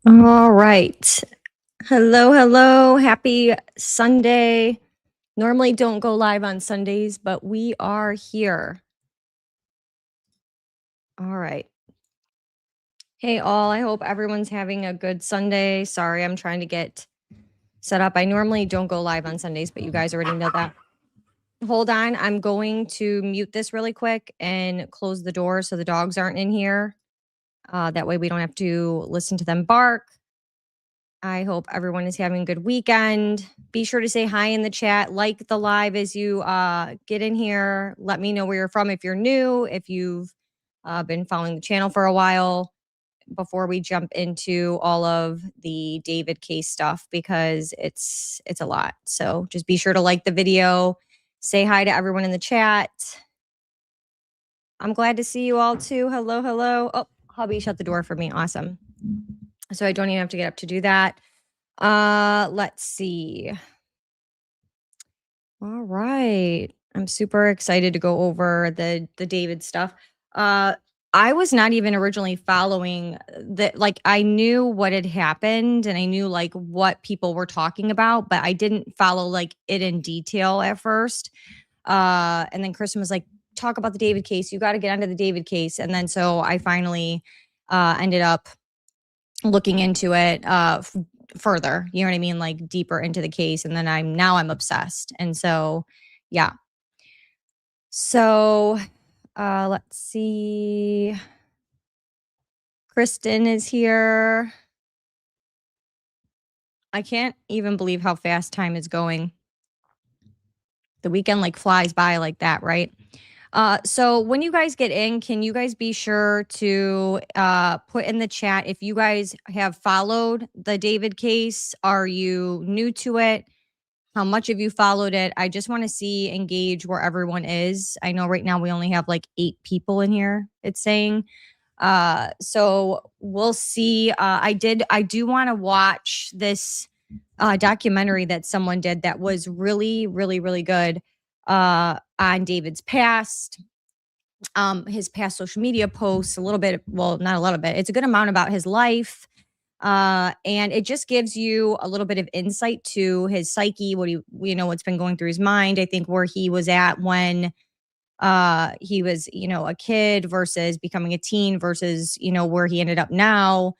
All right. Hello, hello. Happy Sunday. Normally don't go live on Sundays, but we are here. All right. Hey, all. I hope everyone's having a good Sunday. Sorry, I'm trying to get set up. I normally don't go live on Sundays, but you guys already know that. Hold on. I'm going to mute this really quick and close the door so the dogs aren't in here. That way we don't have to listen to them bark. I hope everyone is having a good weekend. Be sure to say hi in the chat, like the live as you get in here. Let me know where you're from if you're new, if you've been following the channel for a while, before we jump into all of the David case stuff, because it's a lot. So just be sure to like the video, say hi to everyone in the chat. I'm glad to see you all too. Hello, hello. Oh, hubby shut the door for me. Awesome. So I don't even have to get up to do that. Let's see. All right. I'm super excited to go over the David stuff. I was not even originally following that. Like, I knew what had happened and I knew like what people were talking about, but I didn't follow like it in detail at first. And then Kristen was like, talk about the David case. You got to get onto the David case. And then so I finally ended up looking into it further, you know what I mean, like deeper into the case, and then I'm obsessed. And so yeah. So let's see, Kristen is here. I can't even believe how fast time is going. The weekend like flies by like that, right? So when you guys get in, can you guys be sure to put in the chat if you guys have followed the David case? Are you new to it? How much of you followed it? I just want to see and gauge where everyone is. I know right now we only have like 8 people in here, it's saying. So we'll see. I do want to watch this documentary that someone did that was really, really, really good on David's past, his past social media posts, a little bit, well, not a little bit. It's a good amount about his life. And it just gives you a little bit of insight to his psyche, what what's been going through his mind. I think where he was at when he was, a kid versus becoming a teen versus, where he ended up now.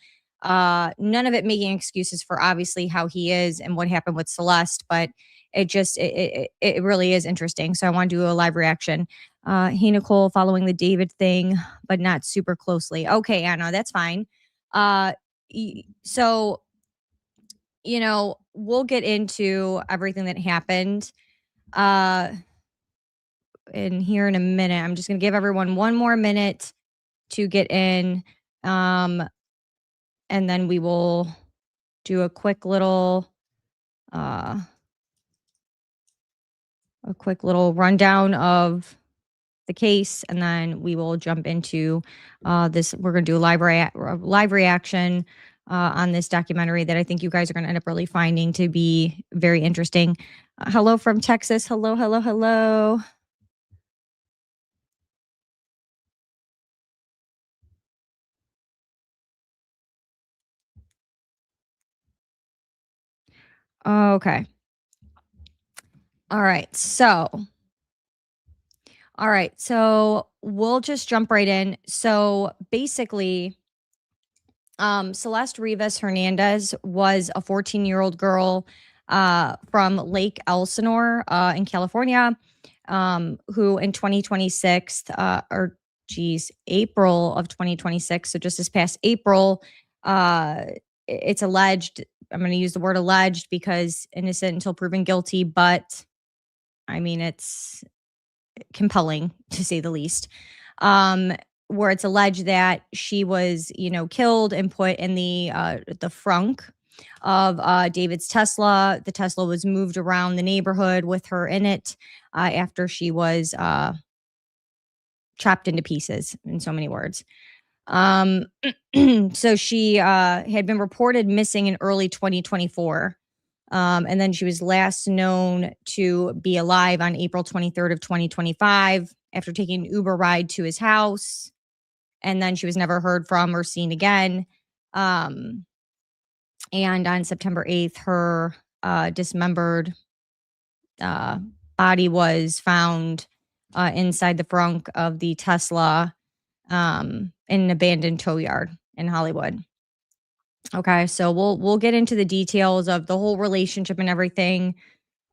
None of it making excuses for obviously how he is and what happened with Celeste, but it really is interesting. So I want to do a live reaction. Hey Nicole, following the David thing, but not super closely. Okay, Anna, that's fine. So we'll get into everything that happened in here in a minute. I'm just going to give everyone one more minute to get in. And then we will do a quick little rundown of the case, and then we will jump into this. We're going to do a live reaction on this documentary that I think you guys are going to end up really finding to be very interesting. Hello from Texas. Hello, hello, hello. Okay. All right. So we'll just jump right in. So basically, Celeste Rivas Hernandez was a 14-year-old girl from Lake Elsinore in California, who in 2026, April of 2026, so just this past April, it's alleged. I'm going to use the word alleged because innocent until proven guilty, but I mean, it's compelling to say the least. Where it's alleged that she was, killed and put in the frunk of David's Tesla. The Tesla was moved around the neighborhood with her in it after she was chopped into pieces, in so many words. So she had been reported missing in early 2024. And then she was last known to be alive on April 23rd of 2025 after taking an Uber ride to his house. And then she was never heard from or seen again. And on September 8th, her dismembered body was found inside the trunk of the Tesla in an abandoned tow yard in Hollywood. Okay, so we'll get into the details of the whole relationship and everything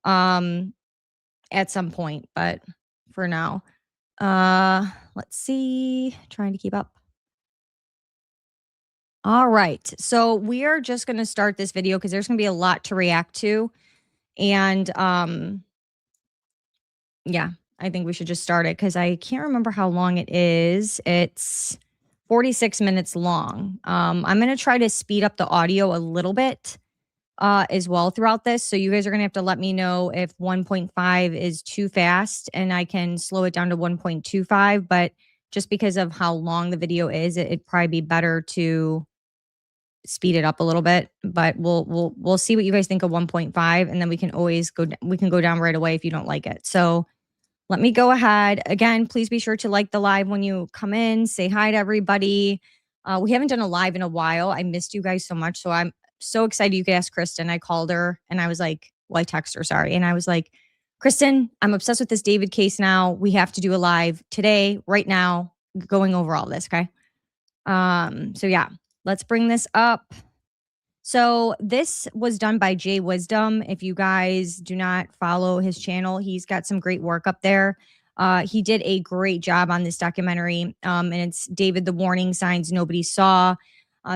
at some point, but for now, let's see, trying to keep up. All right, so we are just going to start this video because there's going to be a lot to react to, and yeah, I think we should just start it because I can't remember how long it is. It's 46 minutes long. I'm going to try to speed up the audio a little bit as well throughout this. So you guys are going to have to let me know if 1.5 is too fast and I can slow it down to 1.25. But just because of how long the video is, it'd probably be better to speed it up a little bit. But we'll see what you guys think of 1.5, and then we can always go down right away if you don't like it. So let me go ahead. Again, please be sure to like the live when you come in. Say hi to everybody. We haven't done a live in a while. I missed you guys so much. So I'm so excited you could ask Kristen. I called her and I was like, well, I texted her, sorry. And I was like, Kristen, I'm obsessed with this David case now. We have to do a live today, right now, going over all this, okay? So yeah, let's bring this up. So this was done by Jay Wisdom. If you guys do not follow his channel, he's got some great work up there. He did a great job on this documentary. And it's David, the Warning Signs Nobody Saw,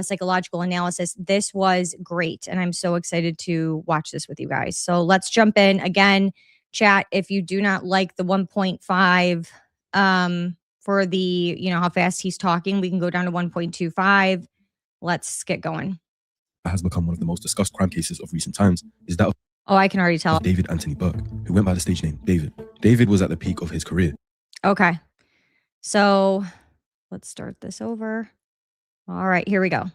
psychological analysis. This was great. And I'm so excited to watch this with you guys. So let's jump in. Again, chat, if you do not like the 1.5 for the, how fast he's talking, we can go down to 1.25. Let's get going. Has become one of the most discussed crime cases of recent times is that of I can already tell. David Anthony Burke, who went by the stage name David. David was at the peak of his career. Okay. So let's start this over. All right, here we go.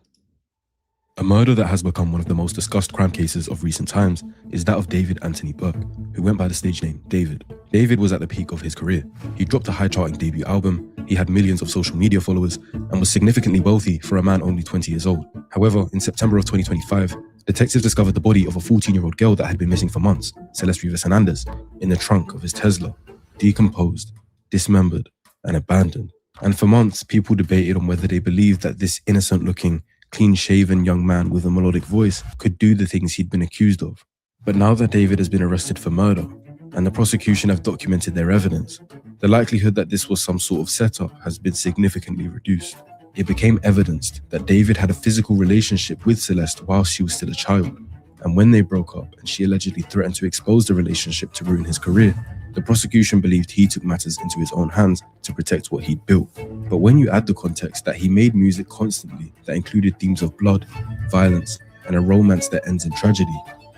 A murder that has become one of the most discussed crime cases of recent times is that of David Anthony Burke, who went by the stage name David. David was at the peak of his career. He dropped a high-charting debut album, he had millions of social media followers, and was significantly wealthy for a man only 20 years old. However, in September of 2025, detectives discovered the body of a 14-year-old girl that had been missing for months, Celeste Rivas Hernandez, in the trunk of his Tesla, decomposed, dismembered, and abandoned. And for months, people debated on whether they believed that this innocent-looking, clean-shaven young man with a melodic voice could do the things he'd been accused of. But now that David has been arrested for murder, and the prosecution have documented their evidence, the likelihood that this was some sort of setup has been significantly reduced. It became evidenced that David had a physical relationship with Celeste while she was still a child, and when they broke up and she allegedly threatened to expose the relationship to ruin his career, the prosecution believed he took matters into his own hands to protect what he'd built. But when you add the context that he made music constantly that included themes of blood, violence, and a romance that ends in tragedy,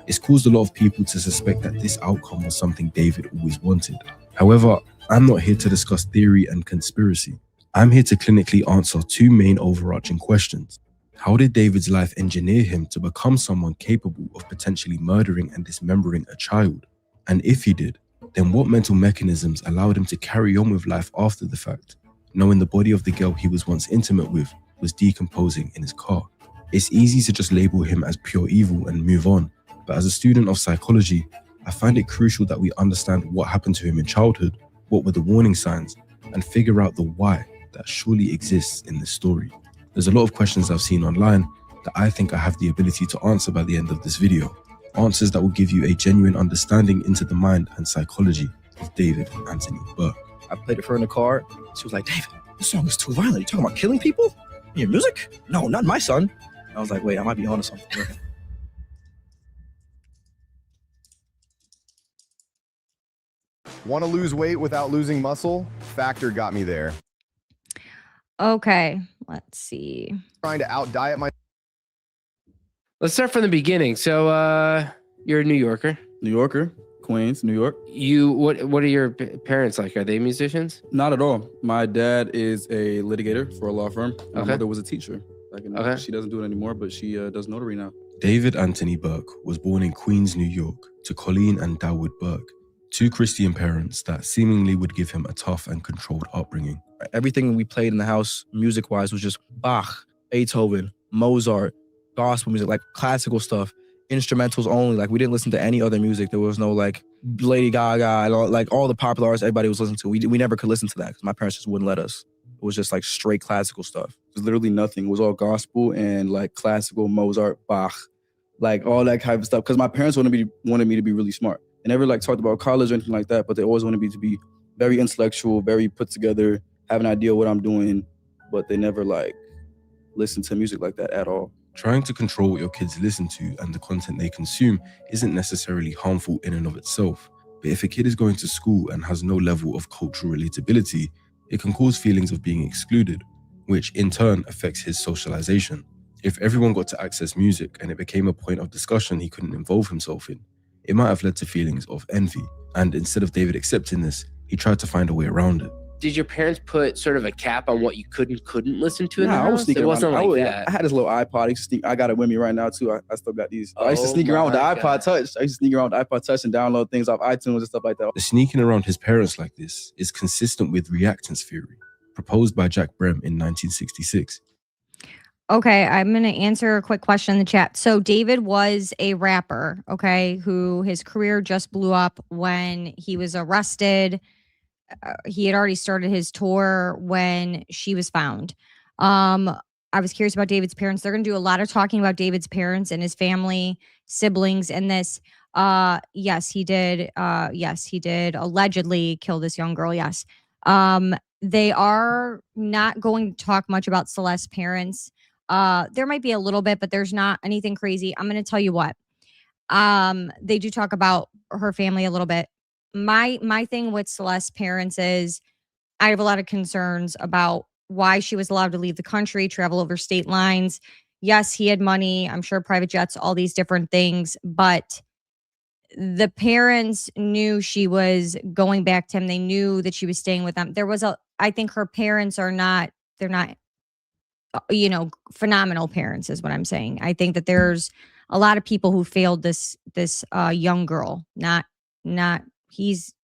it's caused a lot of people to suspect that this outcome was something David always wanted. However, I'm not here to discuss theory and conspiracy. I'm here to clinically answer two main overarching questions. How did David's life engineer him to become someone capable of potentially murdering and dismembering a child? And if he did, then what mental mechanisms allowed him to carry on with life after the fact, knowing the body of the girl he was once intimate with was decomposing in his car? It's easy to just label him as pure evil and move on, but as a student of psychology, I find it crucial that we understand what happened to him in childhood, what were the warning signs, and figure out the why that surely exists in this story. There's a lot of questions I've seen online that I think I have the ability to answer by the end of this video. Answers that will give you a genuine understanding into the mind and psychology of David Anthony Burke. I played it for her in the car. She was like, David, this song is too violent. You talking about killing people in your music? No, not my son. I was like, wait, I might be onto something. Want to lose weight without losing muscle? Factor got me there. Okay, let's see. Trying to out diet my. Let's start from the beginning. So, you're a New Yorker. New Yorker, Queens, New York. What are your parents like? Are they musicians? Not at all. My dad is a litigator for a law firm. My mother was a teacher. She doesn't do it anymore, but she does notary now. David Anthony Burke was born in Queens, New York, to Colleen and Dawood Burke, two Christian parents that seemingly would give him a tough and controlled upbringing. Everything we played in the house, music-wise, was just Bach, Beethoven, Mozart, gospel music, like classical stuff, instrumentals only. Like we didn't listen to any other music. There was no like Lady Gaga and all the popular artists everybody was listening to. We never could listen to that because my parents just wouldn't let us. It was just like straight classical stuff. It was literally nothing. It was all gospel and like classical, Mozart, Bach, like all that type of stuff. Because my parents wanted me to be really smart. They never like talked about college or anything like that, but they always wanted me to be very intellectual, very put together, have an idea what I'm doing, but they never like listened to music like that at all. Trying to control what your kids listen to and the content they consume isn't necessarily harmful in and of itself. But if a kid is going to school and has no level of cultural relatability, it can cause feelings of being excluded, which in turn affects his socialization. If everyone got to access music and it became a point of discussion he couldn't involve himself in, it might have led to feelings of envy. And instead of David accepting this, he tried to find a way around it. Did your parents put sort of a cap on what you could and couldn't listen to in the Nah, house? I was sneaking It wasn't around. like that. I had this little iPod. I used to sneak. I got it with me right now too. I still got these. I used to Oh sneak around with the my iPod God. Touch. I used to sneak around with the iPod Touch and download things off iTunes and stuff like that. The sneaking around his parents like this is consistent with reactance theory, proposed by Jack Brem in 1966. Okay, I'm going to answer a quick question in the chat. So David was a rapper, okay, who his career just blew up when he was arrested. He had already started his tour when she was found. I was curious about David's parents. They're going to do a lot of talking about David's parents and his family, siblings, and this. Yes, he did. Yes, he did allegedly kill this young girl. Yes. They are not going to talk much about Celeste's parents. There might be a little bit, but there's not anything crazy. I'm going to tell you what. They do talk about her family a little bit. My thing with Celeste's parents is I have a lot of concerns about why she was allowed to leave the country, travel over state lines. Yes, he had money, I'm sure private jets, all these different things, but the parents knew she was going back to him. They knew that she was staying with them. I think her parents they're not, phenomenal parents is what I'm saying. I think that there's a lot of people who failed this young girl, not he's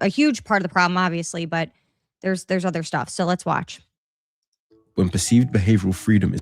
a huge part of the problem, obviously, but there's other stuff. So let's watch. When perceived behavioral freedom is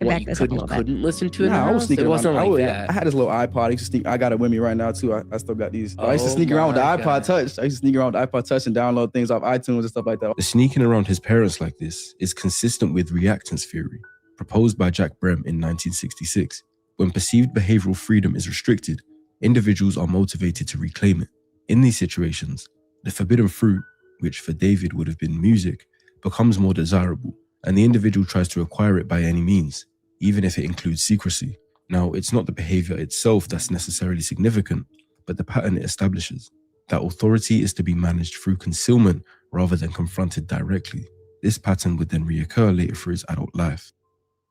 Get What back you this up a couldn't little bit. couldn't listen to in the Nah, I was house? sneaking It wasn't around. like I that. had this little iPod. I used to sneak. I got it with me right now too. I still got these. I used to Oh sneak around with the my iPod God. Touch. I used to sneak around with the iPod Touch and download things off iTunes and stuff like that. the sneaking around his parents like this is consistent with reactance theory, proposed by Jack Brem in 1966. When perceived behavioral freedom is restricted, individuals are motivated to reclaim it. In these situations, the forbidden fruit, which for David would have been music, becomes more desirable, and the individual tries to acquire it by any means, even if it includes secrecy. Now, it's not the behavior itself that's necessarily significant, but the pattern it establishes. That authority is to be managed through concealment rather than confronted directly. This pattern would then reoccur later through his adult life.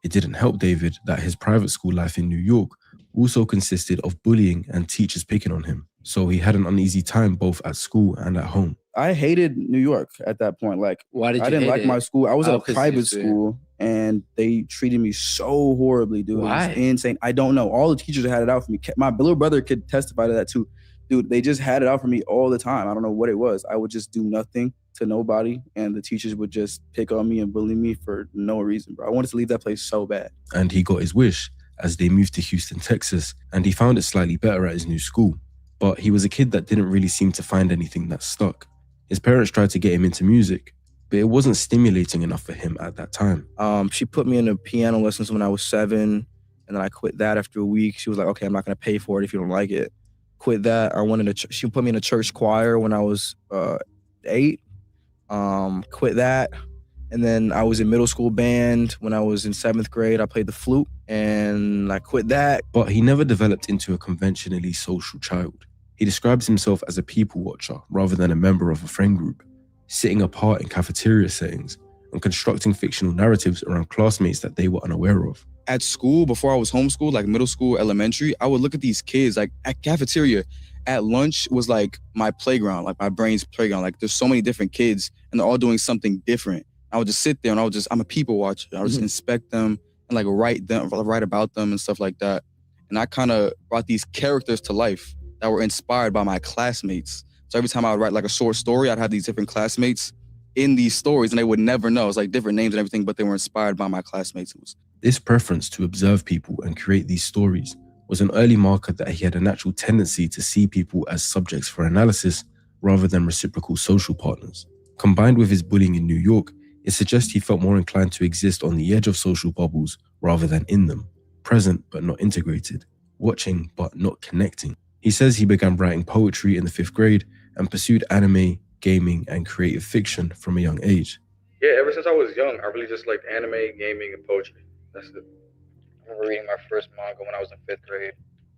It didn't help David that his private school life in New York also consisted of bullying and teachers picking on him, so he had an uneasy time both at school and at home. I hated New York at that point. Like, Why did you I didn't hate like it? my school. I was at Oh, a 'cause you private used to- school and they treated me so horribly, dude. Why? It was insane. I don't know. All the teachers had it out for me. My little brother could testify to that too. Dude, they just had it out for me all the time. I don't know what it was. I would just do nothing to nobody and the teachers would just pick on me and bully me for no reason, bro. I wanted to leave that place so bad. And he got his wish as they moved to Houston, Texas, and he found it slightly better at his new school. But he was a kid that didn't really seem to find anything that stuck. His parents tried to get him into music, but it wasn't stimulating enough for him at that time. She put me into piano lessons when I was 7, and then I quit that after a week. She was like, okay, I'm not going to pay for it if you don't like it. Quit that. I went into she put me in a church choir when I was 8. Quit that. And then I was in middle school band when I was in 7th grade. I played the flute and I quit that. But he never developed into a conventionally social child. He describes himself as a people watcher rather than a member of a friend group, sitting apart in cafeteria settings and constructing fictional narratives around classmates that they were unaware of. At school, before I was homeschooled, like middle school, elementary, I would look at these kids, like at cafeteria, at lunch was like my playground, like my brain's playground. Like there's so many different kids and they're all doing something different. I would just sit there and I'm a people watcher. I would just inspect them and like write about them and stuff like that. And I kind of brought these characters to life that were inspired by my classmates. So every time I would write like a short story, I'd have these different classmates in these stories and they would never know. It's like different names and everything, but they were inspired by my classmates. It was This preference to observe people and create these stories was an early marker that he had a natural tendency to see people as subjects for analysis rather than reciprocal social partners. Combined with his bullying in New York, it suggests he felt more inclined to exist on the edge of social bubbles rather than in them, present but not integrated, watching but not connecting. He says he began writing poetry in the 5th grade and pursued anime, gaming, and creative fiction from a young age. Yeah, ever since I was young, I really just liked anime, gaming, and poetry. That's it. I remember reading my first manga when I was in 5th grade,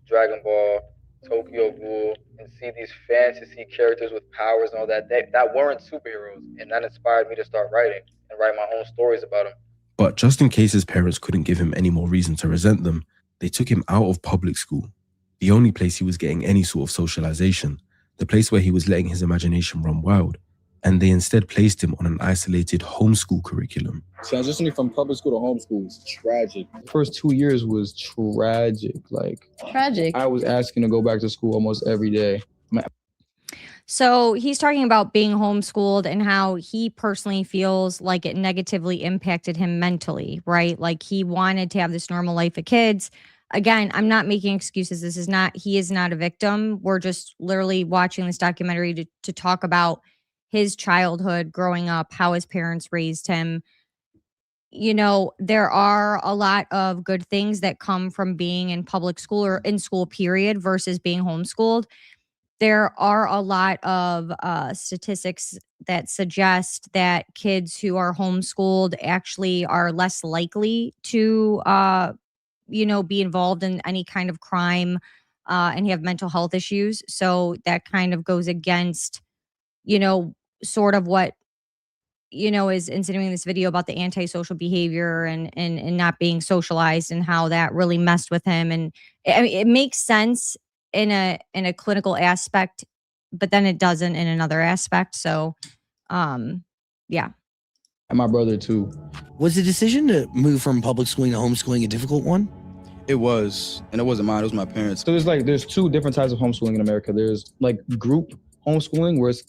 Dragon Ball, Tokyo Ghoul, and see these fantasy characters with powers and all that. That weren't superheroes, and that inspired me to start writing and write my own stories about them. But just in case his parents couldn't give him any more reason to resent them, they took him out of public school, the only place he was getting any sort of socialization, the place where he was letting his imagination run wild, and they instead placed him on an isolated homeschool curriculum. Transitioning from public school to homeschool was tragic. The first 2 years was tragic. Tragic. I was asking to go back to school almost every day. So he's talking about being homeschooled and how he personally feels like it negatively impacted him mentally, right? Like he wanted to have this normal life of kids. Again, I'm not making excuses. He is not a victim. We're just literally watching this documentary to talk about his childhood, growing up, how his parents raised him. You know, there are a lot of good things that come from being in public school or in school period versus being homeschooled. There are a lot of statistics that suggest that kids who are homeschooled actually are less likely to, be involved in any kind of crime and have mental health issues. So that kind of goes against, sort of what, is insinuating this video about the antisocial behavior and not being socialized and how that really messed with him. And it makes sense in a clinical aspect, but then it doesn't in another aspect. So, yeah. And my brother too. Was the decision to move from public schooling to homeschooling a difficult one? It was, and it wasn't mine, it was my parents. So there's 2 different types of homeschooling in America. There's group homeschooling, where it's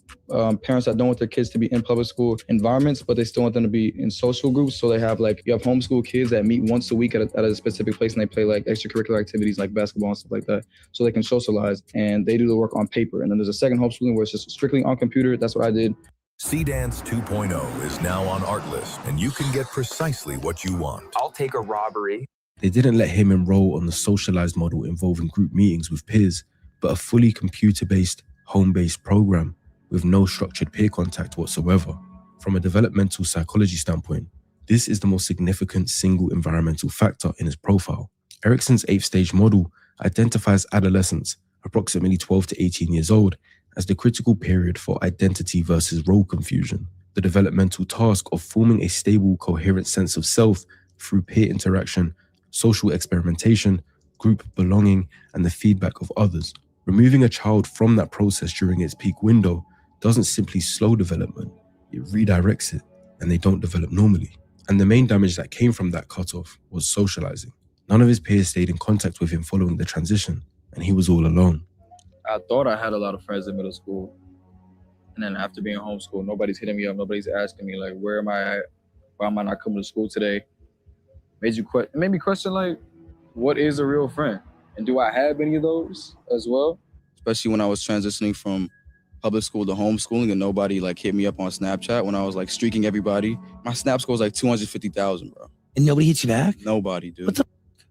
parents that don't want their kids to be in public school environments, but they still want them to be in social groups. So they have you have homeschool kids that meet once a week at a specific place, and they play extracurricular activities like basketball and stuff like that, so they can socialize, and they do the work on paper. And then there's a second homeschooling where it's just strictly on computer. That's what I did. C-Dance 2.0 is now on Artlist, and you can get precisely what you want. I'll take a robbery. They didn't let him enroll on the socialized model involving group meetings with peers, but a fully computer-based, home-based program with no structured peer contact whatsoever. From a developmental psychology standpoint, this is the most significant single environmental factor in his profile. Erikson's 8th stage model identifies adolescents, approximately 12 to 18 years old, as the critical period for identity versus role confusion, the developmental task of forming a stable, coherent sense of self through peer interaction, social experimentation, group belonging, and the feedback of others. Removing a child from that process during its peak window doesn't simply slow development, it redirects it, and they don't develop normally. And the main damage that came from that cutoff was socializing. None of his peers stayed in contact with him following the transition, and he was all alone. I thought I had a lot of friends in middle school. And then after being homeschooled, nobody's hitting me up, nobody's asking me, where am I at? Why am I not coming to school today? It made me question, what is a real friend? And do I have any of those as well? Especially when I was transitioning from public school to homeschooling and nobody hit me up on Snapchat when I was streaking everybody. My Snap score was 250,000, bro. And nobody hit you back? Nobody, dude. What the?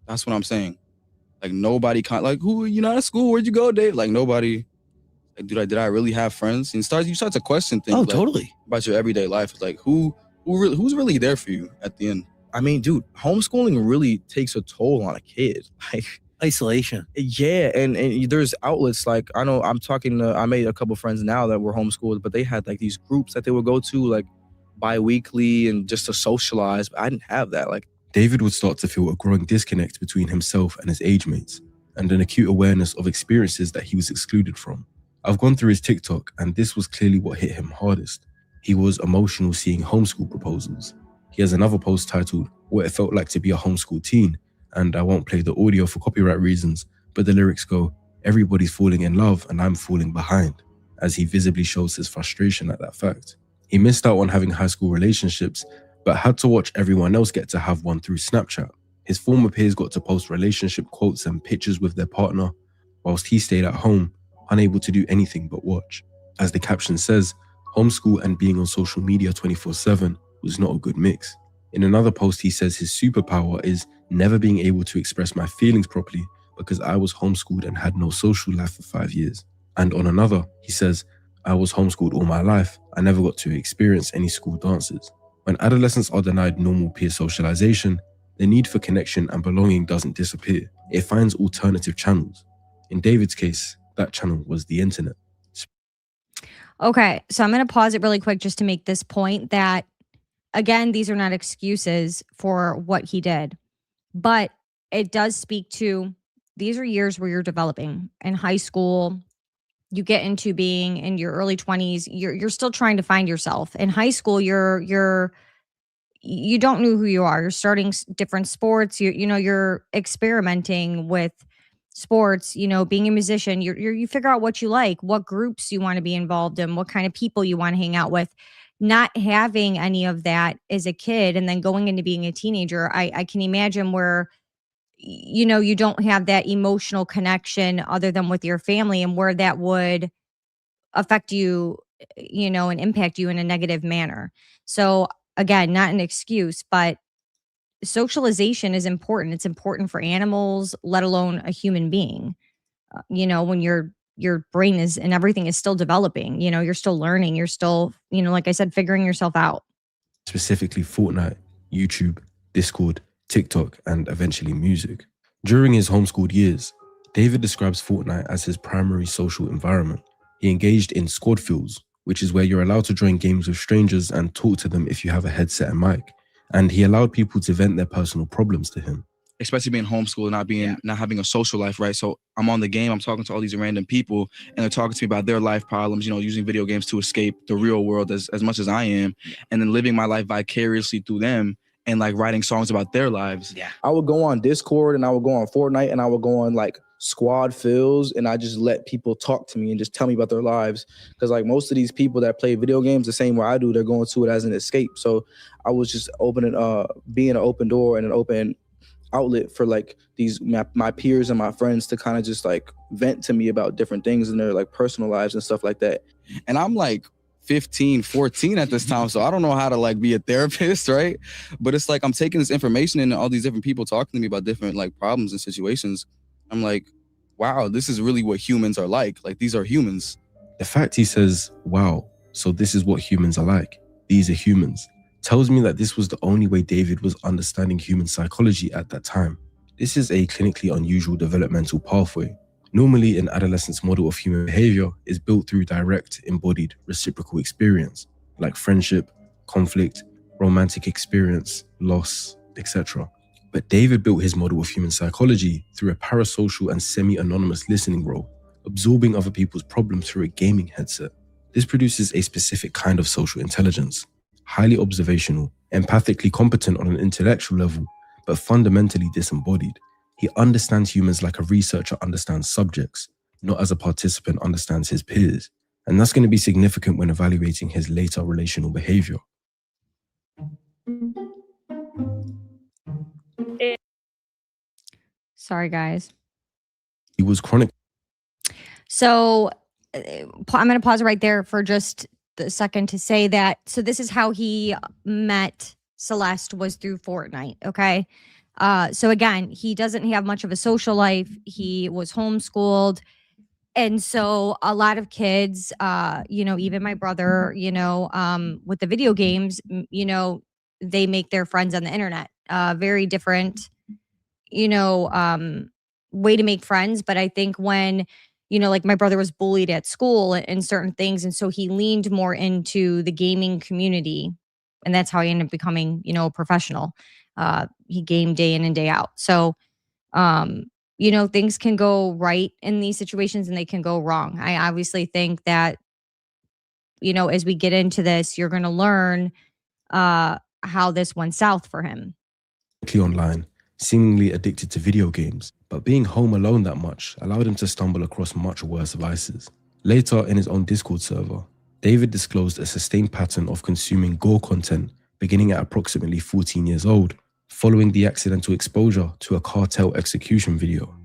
That's what I'm saying. Nobody, who, you not at school? Where'd you go, Dave? Nobody. Did I really have friends? And you start to question things. Oh, totally. About your everyday life. It's who's really there for you at the end? I mean, dude, homeschooling really takes a toll on a kid. Isolation. Yeah, and there's outlets I know I made a couple friends now that were homeschooled, but they had these groups that they would go to bi-weekly and just to socialize. But I didn't have that. David would start to feel a growing disconnect between himself and his age mates, and an acute awareness of experiences that he was excluded from. I've gone through his TikTok, and this was clearly what hit him hardest. He was emotional seeing homeschool proposals. He has another post titled, "What It Felt Like to Be a Homeschool Teen," and I won't play the audio for copyright reasons, but the lyrics go, "Everybody's falling in love and I'm falling behind," as he visibly shows his frustration at that fact. He missed out on having high school relationships, but had to watch everyone else get to have one through Snapchat. His former peers got to post relationship quotes and pictures with their partner, whilst he stayed at home, unable to do anything but watch. As the caption says, homeschool and being on social media 24/7 was not a good mix. In another post, he says his superpower is never being able to express my feelings properly because I was homeschooled and had no social life for 5 years. And on another, he says, I was homeschooled all my life. I never got to experience any school dances. When adolescents are denied normal peer socialization, the need for connection and belonging doesn't disappear. It finds alternative channels. In David's case, that channel was the internet. Okay, so I'm going to pause it really quick just to make this point that, again, these are not excuses for what he did, but it does speak to these are years where you're developing. In high school, you get into being in your early 20s, you're still trying to find yourself. In high school, you don't know who you are. You're starting different sports. You're experimenting with sports, being a musician. You figure out what you like, what groups you want to be involved in, what kind of people you want to hang out with. Not having any of that as a kid and then going into being a teenager, I can imagine where you don't have that emotional connection other than with your family, and where that would affect you, and impact you in a negative manner. So again, not an excuse, but socialization is important. It's important for animals, let alone a human being. When your brain is and everything is still developing, you're still learning, you're still, like I said, figuring yourself out. Specifically Fortnite, YouTube, Discord, TikTok, and eventually music. During his homeschooled years, David describes Fortnite as his primary social environment. He engaged in squad fields, which is where you're allowed to join games with strangers and talk to them if you have a headset and mic. And he allowed people to vent their personal problems to him. Especially being homeschooled and not having a social life, right? So I'm on the game, I'm talking to all these random people, and they're talking to me about their life problems, using video games to escape the real world as much as I am, and then living my life vicariously through them and like writing songs about their lives. Yeah. I would go on Discord and I would go on Fortnite and I would go on like squad fills, and I just let people talk to me and just tell me about their lives. Because like most of these people that play video games the same way I do, they're going to it as an escape. So I was just being an open door and an open outlet for like my peers and my friends to kind of just like vent to me about different things in their like personal lives and stuff like that. And I'm like 15, 14 at this time, so I don't know how to like be a therapist, right? But it's like I'm taking this information and all these different people talking to me about different like problems and situations. I'm like, wow, this is really what humans are like. Like, these are humans. The fact he says, wow, so this is what humans are like. These are humans. Tells me that this was the only way David was understanding human psychology at that time. This is a clinically unusual developmental pathway. Normally, an adolescent's model of human behavior is built through direct, embodied, reciprocal experience, like friendship, conflict, romantic experience, loss, etc. But David built his model of human psychology through a parasocial and semi-anonymous listening role, absorbing other people's problems through a gaming headset. This produces a specific kind of social intelligence, highly observational, empathically competent on an intellectual level, but fundamentally disembodied. He understands humans like a researcher understands subjects, not as a participant understands his peers. And that's going to be significant when evaluating his later relational behavior. Sorry, guys. He was chronic. So I'm going to pause right there for just a second to say that. So this is how he met Celeste, was through Fortnite. Okay. So again, he doesn't have much of a social life. He was homeschooled. And so a lot of kids, even my brother, with the video games, they make their friends on the internet. Very different, way to make friends. But I think when, like my brother was bullied at school and certain things. And so he leaned more into the gaming community. And that's how he ended up becoming, a professional. He gamed day in and day out. So, things can go right in these situations and they can go wrong. I obviously think that, as we get into this, you're going to learn how this went south for him. Online, seemingly addicted to video games, but being home alone that much allowed him to stumble across much worse vices. Later, in his own Discord server, David disclosed a sustained pattern of consuming gore content beginning at approximately 14 years old, following the accidental exposure to a cartel execution video.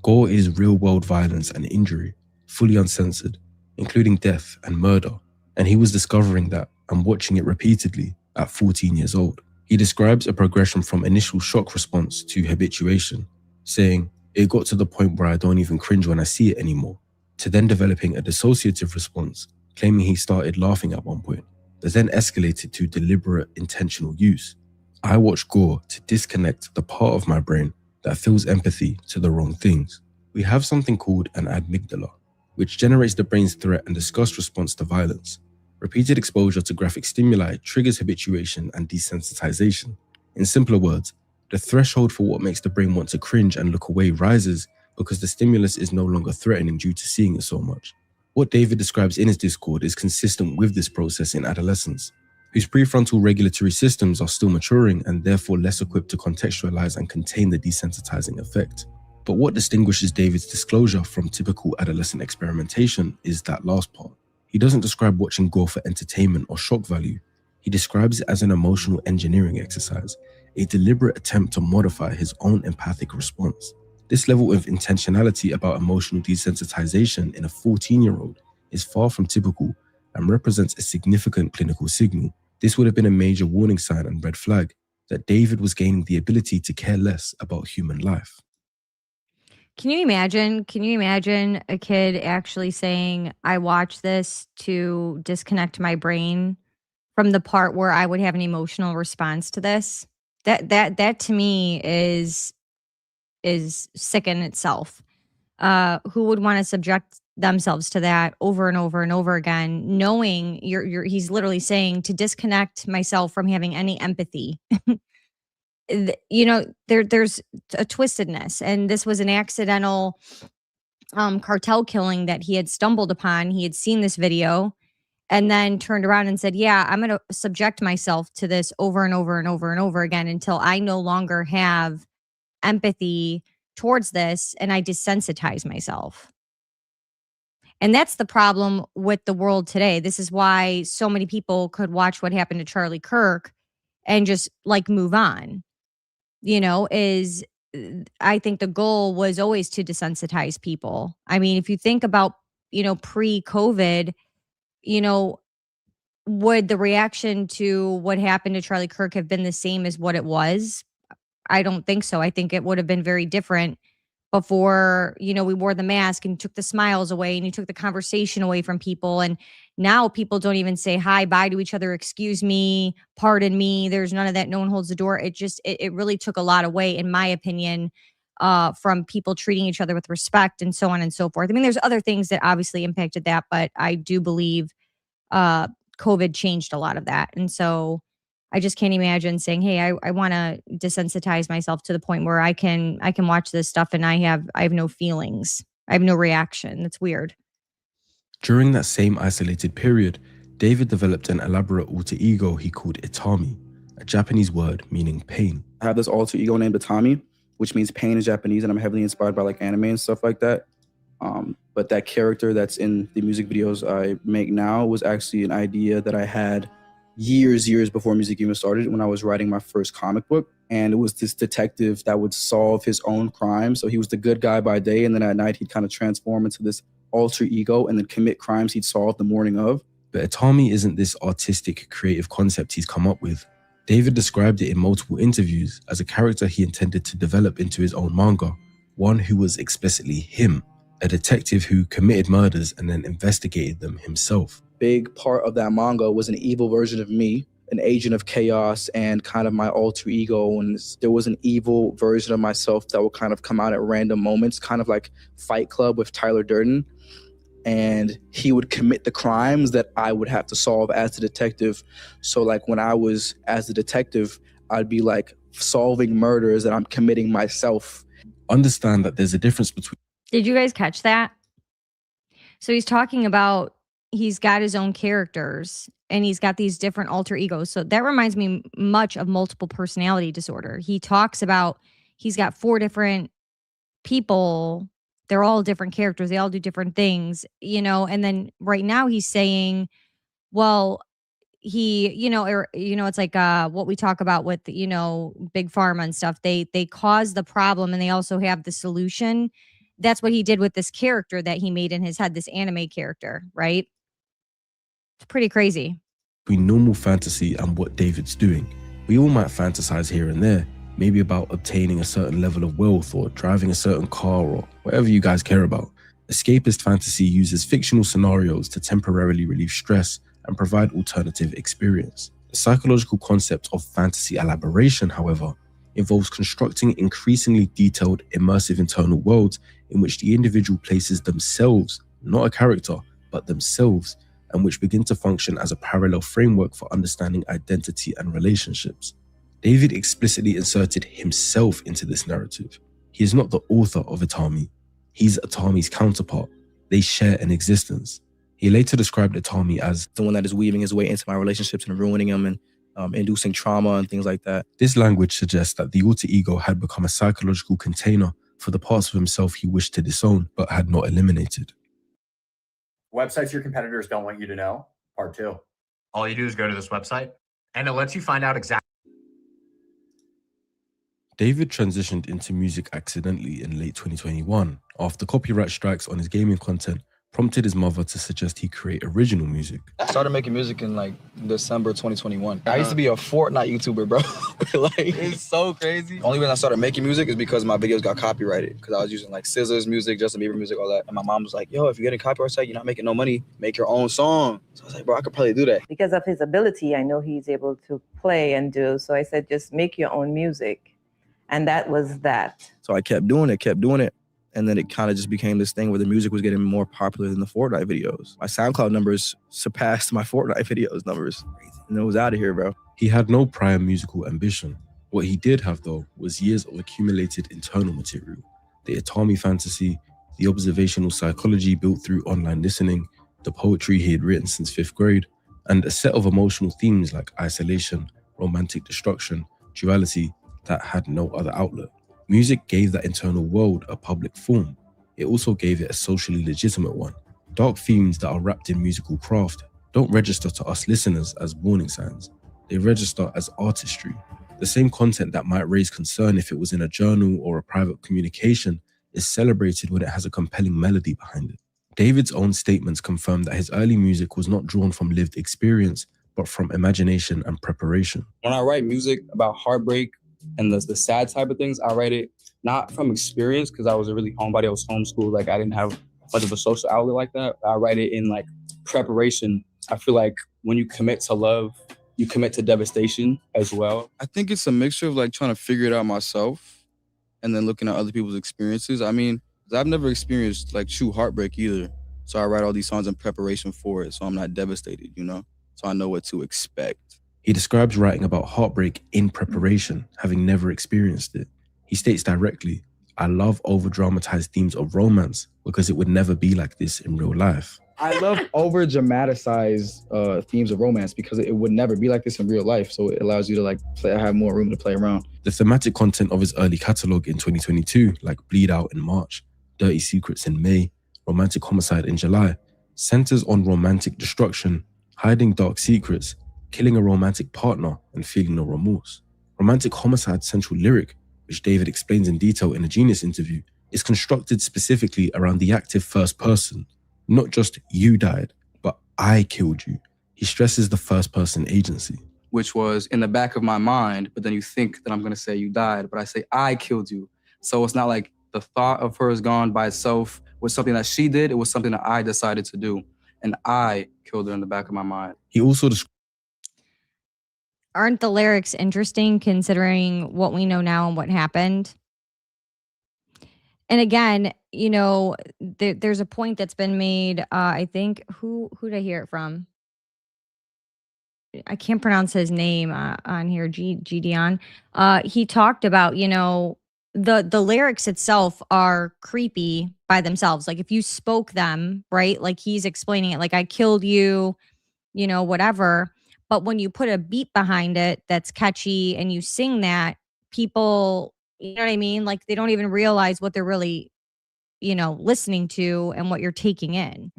Gore is real-world violence and injury, fully uncensored, including death and murder, and he was discovering that and watching it repeatedly at 14 years old. He describes a progression from initial shock response to habituation, saying, "It got to the point where I don't even cringe when I see it anymore," to then developing a dissociative response, claiming he started laughing at one point, that then escalated to deliberate intentional use. I watch Gore to disconnect the part of my brain that feels empathy to the wrong things. We have something called an amygdala, which generates the brain's threat and disgust response to violence. Repeated exposure to graphic stimuli triggers habituation and desensitization. In simpler words, the threshold for what makes the brain want to cringe and look away rises because the stimulus is no longer threatening due to seeing it so much. What David describes in his Discord is consistent with this process in adolescents, whose prefrontal regulatory systems are still maturing and therefore less equipped to contextualize and contain the desensitizing effect. But what distinguishes David's disclosure from typical adolescent experimentation is that last part. He doesn't describe watching Gore for entertainment or shock value. He describes it as an emotional engineering exercise, a deliberate attempt to modify his own empathic response. This level of intentionality about emotional desensitization in a 14-year-old is far from typical and represents a significant clinical signal. This would have been a major warning sign and red flag that David was gaining the ability to care less about human life. Can you imagine? Can you imagine a kid actually saying, "I watch this to disconnect my brain from the part where I would have an emotional response to this"? That to me is sick in itself. Who would want to subject themselves to that over and over and over again, knowing he's literally saying to disconnect myself from having any empathy. There's a twistedness, and this was an accidental cartel killing that he had stumbled upon. He had seen this video and then turned around and said, "Yeah, I'm going to subject myself to this over and over and over and over again until I no longer have empathy towards this and I desensitize myself." And that's the problem with the world today. This is why so many people could watch what happened to Charlie Kirk and just like move on. I think the goal was always to desensitize people. I mean, if you think about, pre-COVID, would the reaction to what happened to Charlie Kirk have been the same as what it was? I don't think so. I think it would have been very different before, we wore the mask and took the smiles away and you took the conversation away from people. And now people don't even say hi, bye to each other, excuse me, pardon me. There's none of that. No one holds the door. It really took a lot away, in my opinion, from people treating each other with respect and so on and so forth. I mean, there's other things that obviously impacted that, but I do believe COVID changed a lot of that. And so I just can't imagine saying, "Hey, I want to desensitize myself to the point where I can watch this stuff and I have no feelings. I have no reaction." That's weird. During that same isolated period, David developed an elaborate alter ego he called Itami, a Japanese word meaning pain. I have this alter ego named Atami, which means pain in Japanese, and I'm heavily inspired by like anime and stuff like that. But that character that's in the music videos I make now was actually an idea that I had years before music even started, when I was writing my first comic book. And it was this detective that would solve his own crimes. So he was the good guy by day, and then at night he'd kind of transform into this alter ego and then commit crimes he'd solved the morning of. But Itami isn't this artistic, creative concept he's come up with. David described it in multiple interviews as a character he intended to develop into his own manga, one who was explicitly him, a detective who committed murders and then investigated them himself. Big part of that manga was an evil version of me, an agent of chaos and kind of my alter ego. And there was an evil version of myself that would kind of come out at random moments, kind of like Fight Club with Tyler Durden. And he would commit the crimes that I would have to solve as the detective. So like when I was as the detective, I'd be like solving murders that I'm committing myself. Understand that there's a difference between... Did you guys catch that? So he's talking about he's got his own characters and he's got these different alter egos. So that reminds me much of multiple personality disorder. He talks about he's got 4 different people. They're all different characters. They all do different things, and then right now he's saying, well, he, it's like what we talk about with, big pharma and stuff. They cause the problem and they also have the solution. That's what he did with this character that he made in his head, this anime character, right? It's pretty crazy. Between normal fantasy and what David's doing. We all might fantasize here and there, maybe about obtaining a certain level of wealth or driving a certain car or whatever you guys care about. Escapist fantasy uses fictional scenarios to temporarily relieve stress and provide alternative experience. The psychological concept of fantasy elaboration, however, involves constructing increasingly detailed, immersive internal worlds in which the individual places themselves, not a character, but themselves, and which begin to function as a parallel framework for understanding identity and relationships. David explicitly inserted himself into this narrative. He is not the author of Itami. He's Itami's counterpart. They share an existence. He later described Itami as the one that is weaving his way into my relationships and ruining them and inducing trauma and things like that. This language suggests that the alter ego had become a psychological container for the parts of himself he wished to disown, but had not eliminated. Websites your competitors don't want you to know, part 2. All you do is go to this website, and it lets you find out exactly. David transitioned into music accidentally in late 2021 after copyright strikes on his gaming content prompted his mother to suggest he create original music. I started making music in like December 2021. I used to be a Fortnite YouTuber, bro. Like, it's so crazy. The only reason I started making music is because my videos got copyrighted, because I was using like Scissors music, Justin Bieber music, all that. And my mom was like, yo, if you're getting copyright strike, you're not making no money, make your own song. So I was like, bro, I could probably do that. Because of his ability, I know he's able to play and do. So I said, just make your own music. And that was that. So I kept doing it. And then it kind of just became this thing where the music was getting more popular than the Fortnite videos. My SoundCloud numbers surpassed my Fortnite videos numbers. And it was out of here, bro. He had no prior musical ambition. What he did have, though, was years of accumulated internal material. The Itami fantasy, the observational psychology built through online listening, the poetry he had written since 5th grade, and a set of emotional themes like isolation, romantic destruction, duality that had no other outlet. Music gave that internal world a public form. It also gave it a socially legitimate one. Dark themes that are wrapped in musical craft don't register to us listeners as warning signs. They register as artistry. The same content that might raise concern if it was in a journal or a private communication is celebrated when it has a compelling melody behind it. David's own statements confirm that his early music was not drawn from lived experience, but from imagination and preparation. When I write music about heartbreak and the sad type of things, I write it not from experience, because I was a really homebody. I was homeschooled. Like, I didn't have much of a social outlet like that. I write it in like preparation. I feel like when you commit to love, you commit to devastation as well. I think it's a mixture of like trying to figure it out myself and then looking at other people's experiences. I mean, I've never experienced like true heartbreak either. So I write all these songs in preparation for it, so I'm not devastated, So I know what to expect. He describes writing about heartbreak in preparation, having never experienced it. He states directly, I love over-dramatized themes of romance because it would never be like this in real life. I love over-dramatized themes of romance because it would never be like this in real life. So it allows you to like have more room to play around. The thematic content of his early catalog in 2022, like Bleed Out in March, Dirty Secrets in May, Romantic Homicide in July, centers on romantic destruction, hiding dark secrets, killing a romantic partner, and feeling no remorse. Romantic Homicide's central lyric, which David explains in detail in a Genius interview, is constructed specifically around the active first person. Not just you died, but I killed you. He stresses the first person agency. Which was in the back of my mind, but then you think that I'm gonna say you died, but I say I killed you. So it's not like the thought of her is gone by itself was something that she did, it was something that I decided to do. And I killed her in the back of my mind. He also Aren't the lyrics interesting considering what we know now and what happened? And again, there's a point that's been made. I think who did I hear it from? I can't pronounce his name on here. Gideon. He talked about the lyrics itself are creepy by themselves. Like if you spoke them, right? Like he's explaining it, like I killed you, whatever. But when you put a beat behind it that's catchy and you sing that, people, you know what I mean? Like they don't even realize what they're really, listening to and what you're taking in.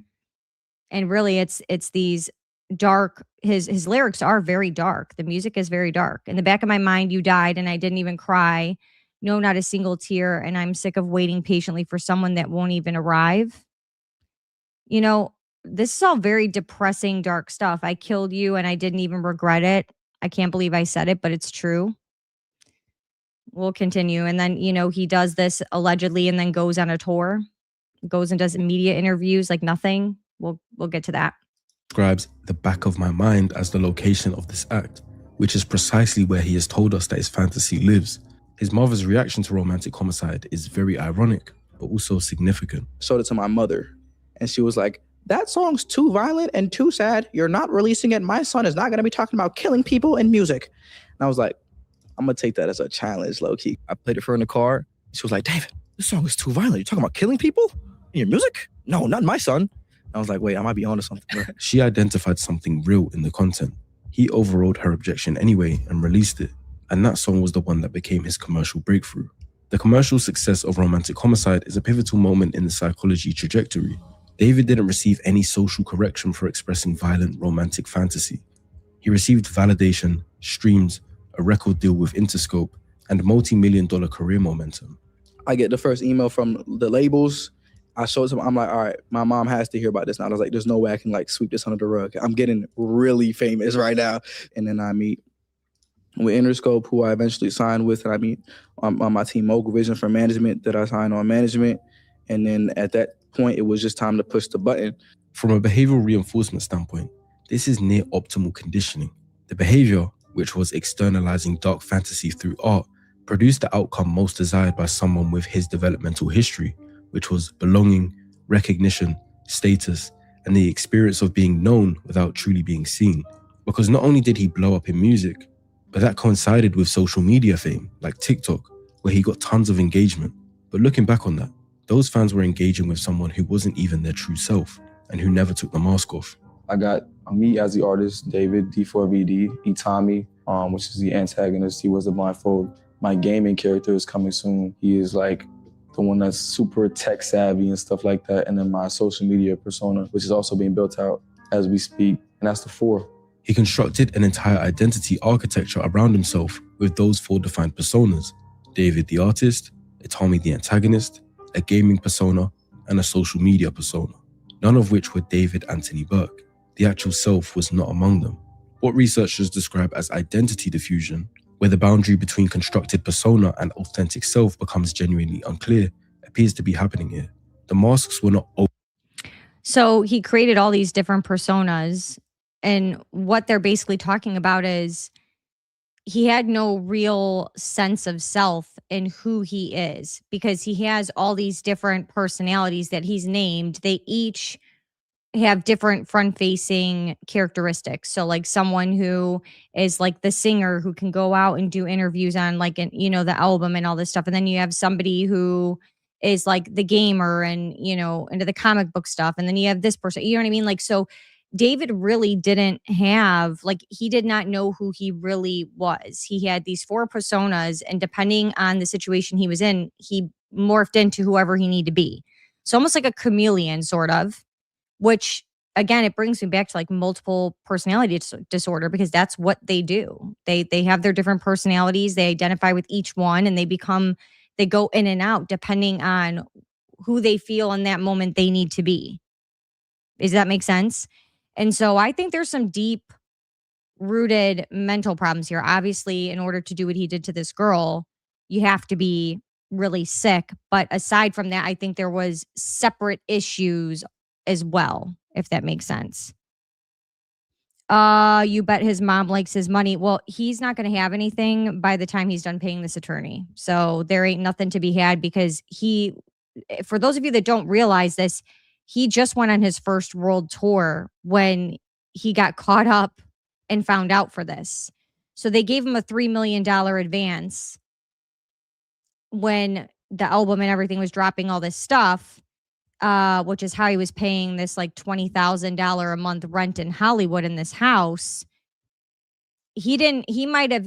And really it's these dark, his lyrics are very dark. The music is very dark. In the back of my mind, you died and I didn't even cry. No, not a single tear. And I'm sick of waiting patiently for someone that won't even arrive. You know, this is all very depressing, dark stuff. I killed you and I didn't even regret it. I can't believe I said it, but it's true. We'll continue. And then, he does this allegedly and then goes on a tour, goes and does media interviews like nothing. We'll get to that. Describes the back of my mind as the location of this act, which is precisely where he has told us that his fantasy lives. His mother's reaction to romantic homicide is very ironic, but also significant. Showed it to my mother, and she was like, that song's too violent and too sad. You're not releasing it. My son is not going to be talking about killing people in music. And I was like, I'm going to take that as a challenge, low-key. I played it for her in the car. She was like, David, this song is too violent. You're talking about killing people in your music? No, not my son. I was like, wait, I might be onto something. She identified something real in the content. He overrode her objection anyway and released it. And that song was the one that became his commercial breakthrough. The commercial success of Romantic Homicide is a pivotal moment in the psychology trajectory. David didn't receive any social correction for expressing violent romantic fantasy. He received validation, streams, a record deal with Interscope, and multi-million-dollar career momentum. I get the first email from the labels. I showed them, I'm like, all right, my mom has to hear about this now. I was like, there's no way I can sweep this under the rug. I'm getting really famous right now. And then I meet with Interscope, who I eventually signed with, and I meet on my team, Mogul Vision for management, that I signed on management. And then at that point, it was just time to push the button. From a behavioral reinforcement standpoint, this is near optimal conditioning. The behavior, which was externalizing dark fantasy through art, produced the outcome most desired by someone with his developmental history, which was belonging, recognition, status, and the experience of being known without truly being seen. Because not only did he blow up in music, but that coincided with social media fame, like TikTok, where he got tons of engagement. But looking back on that, those fans were engaging with someone who wasn't even their true self, and who never took the mask off. I got me as the artist, David, D4VD, Itami, which is the antagonist. He was the blindfold. My gaming character is coming soon. He is like the one that's super tech savvy and stuff like that. And then my social media persona, which is also being built out as we speak. And that's the 4. He constructed an entire identity architecture around himself with those 4 defined personas: David the artist, Itami the antagonist, a gaming persona, and a social media persona, none of which were David Anthony Burke. The actual self was not among them. What researchers describe as identity diffusion, where the boundary between constructed persona and authentic self becomes genuinely unclear, appears to be happening here. The masks were not open. So he created all these different personas, and what they're basically talking about is he had no real sense of self in who he is, because he has all these different personalities that he's named. They each have different front-facing characteristics. So like someone who is like the singer who can go out and do interviews on the album and all this stuff. And then you have somebody who is like the gamer and, into the comic book stuff. And then you have this person, you know what I mean? So David really didn't have, he did not know who he really was. He had these 4 personas, and depending on the situation he was in, he morphed into whoever he needed to be. So almost like a chameleon, sort of. Which, again, it brings me back to multiple personality disorder, because that's what they do. They have their different personalities. They identify with each one, and they go in and out depending on who they feel in that moment they need to be. Does that make sense? And so I think there's some deep rooted mental problems here. Obviously, in order to do what he did to this girl, you have to be really sick. But aside from that, I think there was separate issues as well, if that makes sense. You bet his mom likes his money. Well, he's not going to have anything by the time he's done paying this attorney. So there ain't nothing to be had, because for those of you that don't realize this, he just went on his first world tour when he got caught up and found out for this. So they gave him a $3 million advance when the album and everything was dropping all this stuff. Which is how he was paying this $20,000 a month rent in Hollywood in this house. He might have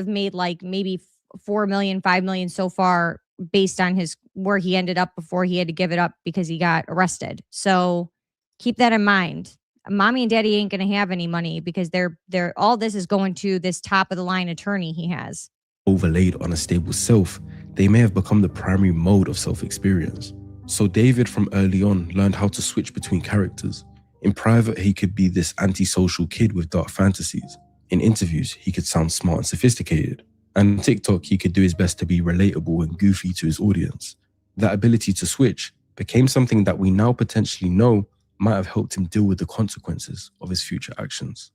made maybe 4 million, 5 million so far, based on where he ended up before he had to give it up because he got arrested. So keep that in mind. mommy and daddy ain't going to have any money because they're all this is going to this top of the line attorney he has. Overlaid on a stable self, they may have become the primary mode of self-experience. So David from early on learned how to switch between characters. In private, he could be this antisocial kid with dark fantasies. In interviews, he could sound smart and sophisticated. And on TikTok, he could do his best to be relatable and goofy to his audience. That ability to switch became something that we now potentially know might have helped him deal with the consequences of his future actions.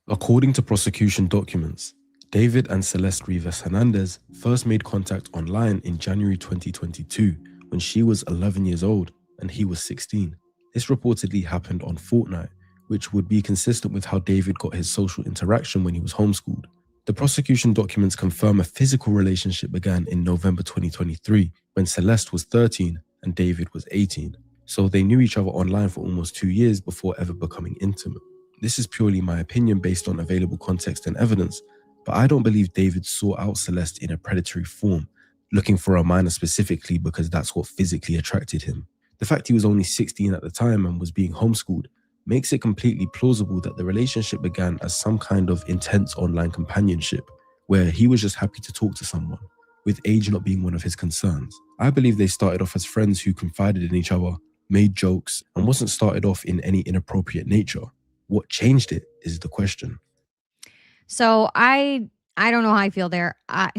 According to prosecution documents, David and Celeste Rivas Hernandez first made contact online in January 2022 when she was 11 years old and he was 16. This reportedly happened on Fortnite, which would be consistent with how David got his social interaction when he was homeschooled. The prosecution documents confirm a physical relationship began in November 2023 when Celeste was 13 and David was 18. So they knew each other online for almost 2 years before ever becoming intimate. This is purely my opinion based on available context and evidence, but I don't believe David sought out Celeste in a predatory form, looking for a minor specifically because that's what physically attracted him. The fact he was only 16 at the time and was being homeschooled makes it completely plausible that the relationship began as some kind of intense online companionship, where he was just happy to talk to someone, with age not being one of his concerns. I believe they started off as friends who confided in each other, made jokes, and wasn't started off in any inappropriate nature. What changed it is the question. So I don't know how I feel there. I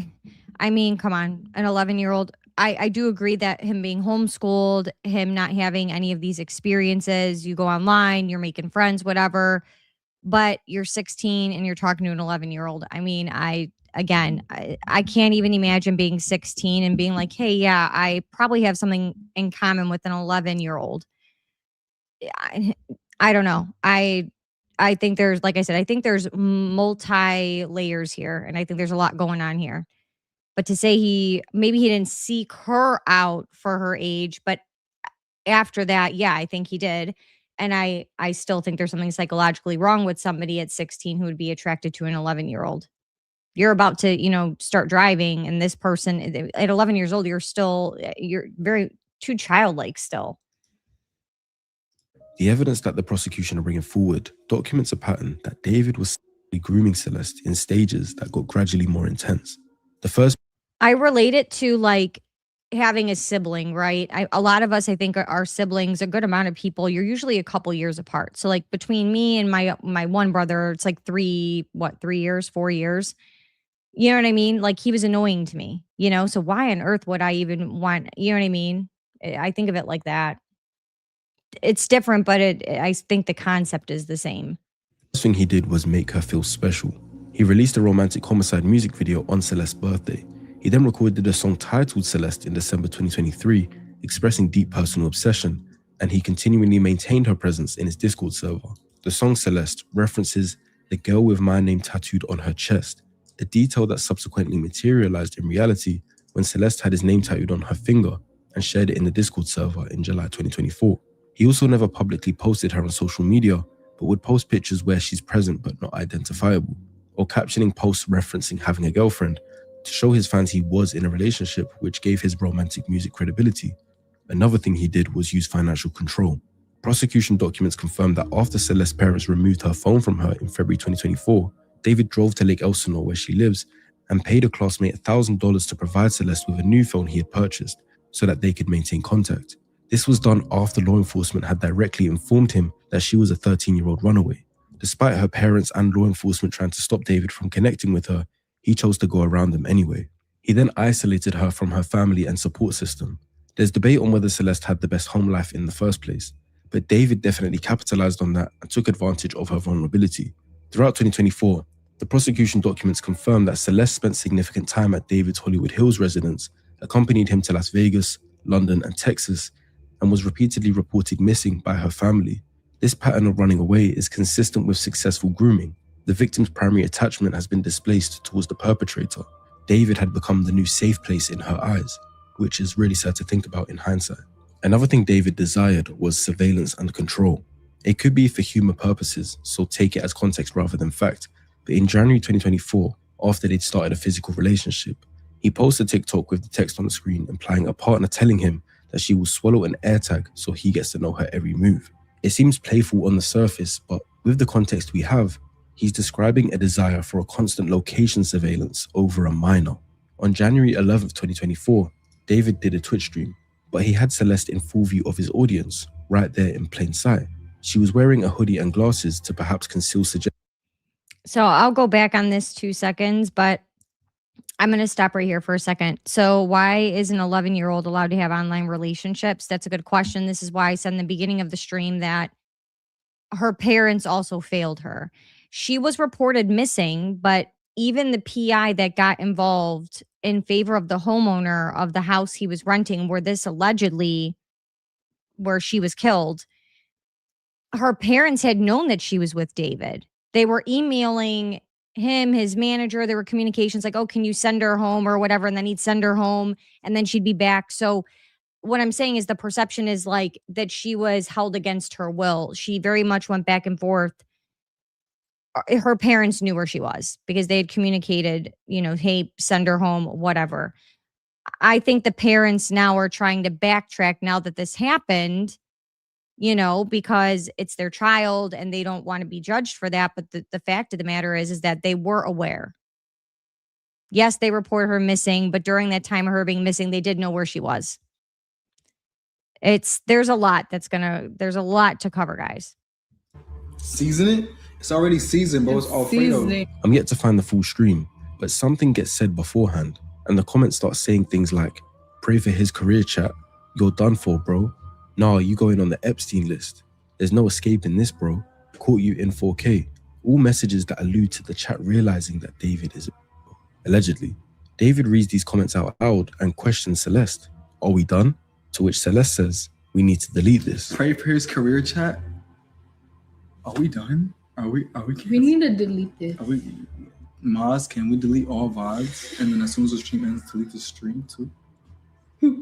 mean, come on, an 11-year-old. I do agree that him being homeschooled, him not having any of these experiences, you go online, you're making friends, whatever, but you're 16 and you're talking to an 11-year-old. I mean, I can't even imagine being 16 and being like, hey, yeah, I probably have something in common with an 11-year-old. I don't know. I think there's, like I said, I think there's multi layers here, and I think there's a lot going on here. But to say maybe he didn't seek her out for her age, but after that, yeah, I think he did. And I still think there's something psychologically wrong with somebody at 16 who would be attracted to an 11-year-old. You're about to, start driving, and this person at 11 years old, you're very too childlike still. The evidence that the prosecution are bringing forward documents a pattern that David was grooming Celeste in stages that got gradually more intense. The first I relate it to like having a sibling, right? A lot of us, I think, are siblings. A good amount of people, you're usually a couple years apart. So like between me and my one brother, it's like 4 years. You know what I mean? Like he was annoying to me, so why on earth would I even want, you know what I mean? I think of it like that. It's different, but I think the concept is the same. The first thing he did was make her feel special. He released a romantic homicide music video on Celeste's birthday. He then recorded a song titled Celeste in December 2023, expressing deep personal obsession, and he continually maintained her presence in his Discord server. The song Celeste references the girl with my name tattooed on her chest, a detail that subsequently materialized in reality when Celeste had his name tattooed on her finger and shared it in the Discord server in July 2024. He also never publicly posted her on social media, but would post pictures where she's present but not identifiable, or captioning posts referencing having a girlfriend to show his fans he was in a relationship, which gave his romantic music credibility. Another thing he did was use financial control. Prosecution documents confirmed that after Celeste's parents removed her phone from her in February 2024, David drove to Lake Elsinore, where she lives, and paid a classmate $1,000 to provide Celeste with a new phone he had purchased so that they could maintain contact. This was done after law enforcement had directly informed him that she was a 13-year-old runaway. Despite her parents and law enforcement trying to stop David from connecting with her, he chose to go around them anyway. He then isolated her from her family and support system. There's debate on whether Celeste had the best home life in the first place, but David definitely capitalized on that and took advantage of her vulnerability. Throughout 2024, the prosecution documents confirmed that Celeste spent significant time at David's Hollywood Hills residence, accompanied him to Las Vegas, London, and Texas, and was repeatedly reported missing by her family. This pattern of running away is consistent with successful grooming. The victim's primary attachment has been displaced towards the perpetrator. David had become the new safe place in her eyes, which is really sad to think about in hindsight. Another thing David desired was surveillance and control. It could be for humor purposes, so take it as context rather than fact. But in January 2024, after they'd started a physical relationship, he posted TikTok with the text on the screen implying a partner telling him that she will swallow an AirTag so he gets to know her every move. It seems playful on the surface, but with the context we have, he's describing a desire for a constant location surveillance over a minor. On January 11th, 2024, David did a Twitch stream, but he had Celeste in full view of his audience, right there in plain sight. She was wearing a hoodie and glasses to perhaps conceal suggestions. So I'll go back on this 2 seconds, but I'm going to stop right here for a second. So why is an 11-year-old allowed to have online relationships? That's a good question. This is why I said in the beginning of the stream that her parents also failed her. She was reported missing, but even the PI that got involved in favor of the homeowner of the house he was renting, where she was killed, her parents had known that she was with David. They were emailing him, his manager. There were communications like, oh, can you send her home or whatever? And then he'd send her home and then she'd be back. So what I'm saying is the perception is like that she was held against her will. She very much went back and forth. Her parents knew where she was because they had communicated, hey, send her home, whatever. I think the parents now are trying to backtrack now that this happened, because it's their child and they don't want to be judged for that. But the fact of the matter is that they were aware. Yes, they reported her missing, but during that time of her being missing, they did know where she was. There's a lot to cover, guys. Season it? It's already seasoned, bro. It's Alfredo. I'm yet to find the full stream, but something gets said beforehand, and the comments start saying things like, pray for his career, chat. You're done for, bro. Nah, you going on the Epstein list. There's no escaping this, bro. Caught you in 4K. All messages that allude to the chat realizing that David is allegedly. David reads these comments out loud and questions Celeste. Are we done? To which Celeste says, we need to delete this. Pray for his career, chat. Are we done? Are we We need to delete this. Are we Maz, can we delete all VODs? And then as soon as the stream ends, delete the stream too? Can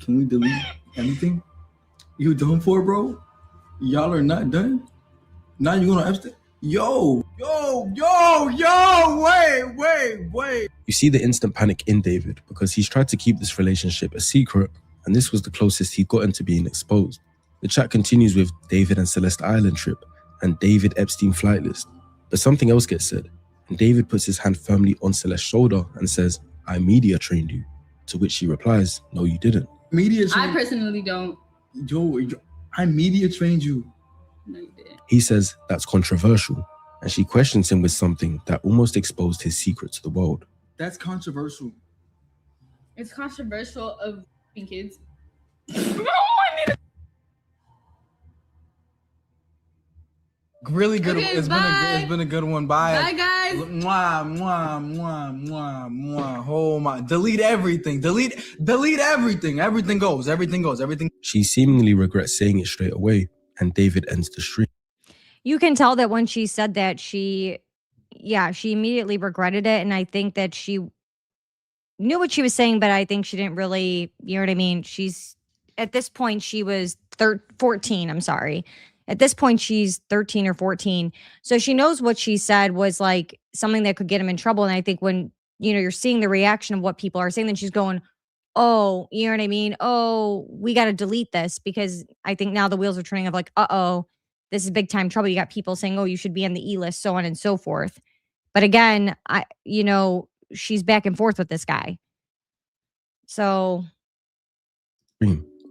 we delete anything? You done for, bro? Y'all are not done? Now you gonna Epstein? Yo, wait. You see the instant panic in David because he's tried to keep this relationship a secret, and this was the closest he'd gotten to being exposed. The chat continues with David and Celeste Island trip and David Epstein flight list. But something else gets said, and David puts his hand firmly on Celeste's shoulder and says, I media trained you. To which she replies, no, you didn't. I personally don't. Yo, I media trained you. No, you didn't. He says that's controversial, and she questions him with something that almost exposed his secret to the world. That's controversial. It's controversial of kids. Really good. Okay, it's been a good one. Bye, guys. Mwah. Oh my! Delete everything. Delete everything. Everything goes. She seemingly regrets saying it straight away, and David ends the stream. You can tell that when she said that, she immediately regretted it. And I think that she knew what she was saying, but I think she didn't really, you know what I mean? At this point, she was 14. I'm sorry. At this point, she's 13 or 14. So she knows what she said was like something that could get him in trouble. And I think when, you're seeing the reaction of what people are saying, then she's going, oh, you know what I mean? Oh, we got to delete this, because I think now the wheels are turning of like, uh-oh, this is big time trouble. You got people saying, oh, you should be on the E-list, so on and so forth. But again, she's back and forth with this guy. So.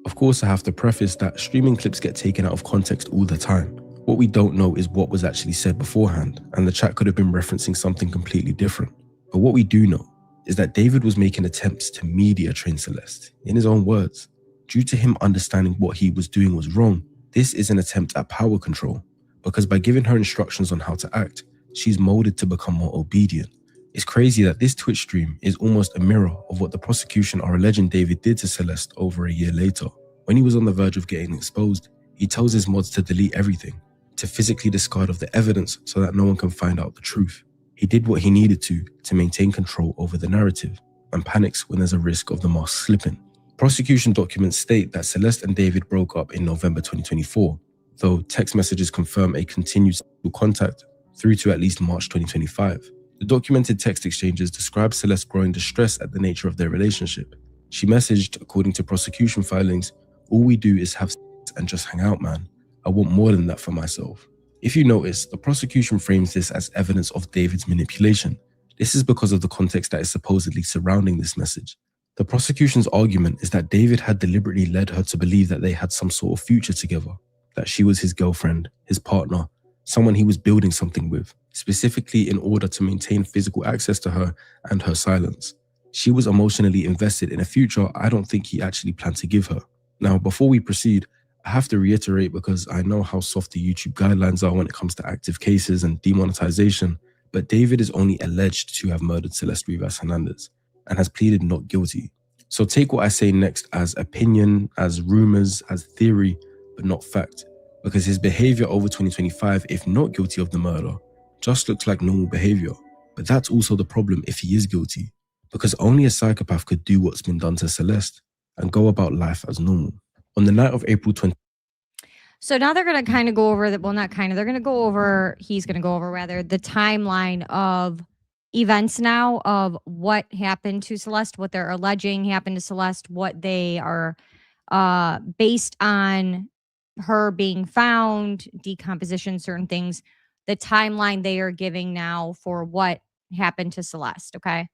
Of course, I have to preface that streaming clips get taken out of context all the time. What we don't know is what was actually said beforehand, and the chat could have been referencing something completely different. But what we do know is that David was making attempts to media train Celeste, in his own words. Due to him understanding what he was doing was wrong, this is an attempt at power control, because by giving her instructions on how to act, she's molded to become more obedient. It's crazy that this Twitch stream is almost a mirror of what the prosecution are alleging David did to Celeste over a year later. When he was on the verge of getting exposed, he tells his mods to delete everything, to physically discard of the evidence so that no one can find out the truth. He did what he needed to maintain control over the narrative, and panics when there's a risk of the mask slipping. Prosecution documents state that Celeste and David broke up in November 2024, though text messages confirm a continued contact through to at least March 2025. The documented text exchanges describe Celeste growing distress at the nature of their relationship. She messaged, according to prosecution filings, "All we do is have sex and just hang out, man. I want more than that for myself." If you notice, the prosecution frames this as evidence of David's manipulation. This is because of the context that is supposedly surrounding this message. The prosecution's argument is that David had deliberately led her to believe that they had some sort of future together, that she was his girlfriend, his partner, someone he was building something with, specifically in order to maintain physical access to her and her silence. She was emotionally invested in a future I don't think he actually planned to give her. Now, before we proceed, I have to reiterate, because I know how soft the YouTube guidelines are when it comes to active cases and demonetization, but David is only alleged to have murdered Celeste Rivas Hernandez and has pleaded not guilty. So take what I say next as opinion, as rumors, as theory, but not fact, because his behavior over 2025, if not guilty of the murder, just looks like normal behavior. But that's also the problem if he is guilty, because only a psychopath could do what's been done to Celeste and go about life as normal. On the night of April 20. So now they're going to kind of go over that. Well, not kind of. They're going to go over, he's going to go over rather, the timeline of events now of what happened to Celeste, what they're alleging happened to Celeste, what they are based on her being found, decomposition, certain things, the timeline they are giving now for what happened to Celeste. Okay.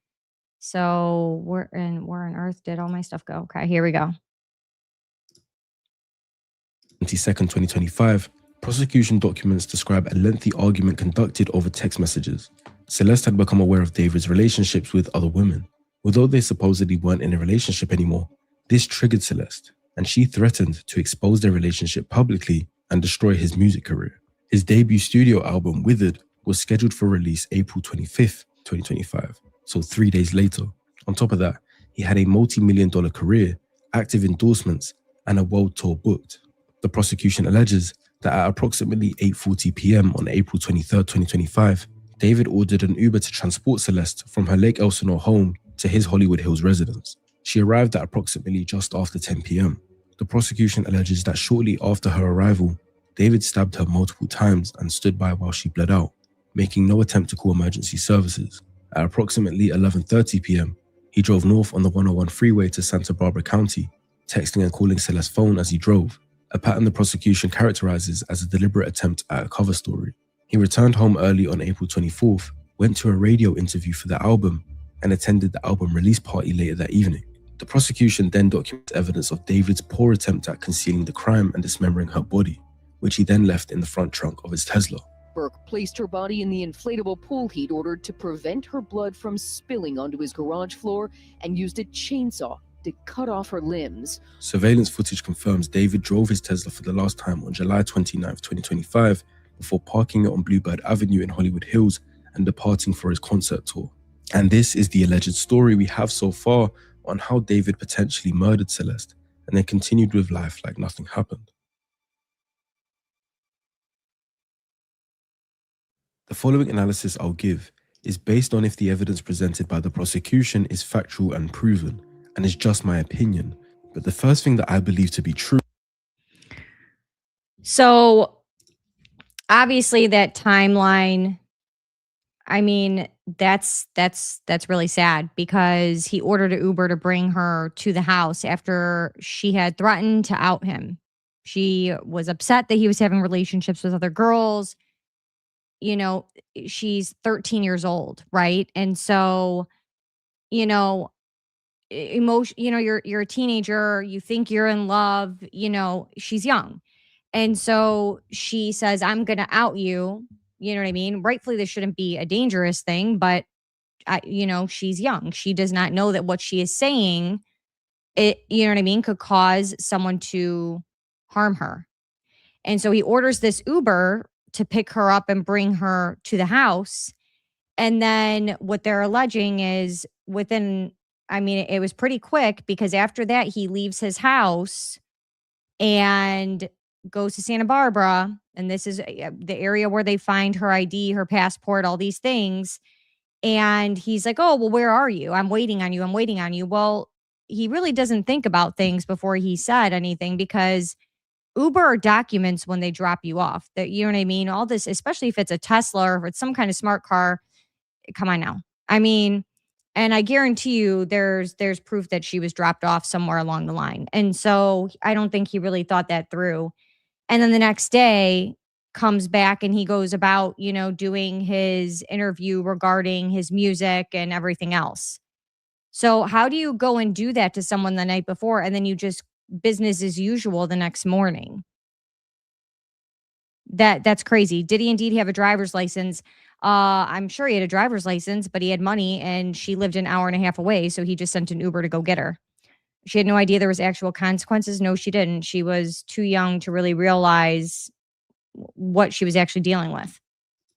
So where on earth did all my stuff go? Okay, here we go. 22nd, 2025, prosecution documents describe a lengthy argument conducted over text messages. Celeste had become aware of David's relationships with other women. Although they supposedly weren't in a relationship anymore, this triggered Celeste, and she threatened to expose their relationship publicly and destroy his music career. His debut studio album, Withered, was scheduled for release April 25th, 2025, so 3 days later. On top of that, he had a multi-million-dollar career, active endorsements, and a world tour booked. The prosecution alleges that at approximately 8:40 p.m. on April 23, 2025, David ordered an Uber to transport Celeste from her Lake Elsinore home to his Hollywood Hills residence. She arrived at approximately just after 10 p.m. The prosecution alleges that shortly after her arrival, David stabbed her multiple times and stood by while she bled out, making no attempt to call emergency services. At approximately 11:30 p.m., he drove north on the 101 freeway to Santa Barbara County, texting and calling Celeste's phone as he drove, a pattern the prosecution characterizes as a deliberate attempt at a cover story. He returned home early on April 24th, went to a radio interview for the album, and attended the album release party later that evening. The prosecution then documents evidence of David's poor attempt at concealing the crime and dismembering her body, which he then left in the front trunk of his Tesla. Burke placed her body in the inflatable pool he'd ordered to prevent her blood from spilling onto his garage floor and used a chainsaw to cut off her limbs. Surveillance footage confirms David drove his Tesla for the last time on July 29, 2025, before parking it on Bluebird Avenue in Hollywood Hills and departing for his concert tour. And this is the alleged story we have so far on how David potentially murdered Celeste and then continued with life like nothing happened. The following analysis I'll give is based on if the evidence presented by the prosecution is factual and proven, and is just my opinion. But the first thing that I believe to be true. So obviously that timeline, I mean, that's really sad, because he ordered an Uber to bring her to the house after she had threatened to out him. She was upset that he was having relationships with other girls. You know, she's 13 years old, right? And so, you know, you're a teenager, you think you're in love, she's young. And so she says, I'm going to out you. You know what I mean? Rightfully, this shouldn't be a dangerous thing, but she's young. She does not know that what she is saying, could cause someone to harm her. And so he orders this Uber to pick her up and bring her to the house. And then what they're alleging is it was pretty quick, because after that he leaves his house and goes to Santa Barbara. And this is the area where they find her ID, her passport, all these things. And he's like, oh, well, where are you? I'm waiting on you. Well, he really doesn't think about things before he said anything, because Uber documents when they drop you off. That, you know what I mean? All this, especially if it's a Tesla or if it's some kind of smart car. Come on now. I mean, And I guarantee you there's proof that she was dropped off somewhere along the line. And so I don't think he really thought that through. And then the next day comes back and he goes about, doing his interview regarding his music and everything else. So how do you go and do that to someone the night before and then you just business as usual the next morning? That's crazy. Did he indeed have a driver's license? I'm sure he had a driver's license, but he had money and she lived an hour and a half away. So he just sent an Uber to go get her. She had no idea there was actual consequences. No, she didn't. She was too young to really realize what she was actually dealing with.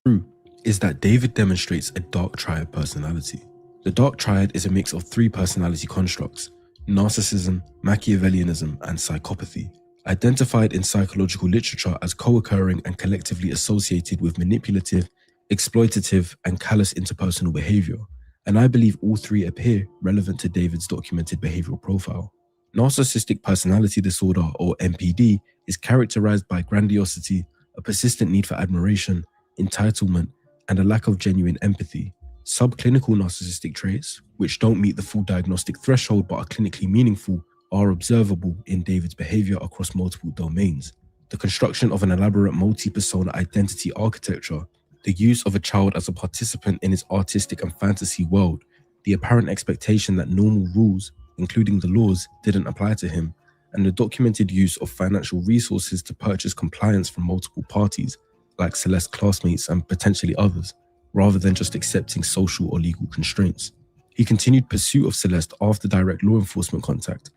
True is that David demonstrates a dark triad personality. The dark triad is a mix of 3 personality constructs: narcissism, Machiavellianism, and psychopathy, identified in psychological literature as co-occurring and collectively associated with manipulative, exploitative, and callous interpersonal behavior. And I believe all 3 appear relevant to David's documented behavioral profile. Narcissistic personality disorder, or NPD, is characterized by grandiosity, a persistent need for admiration, entitlement, and a lack of genuine empathy. Subclinical narcissistic traits, which don't meet the full diagnostic threshold but are clinically meaningful, are observable in David's behavior across multiple domains. The construction of an elaborate multi-persona identity architecture, the use of a child as a participant in his artistic and fantasy world, the apparent expectation that normal rules, including the laws, didn't apply to him, and the documented use of financial resources to purchase compliance from multiple parties, like Celeste's classmates and potentially others, rather than just accepting social or legal constraints. He continued pursuit of Celeste after direct law enforcement contact,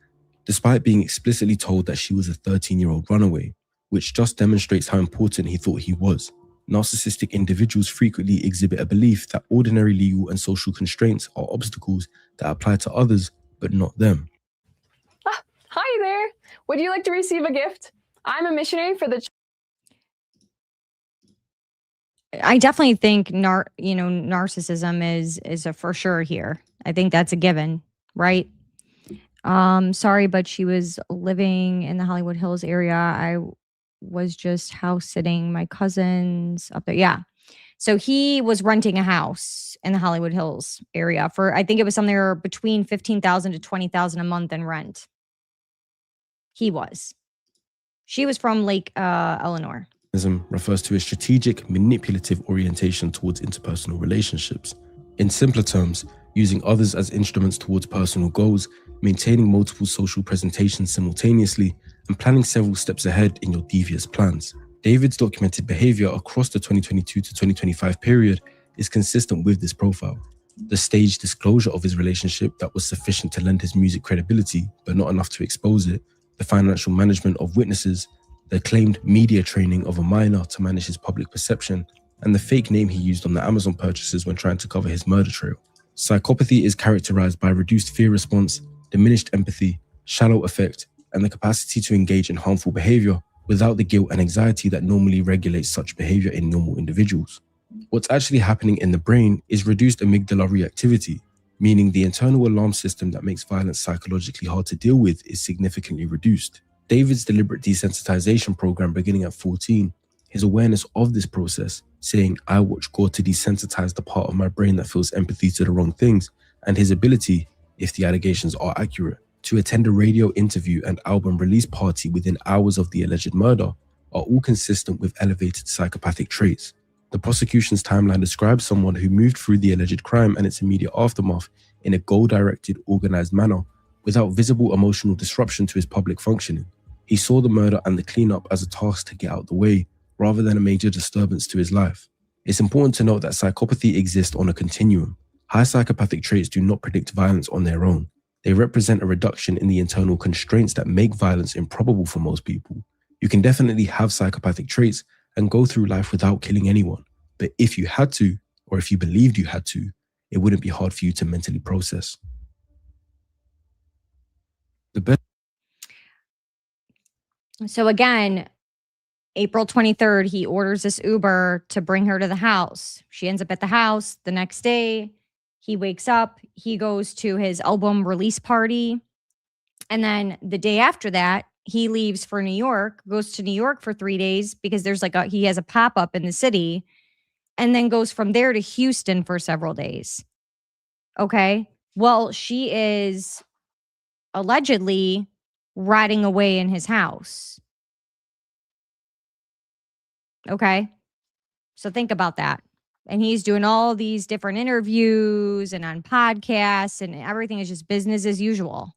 despite being explicitly told that she was a 13-year-old runaway, which just demonstrates how important he thought he was. Narcissistic individuals frequently exhibit a belief that ordinary legal and social constraints are obstacles that apply to others, but not them. Hi there. Would you like to receive a gift? I'm a missionary for the... I definitely think narcissism is a for sure here. I think that's a given, right? Sorry, but she was living in the Hollywood Hills area. I was just house sitting my cousins up there. Yeah. So he was renting a house in the Hollywood Hills area for, I think it was somewhere between $15,000 to $20,000 a month in rent. He was. She was from Lake Eleanor. Refers to a strategic, manipulative orientation towards interpersonal relationships. In simpler terms, using others as instruments towards personal goals, maintaining multiple social presentations simultaneously, and planning several steps ahead in your devious plans. David's documented behavior across the 2022 to 2025 period is consistent with this profile. The staged disclosure of his relationship that was sufficient to lend his music credibility, but not enough to expose it, the financial management of witnesses, the claimed media training of a minor to manage his public perception, and the fake name he used on the Amazon purchases when trying to cover his murder trail. Psychopathy is characterized by reduced fear response, diminished empathy, shallow affect, and the capacity to engage in harmful behavior without the guilt and anxiety that normally regulates such behavior in normal individuals. What's actually happening in the brain is reduced amygdala reactivity, meaning the internal alarm system that makes violence psychologically hard to deal with is significantly reduced. David's deliberate desensitization program beginning at 14, his awareness of this process, saying, "I watch God to desensitize the part of my brain that feels empathy to the wrong things," and his ability, if the allegations are accurate, to attend a radio interview and album release party within hours of the alleged murder, are all consistent with elevated psychopathic traits. The prosecution's timeline describes someone who moved through the alleged crime and its immediate aftermath in a goal-directed, organized manner, without visible emotional disruption to his public functioning. He saw the murder and the cleanup as a task to get out the way, rather than a major disturbance to his life. It's important to note that psychopathy exists on a continuum. High psychopathic traits do not predict violence on their own. They represent a reduction in the internal constraints that make violence improbable for most people. You can definitely have psychopathic traits and go through life without killing anyone. But if you had to, or if you believed you had to, it wouldn't be hard for you to mentally process. So again, April 23rd, he orders this Uber to bring her to the house. She ends up at the house the next day. He wakes up, he goes to his album release party. And then the day after that, he leaves for New York, goes to New York for 3 days because he has a pop-up in the city, and then goes from there to Houston for several days. Okay. Well, she is allegedly riding away in his house. Okay. So think about that. And he's doing all these different interviews and on podcasts, and everything is just business as usual.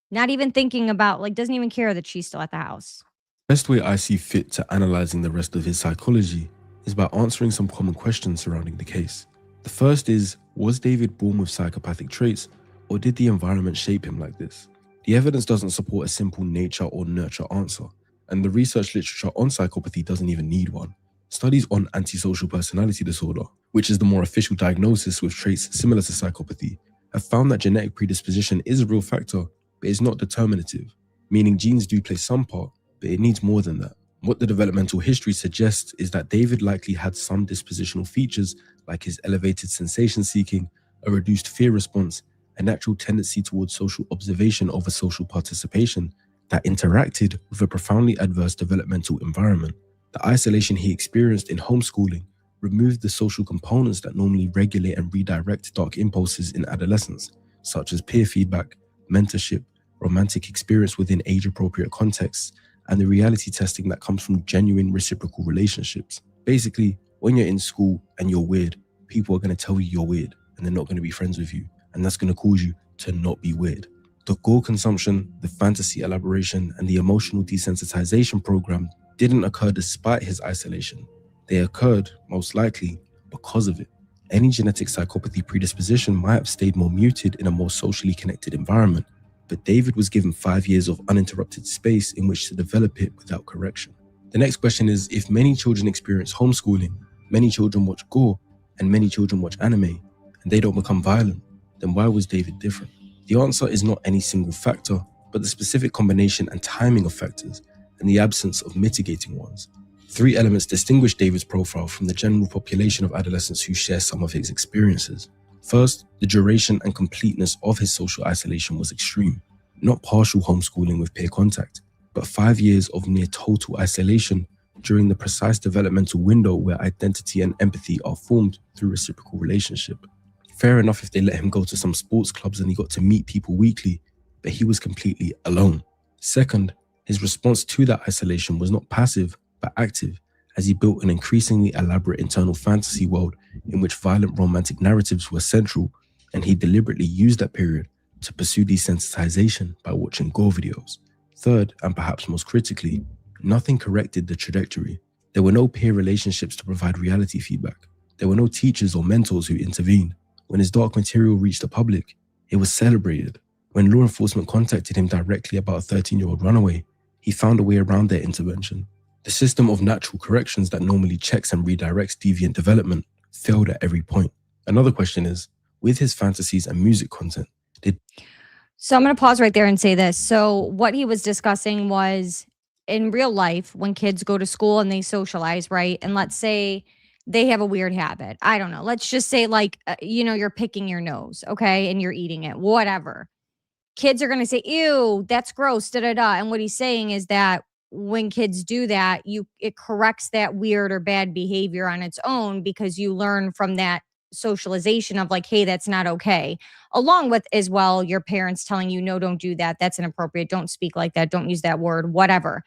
Not even thinking about, like, doesn't even care that she's still at the house. Best way I see fit to analyzing the rest of his psychology is by answering some common questions surrounding the case. The first is, was David born with psychopathic traits, or did the environment shape him like this? The evidence doesn't support a simple nature or nurture answer, and the research literature on psychopathy doesn't even need one. Studies on antisocial personality disorder, which is the more official diagnosis with traits similar to psychopathy, have found that genetic predisposition is a real factor, but it's not determinative, meaning genes do play some part, but it needs more than that. What the developmental history suggests is that David likely had some dispositional features like his elevated sensation seeking, a reduced fear response, a natural tendency towards social observation over social participation that interacted with a profoundly adverse developmental environment. The isolation he experienced in homeschooling removed the social components that normally regulate and redirect dark impulses in adolescence, such as peer feedback, mentorship, romantic experience within age-appropriate contexts, and the reality testing that comes from genuine reciprocal relationships. Basically, when you're in school and you're weird, people are going to tell you you're weird, and they're not going to be friends with you, and that's going to cause you to not be weird. The gore consumption, the fantasy elaboration, and the emotional desensitization program didn't occur despite his isolation. They occurred, most likely, because of it. Any genetic psychopathy predisposition might have stayed more muted in a more socially connected environment, but David was given 5 years of uninterrupted space in which to develop it without correction. The next question is, if many children experience homeschooling, many children watch gore, and many children watch anime, and they don't become violent, then why was David different? The answer is not any single factor, but the specific combination and timing of factors, and the absence of mitigating ones. 3 elements distinguish David's profile from the general population of adolescents who share some of his experiences. First, the duration and completeness of his social isolation was extreme. Not partial homeschooling with peer contact, but 5 years of near total isolation during the precise developmental window where identity and empathy are formed through reciprocal relationship. Fair enough if they let him go to some sports clubs and he got to meet people weekly, but he was completely alone. Second, his response to that isolation was not passive, but active, as he built an increasingly elaborate internal fantasy world in which violent romantic narratives were central, and he deliberately used that period to pursue desensitization by watching gore videos. Third, and perhaps most critically, nothing corrected the trajectory. There were no peer relationships to provide reality feedback. There were no teachers or mentors who intervened. When his dark material reached the public, it was celebrated. When law enforcement contacted him directly about a 13-year-old runaway, he found a way around their intervention. The system of natural corrections that normally checks and redirects deviant development failed at every point. Another question is, with his fantasies and music content, So I'm going to pause right there and say this. So what he was discussing was, in real life, when kids go to school and they socialize, right? And let's say they have a weird habit. I don't know. Let's just say, like, you're picking your nose, okay? And you're eating it, whatever. Kids are going to say, ew, that's gross, da-da-da. And what he's saying is that when kids do that, it corrects that weird or bad behavior on its own, because you learn from that socialization of, like, hey, that's not okay. Along with, as well, your parents telling you, no, don't do that. That's inappropriate. Don't speak like that. Don't use that word, whatever.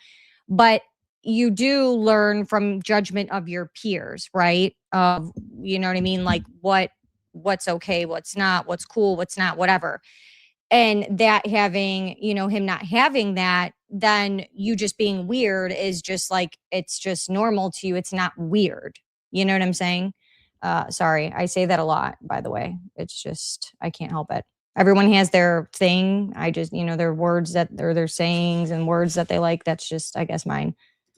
But you do learn from judgment of your peers, right? You know what I mean? Like what's okay, what's not, what's cool, what's not, whatever. And that having, him not having that, then you just being weird is just like, it's just normal to you. It's not weird. You know what I'm saying? Sorry, I say that a lot, by the way. It's just, I can't help it. Everyone has their thing. I just, their words that, or their sayings and words that they like. That's just, I guess, mine.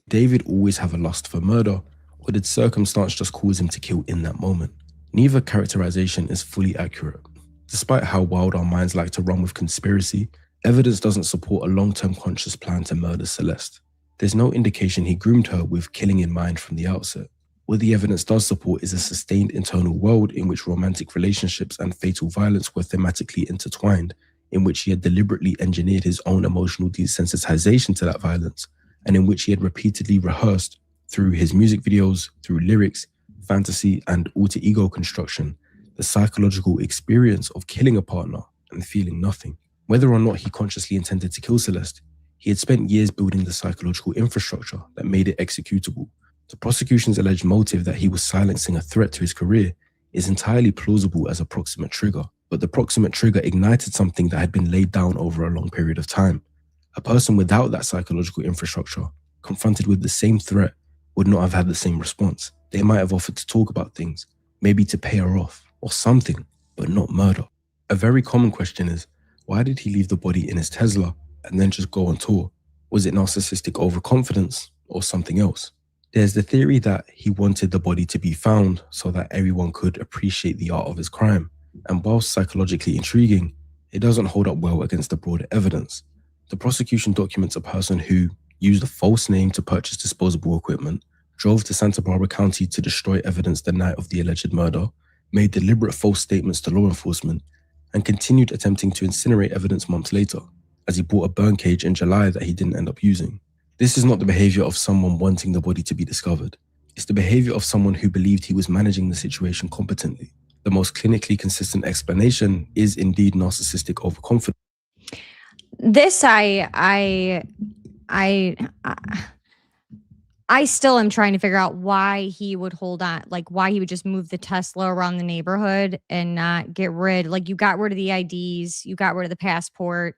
David always have a lust for murder, or did circumstance just cause him to kill in that moment? Neither characterization is fully accurate. Despite how wild our minds like to run with conspiracy, evidence doesn't support a long-term conscious plan to murder Celeste. There's no indication he groomed her with killing in mind from the outset. What the evidence does support is a sustained internal world in which romantic relationships and fatal violence were thematically intertwined, in which he had deliberately engineered his own emotional desensitization to that violence, and in which he had repeatedly rehearsed, through his music videos, through lyrics, fantasy, and alter ego construction, the psychological experience of killing a partner and feeling nothing. Whether or not he consciously intended to kill Celeste, he had spent years building the psychological infrastructure that made it executable. The prosecution's alleged motive that he was silencing a threat to his career is entirely plausible as a proximate trigger, but the proximate trigger ignited something that had been laid down over a long period of time. A person without that psychological infrastructure, confronted with the same threat, would not have had the same response. They might have offered to talk about things, maybe to pay her off, or something, but not murder. A very common question is, why did he leave the body in his Tesla and then just go on tour? Was it narcissistic overconfidence or something else? There's the theory that he wanted the body to be found so that everyone could appreciate the art of his crime. And whilst psychologically intriguing, it doesn't hold up well against the broader evidence. The prosecution documents a person who used a false name to purchase disposable equipment, drove to Santa Barbara County to destroy evidence the night of the alleged murder, made deliberate false statements to law enforcement, and continued attempting to incinerate evidence months later, as he bought a burn cage in July that he didn't end up using. This is not the behavior of someone wanting the body to be discovered. It's the behavior of someone who believed he was managing the situation competently. The most clinically consistent explanation is indeed narcissistic overconfidence. This I still am trying to figure out why he would hold on, like why he would just move the Tesla around the neighborhood and not get rid. Like, you got rid of the IDs, you got rid of the passport.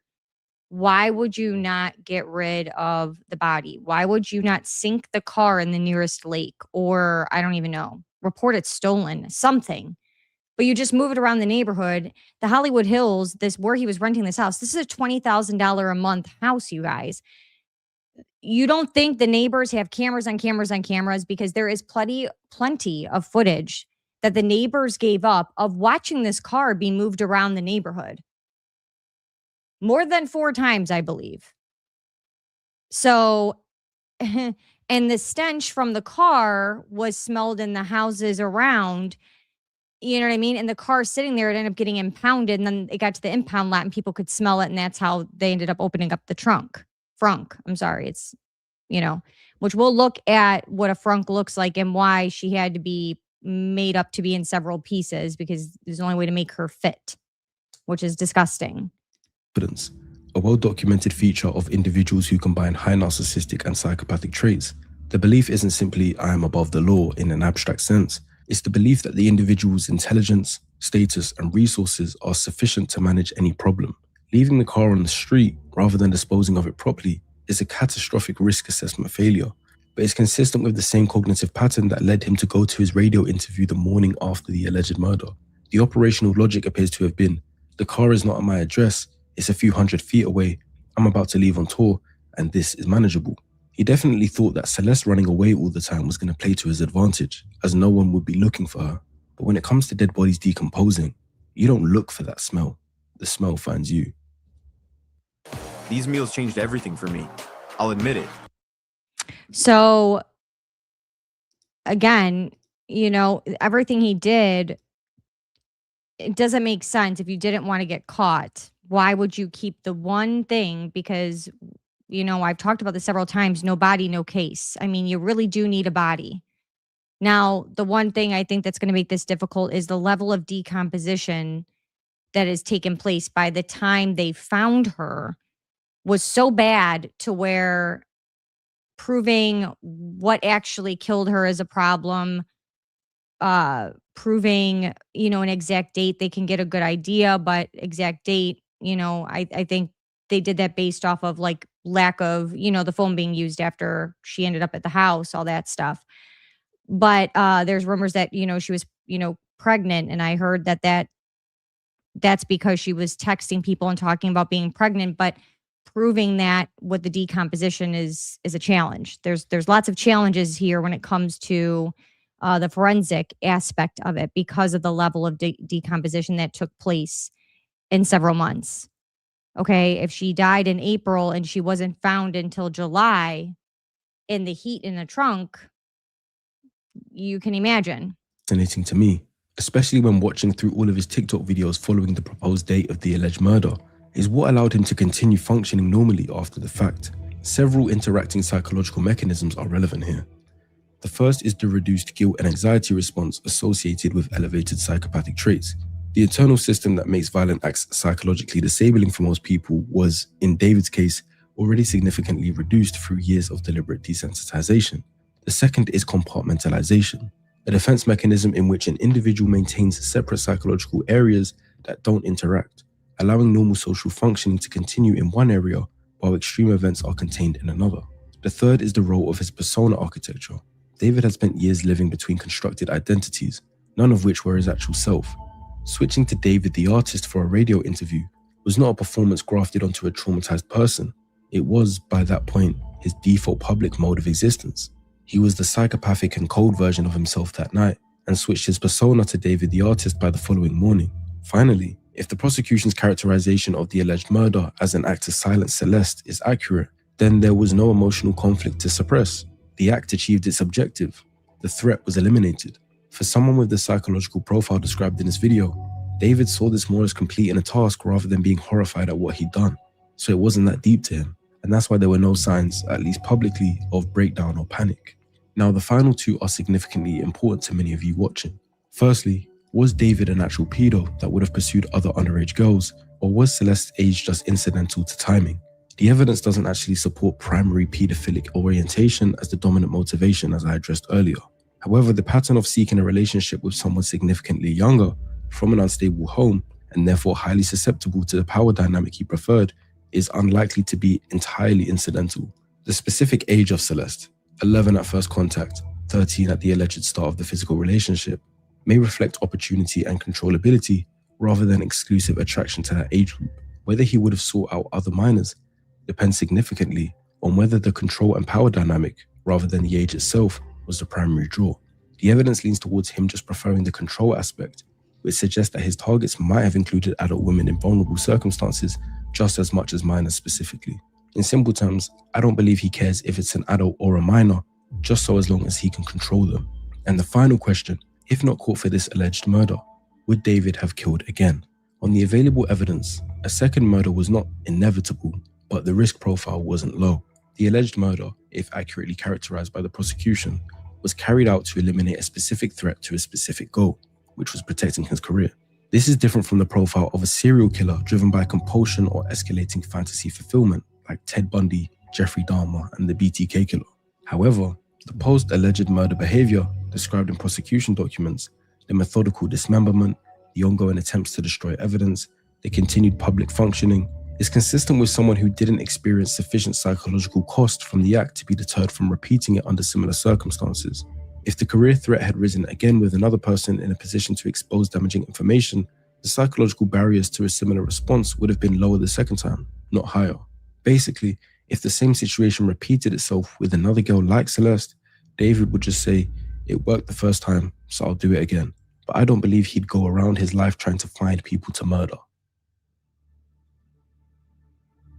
Why would you not get rid of the body? Why would you not sink the car in the nearest lake, or I don't even know, report it stolen, something? But you just move it around the neighborhood. The Hollywood Hills, this where he was renting this house, this is a $20,000 a month house, you guys. You don't think the neighbors have cameras on cameras on cameras, because there is plenty of footage that the neighbors gave up of watching this car being moved around the neighborhood. More than 4 times, I believe. So, and the stench from the car was smelled in the houses around, you know what I mean? And the car sitting there, it ended up getting impounded, and then it got to the impound lot and people could smell it, and that's how they ended up opening up the trunk. Frunk. I'm sorry. It's, you know, which we'll look at what a frunk looks like and why she had to be made up to be in several pieces, because there's the only way to make her fit, which is disgusting. A well-documented feature of individuals who combine high narcissistic and psychopathic traits. The belief isn't simply I am above the law in an abstract sense. It's the belief that the individual's intelligence, status, and resources are sufficient to manage any problem. Leaving the car on the street rather than disposing of it properly is a catastrophic risk assessment failure, but it's consistent with the same cognitive pattern that led him to go to his radio interview the morning after the alleged murder. The operational logic appears to have been, the car is not at my address, it's a few hundred feet away, I'm about to leave on tour, and this is manageable. He definitely thought that Celeste running away all the time was going to play to his advantage, as no one would be looking for her. But when it comes to dead bodies decomposing, you don't look for that smell. The smell finds you. These meals changed everything for me. I'll admit it. So, again, you know, everything he did, it doesn't make sense. If you didn't want to get caught, why would you keep the one thing? Because, you know, I've talked about this several times, no body, no case. I mean, you really do need a body. Now, the one thing I think that's going to make this difficult is the level of decomposition that has taken place by the time they found her was so bad to where proving what actually killed her is a problem. Proving, you know, an exact date, they can get a good idea, but exact date, you know, I think they did that based off of like lack of, you know, the phone being used after she ended up at the house, all that stuff. But there's rumors that, you know, she was, you know, pregnant, and I heard that's because she was texting people and talking about being pregnant, but proving that with the decomposition is a challenge. There's lots of challenges here when it comes to the forensic aspect of it, because of the level of decomposition that took place in several months. Okay, if she died in April and she wasn't found until July in the heat in the trunk, you can imagine. Fascinating to me, especially when watching through all of his TikTok videos following the proposed date of the alleged murder, is what allowed him to continue functioning normally after the fact. Several interacting psychological mechanisms are relevant here. The first is the reduced guilt and anxiety response associated with elevated psychopathic traits. The internal system that makes violent acts psychologically disabling for most people was, in David's case, already significantly reduced through years of deliberate desensitization. The second is compartmentalization, a defense mechanism in which an individual maintains separate psychological areas that don't interact, allowing normal social functioning to continue in one area while extreme events are contained in another. The third is the role of his persona architecture. David had spent years living between constructed identities, none of which were his actual self. Switching to David the artist for a radio interview was not a performance grafted onto a traumatized person. It was, by that point, his default public mode of existence. He was the psychopathic and cold version of himself that night, and switched his persona to David the artist by the following morning. Finally, if the prosecution's characterization of the alleged murder as an act to silence Celeste is accurate, then there was no emotional conflict to suppress. The act achieved its objective. The threat was eliminated. For someone with the psychological profile described in this video, David saw this more as completing a task rather than being horrified at what he'd done. So it wasn't that deep to him, and that's why there were no signs, at least publicly, of breakdown or panic. Now, the final two are significantly important to many of you watching. Firstly, was David an actual pedo that would have pursued other underage girls, or was Celeste's age just incidental to timing? The evidence doesn't actually support primary pedophilic orientation as the dominant motivation, as I addressed earlier. However, the pattern of seeking a relationship with someone significantly younger, from an unstable home, and therefore highly susceptible to the power dynamic he preferred, is unlikely to be entirely incidental. The specific age of Celeste, 11 at first contact, 13 at the alleged start of the physical relationship, may reflect opportunity and controllability rather than exclusive attraction to that age group. Whether he would have sought out other minors depends significantly on whether the control and power dynamic, rather than the age itself, was the primary draw. The evidence leans towards him just preferring the control aspect, which suggests that his targets might have included adult women in vulnerable circumstances just as much as minors specifically. In simple terms, I don't believe he cares if it's an adult or a minor, just so as long as he can control them. And the final question, if not caught for this alleged murder, would David have killed again? On the available evidence, a second murder was not inevitable, but the risk profile wasn't low. The alleged murder, if accurately characterized by the prosecution, was carried out to eliminate a specific threat to a specific goal, which was protecting his career. This is different from the profile of a serial killer driven by compulsion or escalating fantasy fulfillment, like Ted Bundy, Jeffrey Dahmer, and the BTK killer. However, the post-alleged murder behavior described in prosecution documents, the methodical dismemberment, the ongoing attempts to destroy evidence, the continued public functioning, is consistent with someone who didn't experience sufficient psychological cost from the act to be deterred from repeating it under similar circumstances. If the career threat had risen again with another person in a position to expose damaging information, the psychological barriers to a similar response would have been lower the second time, not higher. Basically, if the same situation repeated itself with another girl like Celeste, David would just say, "It worked the first time, so I'll do it again." But I don't believe he'd go around his life trying to find people to murder.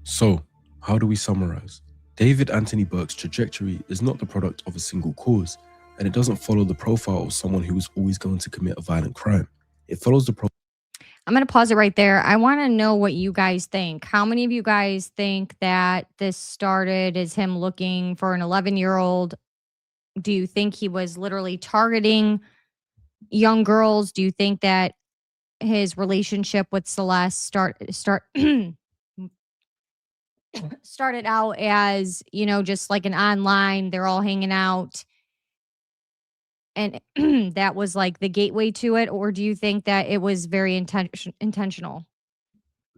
So, how do we summarize? David Anthony Burke's trajectory is not the product of a single cause, and it doesn't follow the profile of someone who is always going to commit a violent crime. It follows the I'm going to pause it right there. I want to know what you guys think. How many of you guys think that this started as him looking for an 11-year-old? Do you think he was literally targeting young girls? Do you think that his relationship with Celeste started out as, just like an online, they're all hanging out, and that was like the gateway to it? Or do you think that it was very intentional?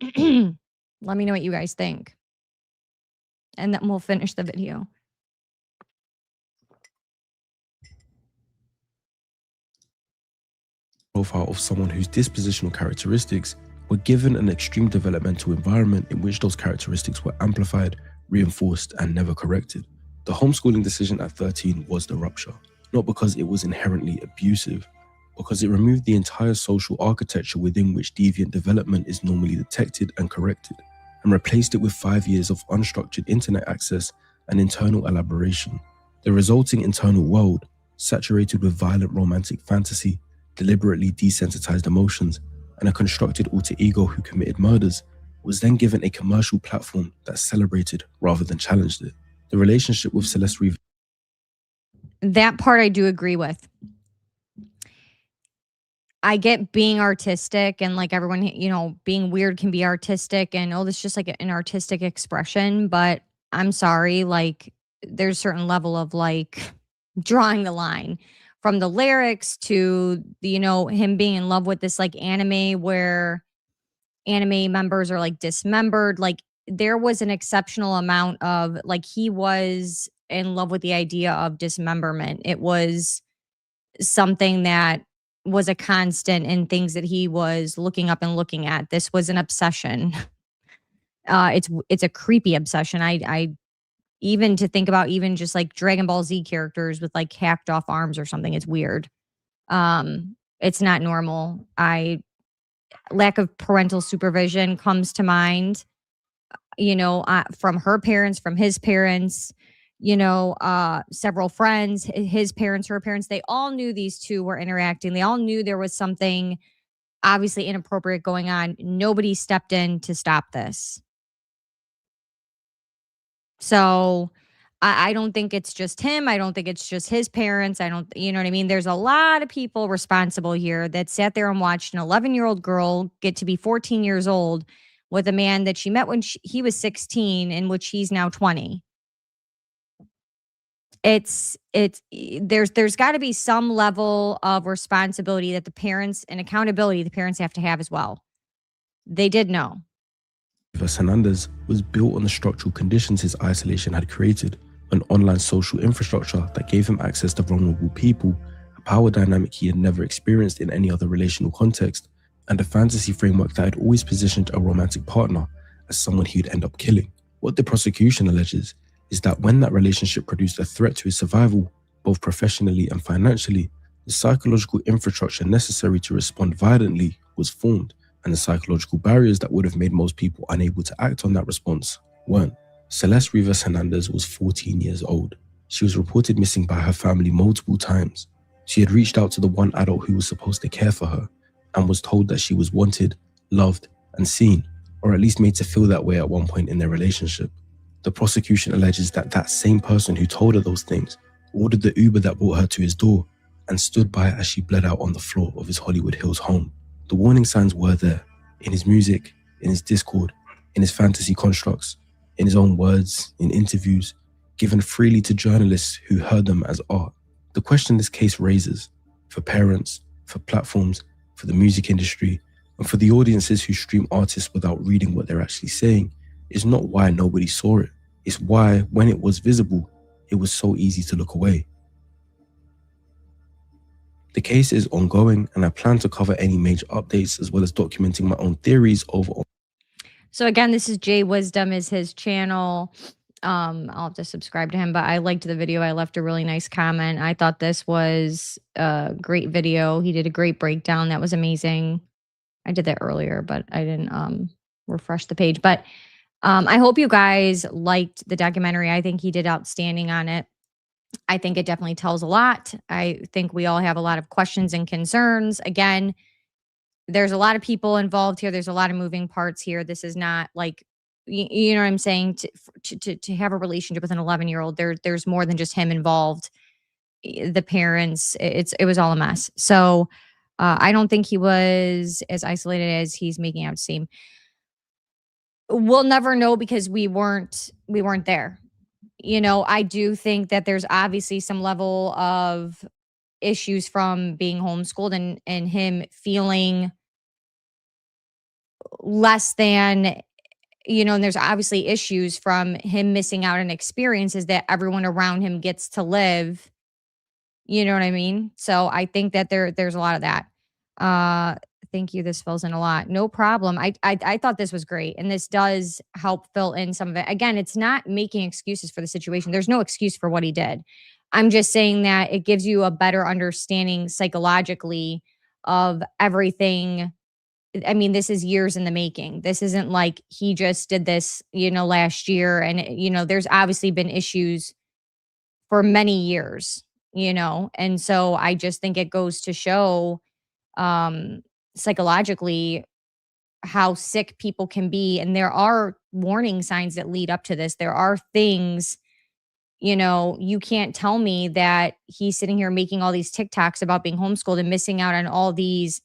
Let me know what you guys think, and then we'll finish the video. profile of someone whose dispositional characteristics were given an extreme developmental environment in which those characteristics were amplified, reinforced, and never corrected. The homeschooling decision at 13 was the rupture, not because it was inherently abusive, because it removed the entire social architecture within which deviant development is normally detected and corrected, and replaced it with 5 years of unstructured internet access and internal elaboration. The resulting internal world, saturated with violent romantic fantasy, deliberately desensitized emotions, and a constructed alter ego who committed murders, was then given a commercial platform that celebrated rather than challenged it. The relationship with Celeste Rivas That part I do agree with. I get being artistic and like everyone, being weird can be artistic and this is just like an artistic expression, but I'm sorry, like there's a certain level of like drawing the line from the lyrics to him being in love with this like anime where anime members are like dismembered. Like there was an exceptional amount of like he was in love with the idea of dismemberment. It was something that was a constant in things that he was looking up and looking at. This was an obsession. It's a creepy obsession. I even to think about even just like Dragon Ball Z characters with like hacked off arms or something. It's weird. It's not normal. Lack of parental supervision comes to mind. From her parents, from his parents. Several friends, his parents, her parents, they all knew these two were interacting. They all knew there was something obviously inappropriate going on. Nobody stepped in to stop this. So I don't think it's just him. I don't think it's just his parents. You know what I mean? There's a lot of people responsible here that sat there and watched an 11-year-old girl get to be 14 years old with a man that she met when he was 16, in which he's now 20. There's got to be some level of responsibility that the parents and accountability the parents have to have as well. They did know. Rivas Hernandez was built on the structural conditions his isolation had created, an online social infrastructure that gave him access to vulnerable people, a power dynamic he had never experienced in any other relational context, and a fantasy framework that had always positioned a romantic partner as someone he would end up killing. What the prosecution alleges is that when that relationship produced a threat to his survival, both professionally and financially, the psychological infrastructure necessary to respond violently was formed, and the psychological barriers that would have made most people unable to act on that response weren't. Celeste Rivas Hernandez was 14 years old. She was reported missing by her family multiple times. She had reached out to the one adult who was supposed to care for her, and was told that she was wanted, loved, and seen, or at least made to feel that way at one point in their relationship. The prosecution alleges that that same person who told her those things ordered the Uber that brought her to his door and stood by as she bled out on the floor of his Hollywood Hills home. The warning signs were there, in his music, in his Discord, in his fantasy constructs, in his own words, in interviews, given freely to journalists who heard them as art. The question this case raises, for parents, for platforms, for the music industry, and for the audiences who stream artists without reading what they're actually saying, is not why nobody saw it. It's why, when it was visible, it was so easy to look away. The case is ongoing, and I plan to cover any major updates as well as documenting my own theories over. So again, this is Jay Wisdom is his channel. I'll have to subscribe to him, but I liked the video. I left a really nice comment. I thought this was a great video. He did a great breakdown. That was amazing. I did that earlier, but I didn't refresh the page. But I hope you guys liked the documentary. I think he did outstanding on it. I think it definitely tells a lot. I think we all have a lot of questions and concerns. Again, there's a lot of people involved here. There's a lot of moving parts here. This is not like, you know what I'm saying? To have a relationship with an 11-year-old, there's more than just him involved. The parents, it was all a mess. So I don't think he was as isolated as he's making out to seem. We'll never know because we weren't there. I do think that there's obviously some level of issues from being homeschooled and him feeling less than, and there's obviously issues from him missing out on experiences that everyone around him gets to live. You know what I mean? So I think that there's a lot of that. Thank you. This fills in a lot. No problem. I thought this was great. And this does help fill in some of it. Again, it's not making excuses for the situation. There's no excuse for what he did. I'm just saying that it gives you a better understanding psychologically of everything. I mean, this is years in the making. This isn't like he just did this, last year. And, there's obviously been issues for many years, and so I just think it goes to show, psychologically how sick people can be. And there are warning signs that lead up to this. There are things you know, you can't tell me that he's sitting here making all these TikToks about being homeschooled and missing out on all these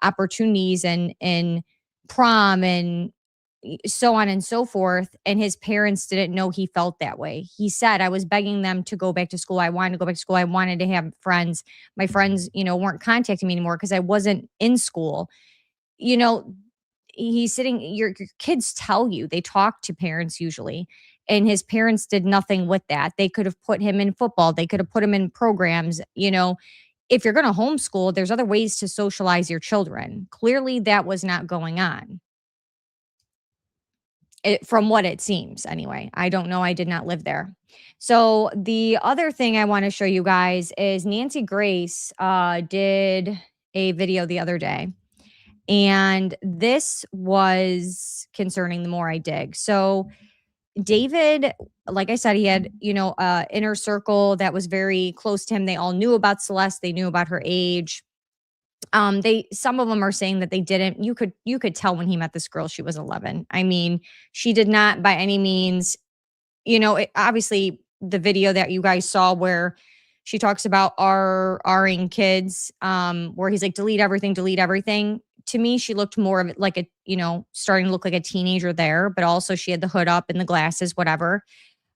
opportunities and prom and so on and so forth. And his parents didn't know he felt that way. He said, I was begging them to go back to school. I wanted to go back to school. I wanted to have friends. My friends, you know, weren't contacting me anymore because I wasn't in school. You know, he's sitting, your kids tell you, they talk to parents usually. And his parents did nothing with that. They could have put him in football. They could have put him in programs. You know, if you're going to homeschool, there's other ways to socialize your children. Clearly, that was not going on. From what it seems, anyway. I don't know. I did not live there. So the other thing I want to show you guys is Nancy Grace did a video the other day. And this was concerning the more I dig. So David, like I said, he had, you know, inner circle that was very close to him. They all knew about Celeste. They knew about her age. Some of them are saying that they didn't. You could tell when he met this girl, she was 11. I mean, she did not by any means, you know, obviously the video that you guys saw where she talks about R-ing kids, where he's like, delete everything. To me, she looked more of it like a, you know, starting to look like a teenager there, but also she had the hood up and the glasses, whatever.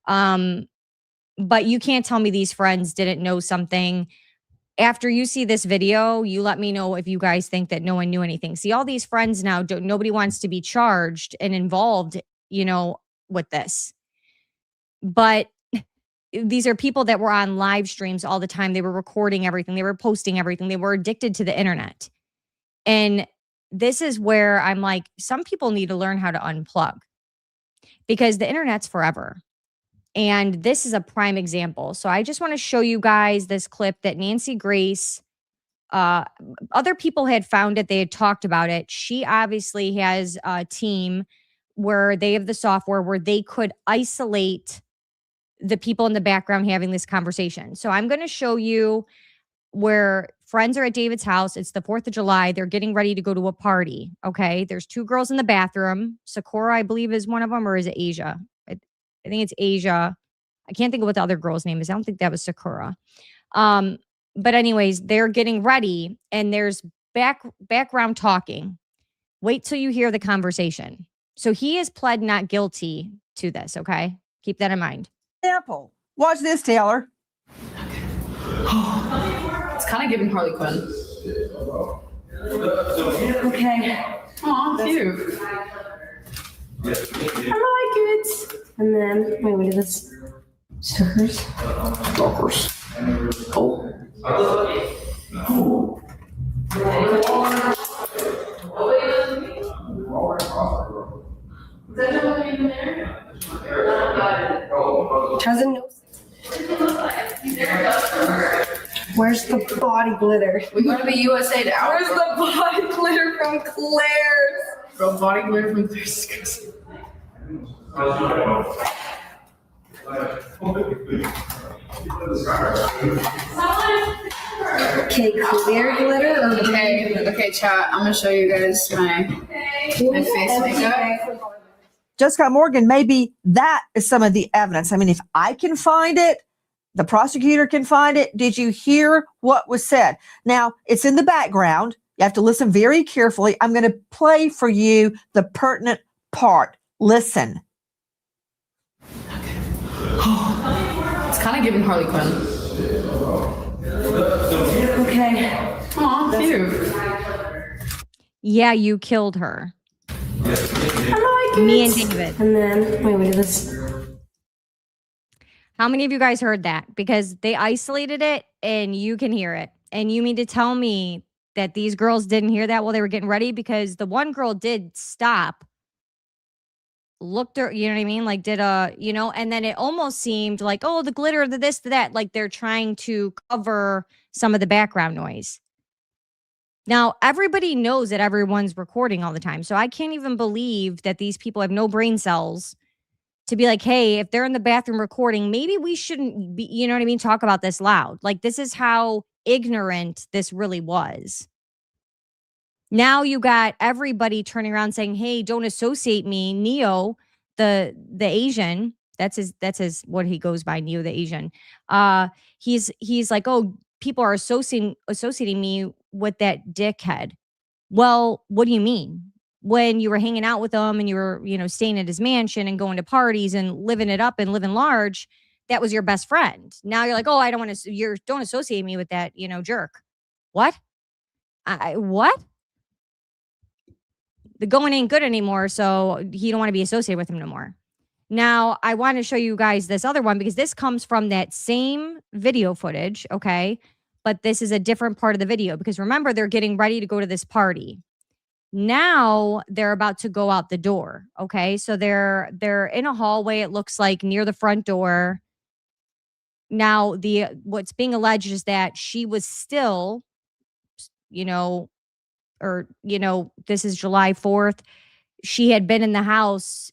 But you can't tell me these friends didn't know something. After you see this video, you let me know if you guys think that no one knew anything. See, all these friends now, nobody wants to be charged and involved, you know, with this. But these are people that were on live streams all the time. They were recording everything. They were posting everything. They were addicted to the internet. And this is where I'm like, some people need to learn how to unplug because the internet's forever. And this is a prime example. So I just want to show you guys this clip that Nancy Grace, other people had found it. They had talked about it. She obviously has a team where they have the software where they could isolate the people in the background having this conversation. So I'm going to show you where friends are at David's house. It's the 4th of July. They're getting ready to go to a party. Okay. There's 2 girls in the bathroom. Sakura, I believe, is one of them, or is it Asia? I think it's Asia. I can't think of what the other girl's name is. I don't think that was Sakura. But anyways, they're getting ready and there's background talking. Wait till you hear the conversation. So he has pled not guilty to this. Okay. Keep that in mind. Example. Watch this, Taylor. It's kind of giving Harley Quinn. Okay. Aw, cute. I like it. And then, wait, what is this? Stickers? Oh. Has a nose. Where's the body glitter? We go to the USA now. Where's the body glitter from Claire's? Bro, body glitter from Claire's. Okay, clear glitter or Okay, chat. I'm gonna show you guys my face makeup. Jessica Morgan, maybe that is some of the evidence. I mean, if I can find it, the prosecutor can find it. Did you hear what was said? Now, it's in the background. You have to listen very carefully. I'm going to play for you the pertinent part. Listen. It's kind of giving Harley Quinn. Okay. Aw, cute. Yeah, you killed her. I like it. Me and David. And then, wait, what is this? How many of you guys heard that? Because they isolated it and you can hear it. And you mean to tell me that these girls didn't hear that while they were getting ready? Because the one girl did stop, looked her, you know what I mean? Like did a, you know, and then it almost seemed like, oh, the glitter, the this, the that, like they're trying to cover some of the background noise. Now, everybody knows that everyone's recording all the time. So I can't even believe that these people have no brain cells to be like, hey, if they're in the bathroom recording, maybe we shouldn't be, you know what I mean? Talk about this loud. Like, this is how ignorant this really was. Now you got everybody turning around saying, hey, don't associate me. Neo, the Asian, That's his what he goes by, Neo the Asian. He's like, oh, people are associating me with that dickhead. Well, what do you mean? When you were hanging out with him and you were, staying at his mansion and going to parties and living it up and living large, that was your best friend. Now you're like, oh, I don't want to, don't associate me with that, jerk. What? What? The going ain't good anymore, so he don't want to be associated with him no more. Now, I want to show you guys this other one because this comes from that same video footage, okay? But this is a different part of the video because remember, they're getting ready to go to this party. Now they're about to go out the door, okay? So they're in a hallway, it looks like, near the front door. Now, what's being alleged is that she was still, this is July 4th. She had been in the house.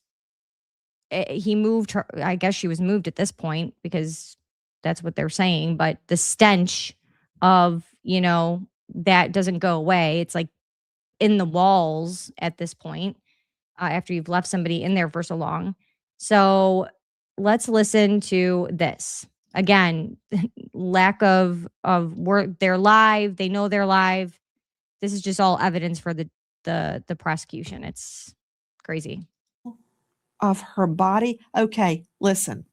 He moved her. I guess she was moved at this point because that's what they're saying. But the stench of, that doesn't go away. It's like in the walls at this point after you've left somebody in there for so long. So let's listen to this. Again, lack of work. They're live. They know they're live. This is just all evidence for the prosecution. It's crazy. Of her body. Okay, listen.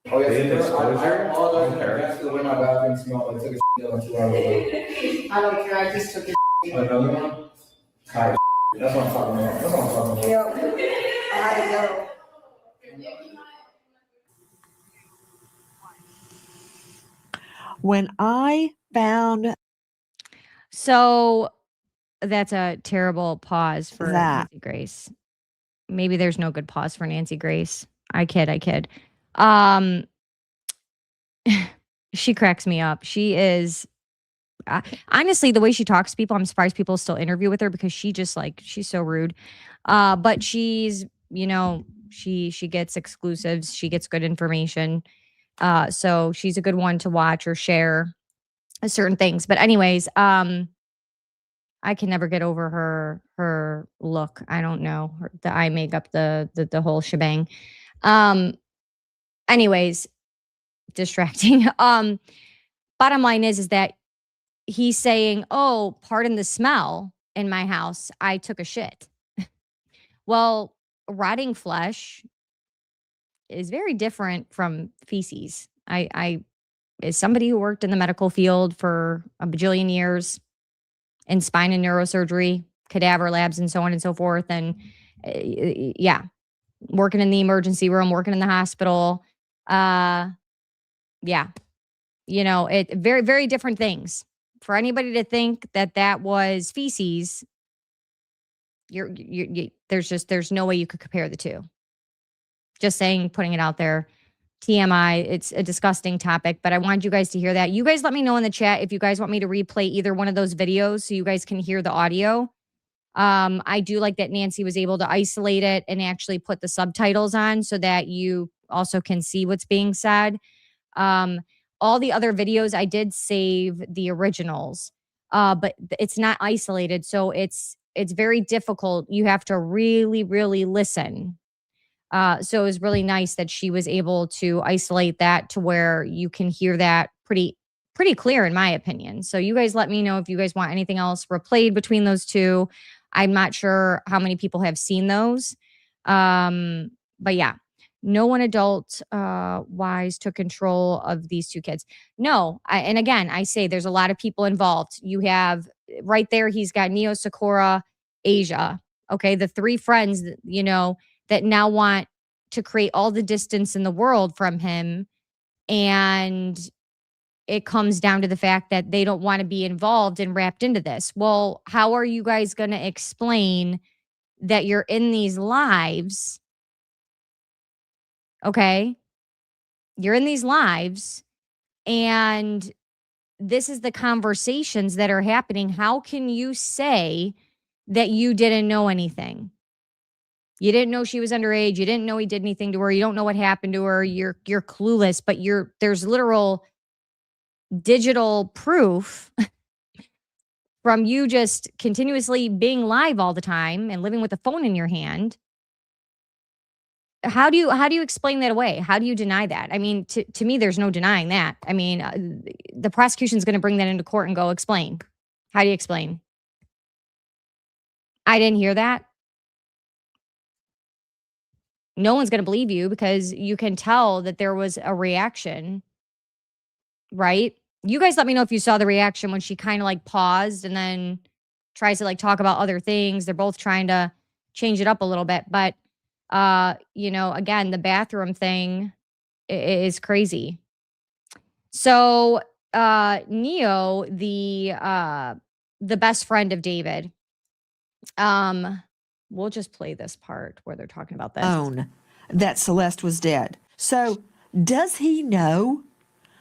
Oh, yes, I apologize in advance for the way my bathroom smelled. I took a shit on 2 hours ago. I don't care. I just took it. Another one? That's what I'm talking about. That's what I'm talking about. Yo, I had to go. When I found. So that's a terrible pause for That. Nancy Grace. Maybe there's no good pause for Nancy Grace. I kid. She cracks me up. She is honestly, the way she talks to people, I'm surprised people still interview with her because she's so rude. But she's, she gets exclusives. She gets good information. So she's a good one to watch or share certain things. But anyways, I can never get over her look. I don't know, the eye makeup, the whole shebang. Anyways, distracting. Bottom line is that he's saying, oh, pardon the smell in my house. I took a shit. Well, rotting flesh is very different from feces. I as somebody who worked in the medical field for a bajillion years in spine and neurosurgery, cadaver labs, and so on and so forth. And working in the emergency room, working in the hospital. It very, very different things. For anybody to think that was feces, there's no way you could compare the two. Just saying, putting it out there. TMI, it's a disgusting topic, but I want you guys to hear that. You guys let me know in the chat if you guys want me to replay either one of those videos so you guys can hear the audio. I do like that Nancy was able to isolate it and actually put the subtitles on so that you also can see what's being said. All the other videos, I did save the originals, but it's not isolated. So it's very difficult. You have to really, really listen. So it was really nice that she was able to isolate that to where you can hear that pretty clear, in my opinion. So you guys let me know if you guys want anything else replayed between those two. I'm not sure how many people have seen those. But yeah, no one adult wise took control of these two kids. No. And again, I say there's a lot of people involved. You have right there, he's got Neo, Sakura, Asia. Okay. The three friends, that now want to create all the distance in the world from him. And it comes down to the fact that they don't want to be involved and wrapped into this. Well, how are you guys going to explain that you're in these lives? Okay. You're in these lives and this is the conversations that are happening. How can you say that you didn't know anything? You didn't know she was underage. You didn't know he did anything to her. You don't know what happened to her. You're clueless, but there's literal digital proof from you just continuously being live all the time and living with a phone in your hand. How do you explain that away? How do you deny that? I mean, to me, there's no denying that. I mean, the prosecution's going to bring that into court and go explain. How do you explain? I didn't hear that. No one's going to believe you because you can tell that there was a reaction, right? You guys let me know if you saw the reaction when she kind of like paused and then tries to like talk about other things. They're both trying to change it up a little bit, but you know, again, the bathroom thing is crazy. So Neo, the best friend of David, we'll just play this part where they're talking about this. Known that Celeste was dead. So does he know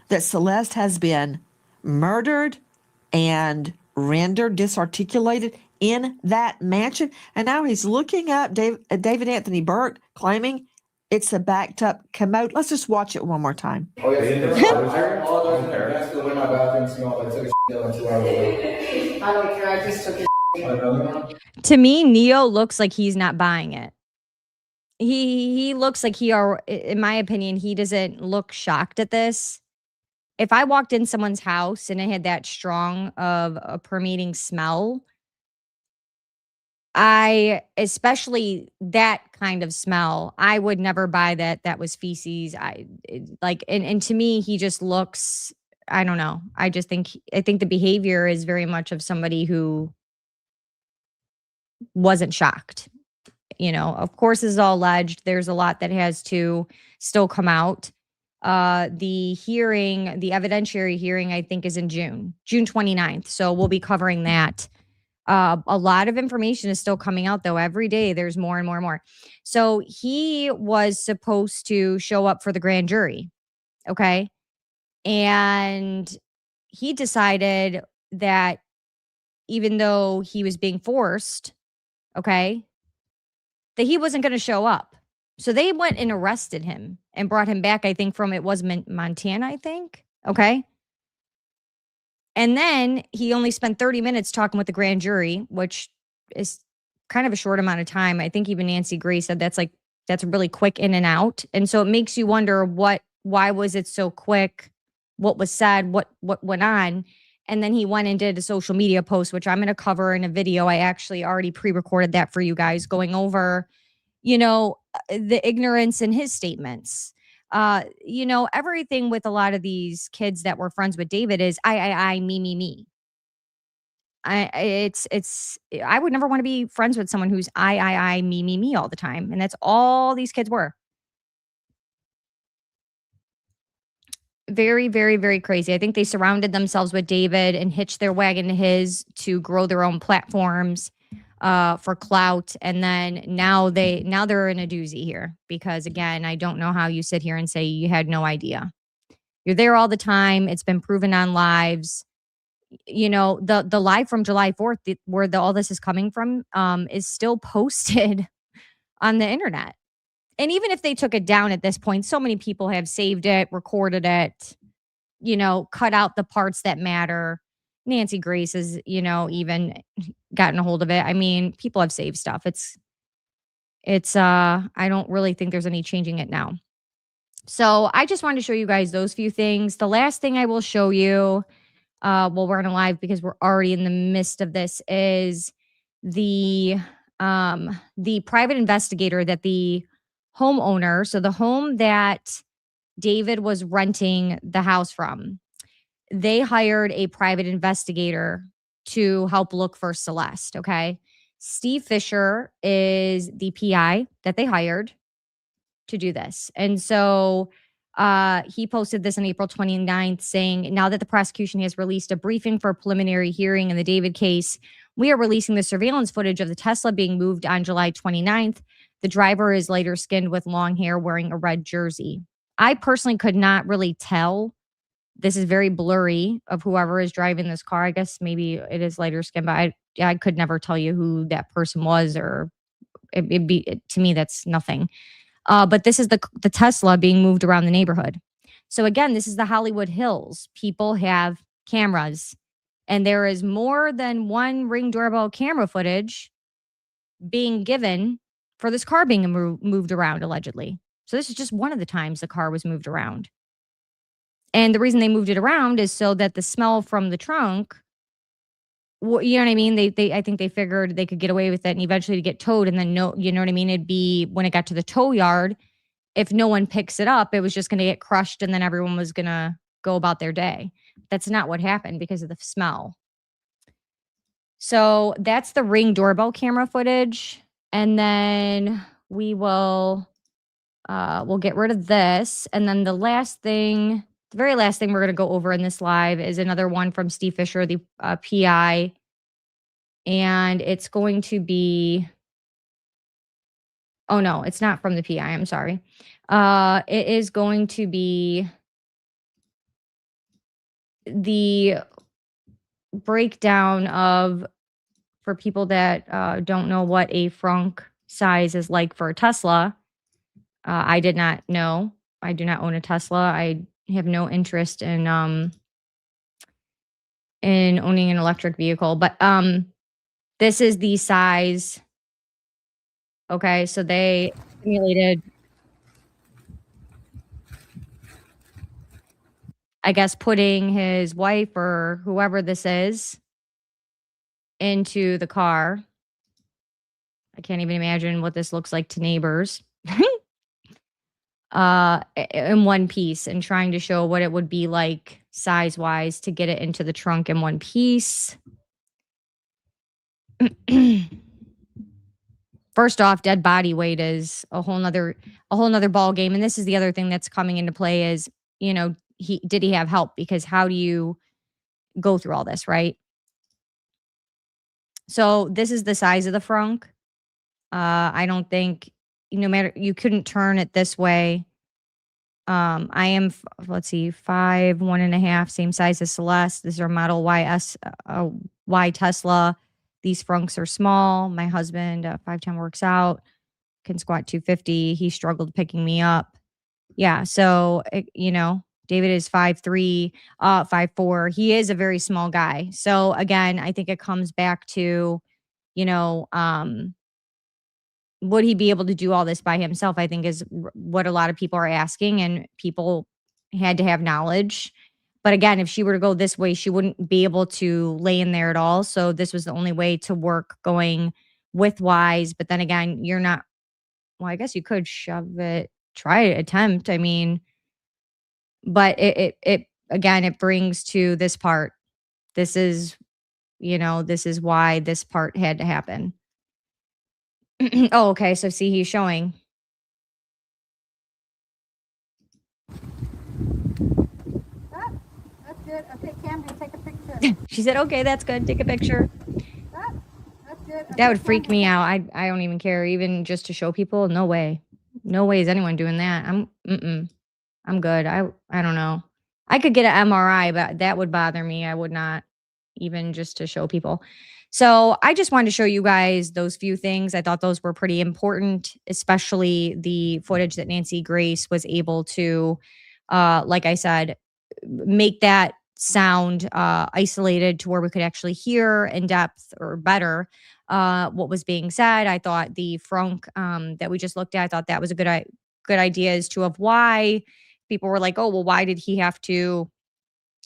that Celeste has been murdered and rendered disarticulated in that mansion? And now he's looking up David Anthony Burke, claiming it's a backed up commode. Let's just watch it one more time. Oh, yes, I apologize in advance for the way my bathroom smelled. I took a shit like 2 hours ago. I don't care. I just took a To me, Neo looks like he's not buying it. He looks like in my opinion, he doesn't look shocked at this. If I walked in someone's house and it had that strong of a permeating smell, especially that kind of smell, I would never buy that was feces. And to me, he just looks, I don't know. I think the behavior is very much of somebody who wasn't shocked. You know, of course, this is all alleged. There's a lot that has to still come out. The evidentiary hearing, I think, is in June 29th. So we'll be covering that. A lot of information is still coming out, though. Every day there's more and more and more. So he was supposed to show up for the grand jury. Okay. And he decided that even though he was being forced, okay, that he wasn't going to show up. So they went and arrested him and brought him back, I think, from Montana, I think. Okay. And then he only spent 30 minutes talking with the grand jury, which is kind of a short amount of time. I think even Nancy Gray said that's really quick in and out. And so it makes you wonder why was it so quick? What was said? What went on? And then he went and did a social media post, which I'm going to cover in a video. I actually already pre-recorded that for you guys, going over, you know, the ignorance in his statements. You know, everything with a lot of these kids that were friends with David is I, me. I would never want to be friends with someone who's I, me all the time. And that's all these kids were. Very, very, very crazy. I think they surrounded themselves with David and hitched their wagon to his to grow their own platforms for clout. And then now they're in a doozy here because, again, I don't know how you sit here and say you had no idea. You're there all the time. It's been proven on lives. You know, the live from July 4th, where all this is coming from, is still posted on the internet. And even if they took it down at this point, so many people have saved it, recorded it, you know, cut out the parts that matter. Nancy Grace has, you know, even gotten a hold of it. I mean, people have saved stuff. I don't really think there's any changing it now. So I just wanted to show you guys those few things. The last thing I will show you, while we're on a live, because we're already in the midst of this, is the private investigator that the homeowner, so the home that David was renting the house from, they hired a private investigator to help look for Celeste. Okay. Steve Fisher is the PI that they hired to do this. And so he posted this on April 29th saying, now that the prosecution has released a briefing for a preliminary hearing in the David case, we are releasing the surveillance footage of the Tesla being moved on July 29th. The driver is lighter skinned with long hair wearing a red jersey. I personally could not really tell. This is very blurry of whoever is driving this car. I guess maybe it is lighter skinned, but I could never tell you who that person was, or to me, that's nothing. But this is the Tesla being moved around the neighborhood. So again, this is the Hollywood Hills. People have cameras, and there is more than one Ring doorbell camera footage being given for this car being moved around, allegedly. So this is just one of the times the car was moved around. And the reason they moved it around is so that the smell from the trunk, you know what I mean? I think they figured they could get away with it and eventually to get towed. And then you know what I mean? It'd be when it got to the tow yard, if no one picks it up, it was just going to get crushed and then everyone was going to go about their day. That's not what happened because of the smell. So that's the Ring doorbell camera footage. And then we'll get rid of this. And then the very last thing we're going to go over in this live is another one from Steve Fisher, the PI. And it's going to be, oh no, it's not from the PI. I'm sorry. It is going to be the breakdown of, for people that don't know what a frunk size is like for a Tesla. I did not know. I do not own a Tesla. I have no interest in owning an electric vehicle. But this is the size. Okay, so they simulated, I guess, putting his wife or whoever this is into the car. I can't even imagine what this looks like to neighbors. In one piece, and trying to show what it would be like size-wise to get it into the trunk in one piece. First off, dead body weight is a whole nother ball game. And this is the other thing that's coming into play is, you know, did he have help? Because how do you go through all this, right? So this is the size of the frunk. I don't think, no matter, you couldn't turn it this way. I am, let's see, 5', 1.5", same size as Celeste. This is our Model Y Tesla. These frunks are small. My husband, 5'10", works out, can squat 250. He struggled picking me up. Yeah, so, you know, David is 5'3", 5'4". He is a very small guy. So, again, I think it comes back to, you know, would he be able to do all this by himself? I think is what a lot of people are asking, and people had to have knowledge. But again, if she were to go this way, she wouldn't be able to lay in there at all. So this was the only way to work going with Wise. But then again, you're not, well, I guess you could shove it, try it, attempt. I mean, but it again, it brings to this part. This is, you know, this is why this part had to happen. Oh, okay. So see, he's showing. That's good. Okay, Camden, take a picture. She said, okay, that's good. Take a picture. That's good. That would freak me out. I don't even care. Even just to show people. No way. No way is anyone doing that. I'm good. I don't know. I could get an MRI, but that would bother me. I would not, even just to show people. So I just wanted to show you guys those few things. I thought those were pretty important, especially the footage that Nancy Grace was able to, like I said, make that sound isolated to where we could actually hear in depth or better what was being said. I thought the frunk that we just looked at, I thought that was a good idea as to of why people were like, oh, well, why did he have to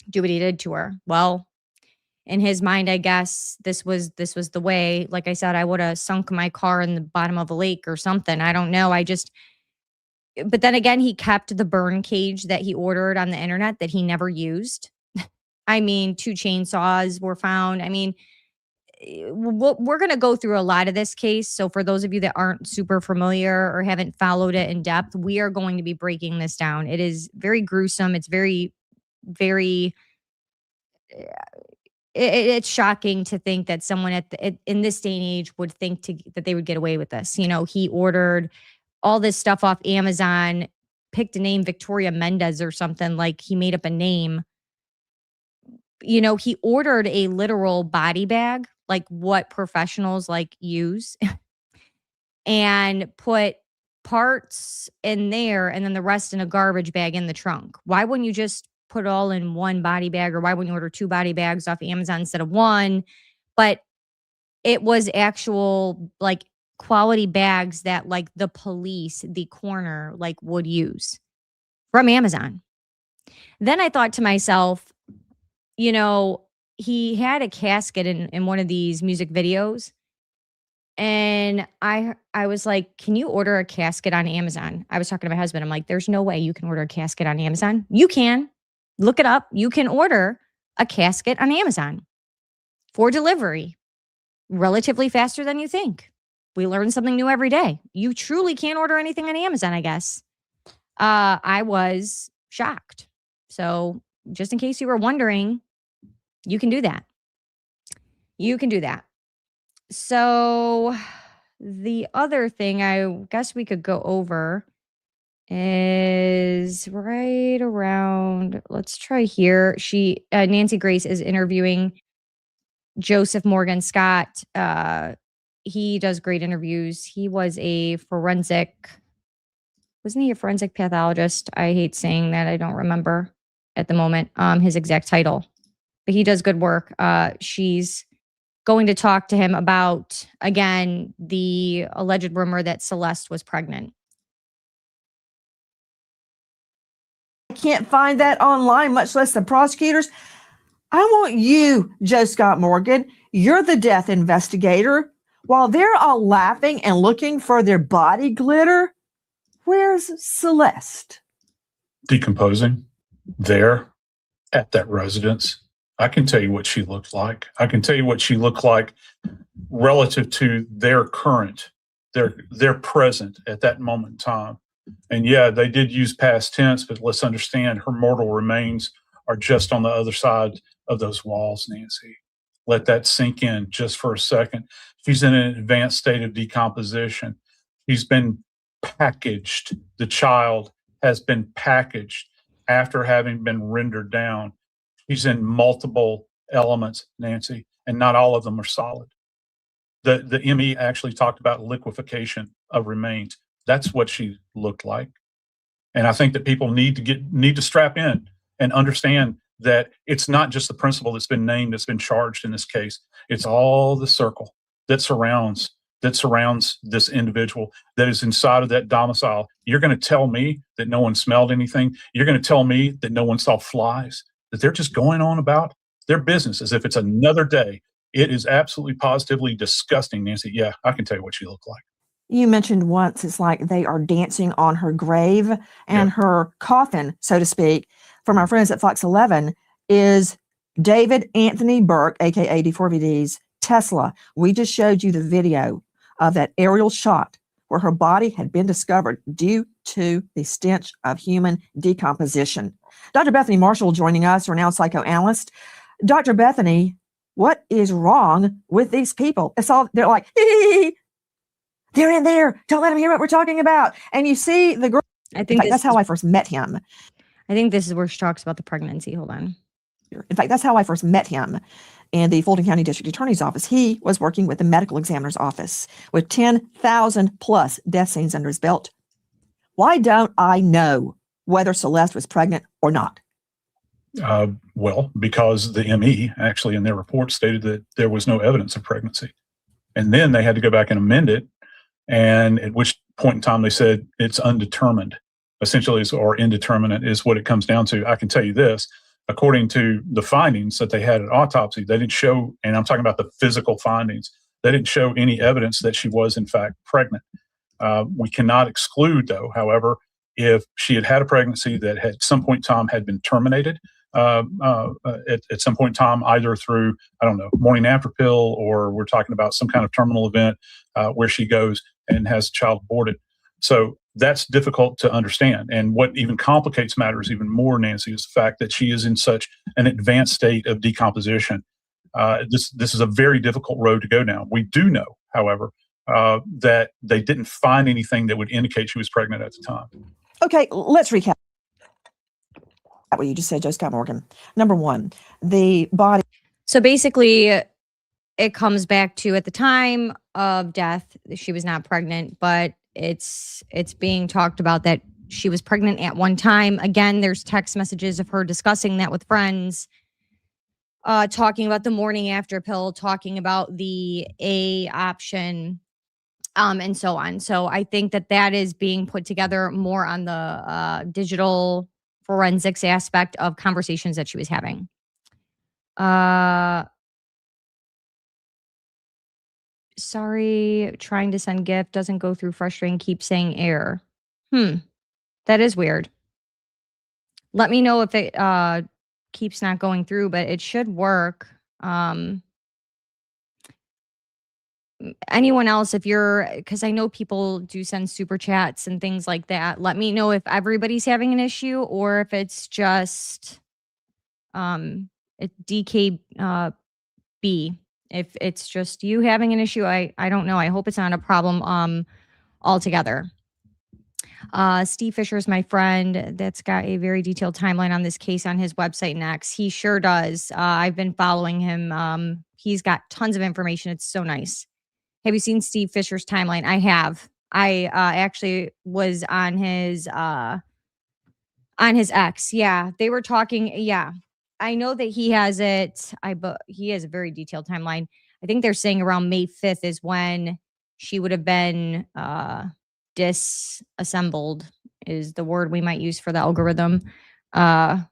do what he did to her? Well, in his mind, I guess this was the way. Like I said, I would have sunk my car in the bottom of a lake or something. I don't know. But then again, he kept the burn cage that he ordered on the internet that he never used. I mean, 2 chainsaws were found. I mean, we're going to go through a lot of this case. So for those of you that aren't super familiar or haven't followed it in depth, we are going to be breaking this down. It is very gruesome. It's very, very... It's shocking to think that someone in this day and age would think that they would get away with this. You know, he ordered all this stuff off Amazon, picked a name, Victoria Mendez or something, like he made up a name. You know, he ordered a literal body bag, like what professionals like use, and put parts in there and then the rest in a garbage bag in the trunk. Why wouldn't you just put it all in one body bag, or why wouldn't you order 2 body bags off Amazon instead of 1? But it was actual, like, quality bags that like the police, the coroner, like would use from Amazon. Then I thought to myself, you know, he had a casket in one of these music videos. And I was like, can you order a casket on Amazon? I was talking to my husband. I'm like, there's no way you can order a casket on Amazon. You can. Look it up. You can order a casket on Amazon for delivery relatively faster than you think. We learn something new every day. You truly can't order anything on Amazon, I guess. I was shocked. So just in case you were wondering, you can do that. You can do that. So the other thing I guess we could go over is right around, let's try here. Nancy Grace is interviewing Joseph Morgan Scott. He does great interviews. He was wasn't he a forensic pathologist? I hate saying that. I don't remember at the moment his exact title, but he does good work. She's going to talk to him about, again, the alleged rumor that Celeste was pregnant. I can't find that online, much less the prosecutors. I want you, Joe Scott Morgan. You're the death investigator. While they're all laughing and looking for their body glitter, where's Celeste? Decomposing there at that residence. I can tell you what she looked like. I can tell you what she looked like relative to their current, their present at that moment in time. And yeah, they did use past tense, but let's understand her mortal remains are just on the other side of those walls, Nancy. Let that sink in just for a second. She's in an advanced state of decomposition. She's been packaged. The child has been packaged after having been rendered down. She's in multiple elements, Nancy, and not all of them are solid. The ME actually talked about liquefaction of remains. That's what she looked like. And I think that people need to strap in and understand that it's not just the principal that's been named, that's been charged in this case. It's all the circle that surrounds this individual that is inside of that domicile. You're going to tell me that no one smelled anything? You're going to tell me that no one saw flies? That they're just going on about their business as if it's another day? It is absolutely positively disgusting, Nancy. Yeah, I can tell you what she looked like. You mentioned once it's like they are dancing on her grave and her coffin, so to speak, from our friends at Fox 11 is David Anthony Burke, aka D4VD's Tesla. We just showed you the video of that aerial shot where her body had been discovered due to the stench of human decomposition. Dr. Bethany Marshall joining us, renowned psychoanalyst. Dr. Bethany, what is wrong with these people? They're like, they're in there. Don't let them hear what we're talking about. And you see the girl. I think that's how I first met him. I think this is where she talks about the pregnancy. Hold on. In fact, that's how I first met him in the Fulton County District Attorney's Office. He was working with the medical examiner's office with 10,000 plus death scenes under his belt. Why don't I know whether Celeste was pregnant or not? Well, because the ME actually in their report stated that there was no evidence of pregnancy. And then they had to go back and amend it. And at which point in time they said it's undetermined, essentially, or indeterminate is what it comes down to. I can tell you this, according to the findings that they had at autopsy, they didn't show, and I'm talking about the physical findings, they didn't show any evidence that she was in fact pregnant. We cannot exclude, though, however, if she had had a pregnancy that at some point in time had been terminated, at some point in time, either through, I don't know, morning after pill, or we're talking about some kind of terminal event where she goes and has a child aborted. So that's difficult to understand. And what even complicates matters even more, Nancy, is the fact that she is in such an advanced state of decomposition. This is a very difficult road to go down. We do know, however, that they didn't find anything that would indicate she was pregnant at the time. Okay, let's recap what you just said, Joe Scott Morgan. Number one, the body. So basically, it comes back to at the time of death, she was not pregnant, but it's being talked about that she was pregnant at one time. Again, there's text messages of her discussing that with friends, talking about the morning after pill, talking about the A option. and so on. So I think that is being put together more on the digital forensics aspect of conversations that she was having. Sorry, trying to send gift doesn't go through, frustrating, keep saying error. That is weird. Let me know if it keeps not going through, but it should work. Anyone else, if you're, because I know people do send super chats and things like that, let me know if everybody's having an issue or if it's just DKB. If it's just you having an issue, I don't know. I hope it's not a problem altogether. Steve Fisher is my friend that's got a very detailed timeline on this case on his website next. He sure does. I've been following him. He's got tons of information. It's so nice. Have you seen Steve Fisher's timeline? I have. I actually was on his X. Yeah, they were talking. Yeah, I know that he has it. He has a very detailed timeline. I think they're saying around May 5th is when she would have been disassembled, is the word we might use for the algorithm. I'm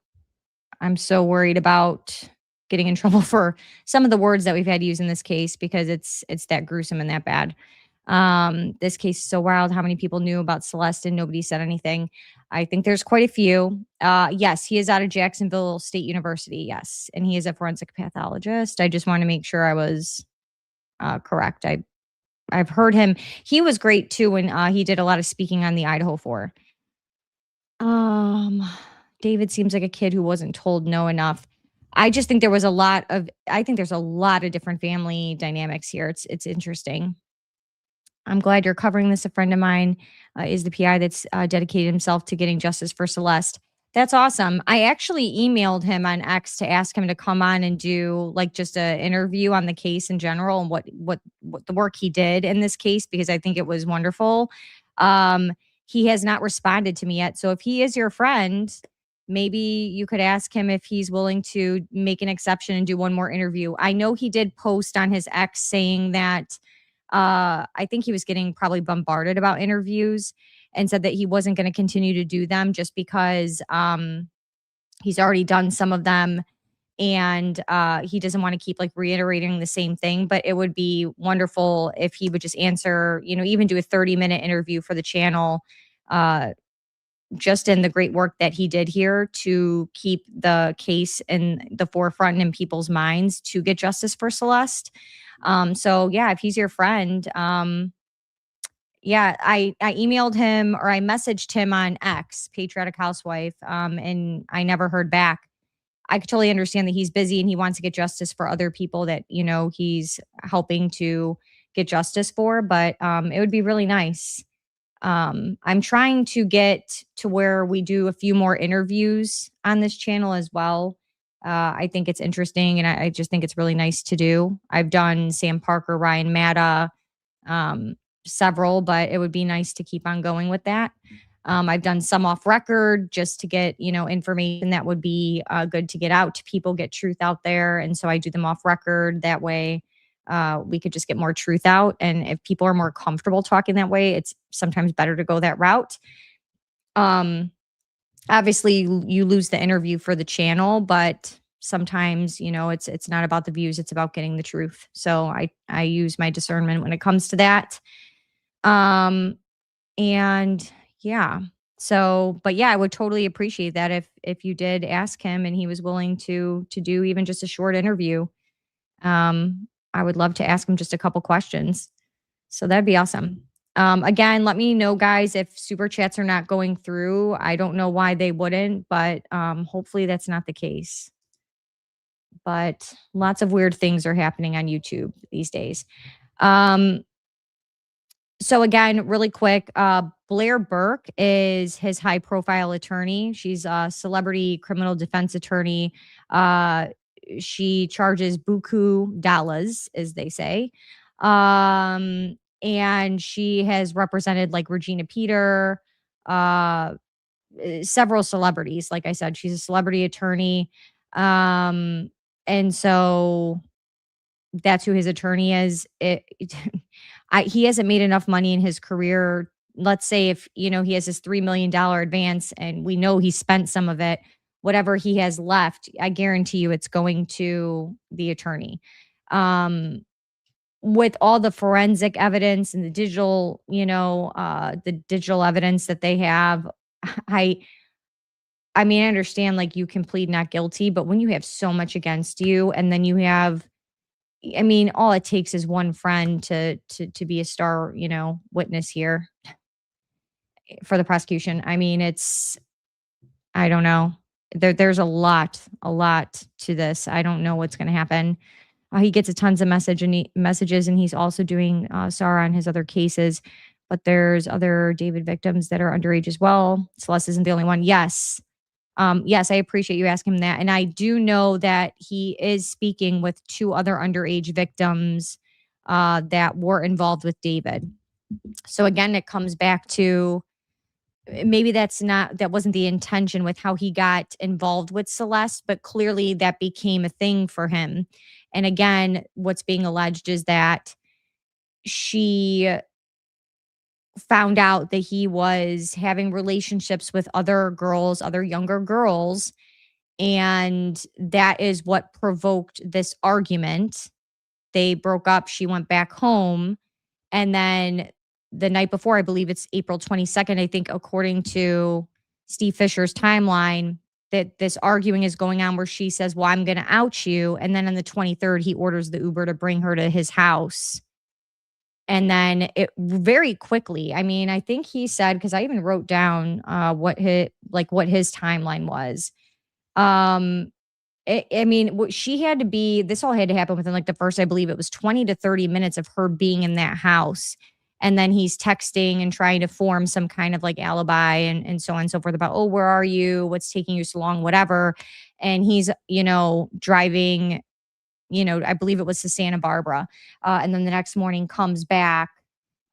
so worried about getting in trouble for some of the words that we've had to use in this case because it's that gruesome and that bad. This case is so wild. How many people knew about Celeste and nobody said anything? I think there's quite a few. Yes, he is out of Jacksonville State University. Yes. And he is a forensic pathologist. I just want to make sure I was correct. I've heard him. He was great too when he did a lot of speaking on the Idaho 4. David seems like a kid who wasn't told no enough. I just think there's a lot of different family dynamics here. It's interesting. I'm glad you're covering this. A friend of mine is the PI that's dedicated himself to getting justice for Celeste. That's awesome. I actually emailed him on X to ask him to come on and do like just an interview on the case in general and what the work he did in this case, because I think it was wonderful. He has not responded to me yet. So if he is your friend, maybe you could ask him if he's willing to make an exception and do one more interview. I know he did post on his X saying that I think he was getting probably bombarded about interviews and said that he wasn't going to continue to do them just because he's already done some of them and he doesn't want to keep like reiterating the same thing. But it would be wonderful if he would just answer, even do a 30-minute interview for the channel, just in the great work that he did here to keep the case in the forefront in people's minds to get justice for Celeste. So yeah, if he's your friend, I emailed him or I messaged him on X, Patriotic Housewife, and I never heard back. I could totally understand that he's busy and he wants to get justice for other people that, he's helping to get justice for, but it would be really nice. I'm trying to get to where we do a few more interviews on this channel as well. I think it's interesting and I just think it's really nice to do. I've done Sam Parker, Ryan Matta, several, but it would be nice to keep on going with that. I've done some off record just to get, information that would be good to get out to people, get truth out there. And so I do them off record. That way we could just get more truth out. And if people are more comfortable talking that way, it's sometimes better to go that route. Obviously you lose the interview for the channel, but sometimes, it's not about the views, it's about getting the truth. So I use my discernment when it comes to that. And yeah, but yeah, I would totally appreciate that if you did ask him and he was willing to do even just a short interview. I would love to ask him just a couple questions. So that'd be awesome. Again, let me know, guys, if super chats are not going through. I don't know why they wouldn't, but hopefully that's not the case. But lots of weird things are happening on YouTube these days. So again, really quick, Blair Burke is his high profile attorney. She's a celebrity criminal defense attorney. She charges buku dollars, as they say. And she has represented like Regina Peter, several celebrities. Like I said, she's a celebrity attorney. And so that's who his attorney is. he hasn't made enough money in his career. Let's say if, he has his $3 million advance and we know he spent some of it, whatever he has left, I guarantee you it's going to the attorney. With all the forensic evidence and the digital, the digital evidence that they have, I mean, I understand like you can plead not guilty, but when you have so much against you and then you have, I mean, all it takes is one friend to be a star, witness here for the prosecution. I mean, I don't know. There's a lot to this. I don't know what's going to happen. He gets a tons of messages, and he's also doing SAR on his other cases. But there's other David victims that are underage as well. Celeste isn't the only one. Yes. Yes, I appreciate you asking him that. And I do know that he is speaking with 2 other underage victims that were involved with David. So again, it comes back to maybe that wasn't the intention with how he got involved with Celeste, but clearly that became a thing for him. And again, what's being alleged is that she found out that he was having relationships with other girls, other younger girls, and that is what provoked this argument. They broke up, she went back home, and then the night before, I believe it's April 22nd, I think, according to Steve Fisher's timeline, that this arguing is going on where she says, well, I'm going to out you. And then on the 23rd, he orders the Uber to bring her to his house. And then it very quickly, I mean, I think he said, because I even wrote down what his timeline was. I mean, she had to be, this all had to happen within like the first, I believe it was 20 to 30 minutes of her being in that house. And then he's texting and trying to form some kind of like alibi and so on and so forth about, oh, where are you? What's taking you so long? Whatever. And he's, driving, I believe it was to Santa Barbara. And then the next morning comes back.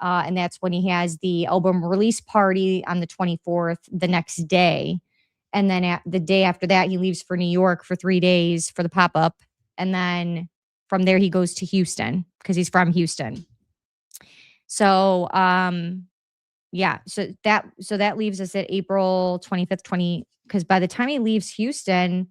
And that's when he has the album release party on the 24th, the next day. And then the day after that, he leaves for New York for 3 days for the pop-up. And then from there, he goes to Houston because he's from Houston. So, yeah, so that leaves us at April 25th, because by the time he leaves Houston,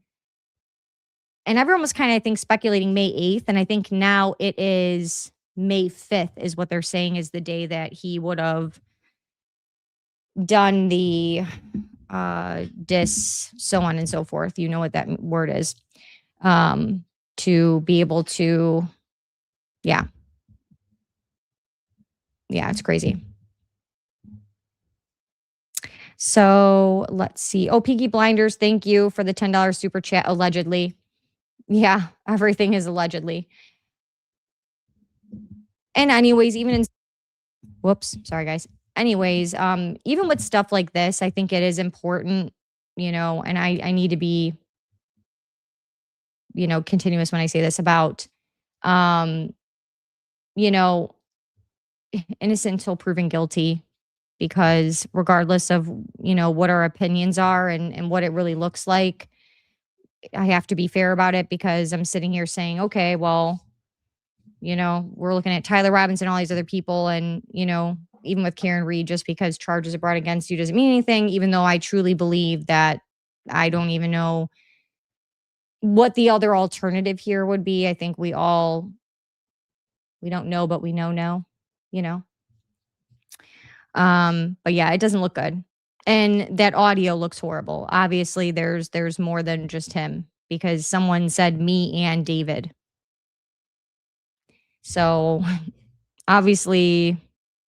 and everyone was kind of, I think, speculating May 8th. And I think now it is May 5th is what they're saying is the day that he would have done the so on and so forth. You know what that word is. To be able to, yeah. Yeah, it's crazy. So let's see. Oh, Peaky Blinders, thank you for the $10 super chat, allegedly. Yeah, everything is allegedly. And anyways, whoops, sorry guys. Anyways, even with stuff like this, I think it is important, and I need to be, continuous when I say this about, innocent until proven guilty, because regardless of, what our opinions are and what it really looks like, I have to be fair about it, because I'm sitting here saying, okay, well, we're looking at Tyler Robinson and all these other people. And, even with Karen Reed, just because charges are brought against you doesn't mean anything, even though I truly believe that I don't even know what the other alternative here would be. I think we don't know, but we know. But yeah, it doesn't look good. And that audio looks horrible. Obviously, there's more than just him, because someone said me and David. So obviously,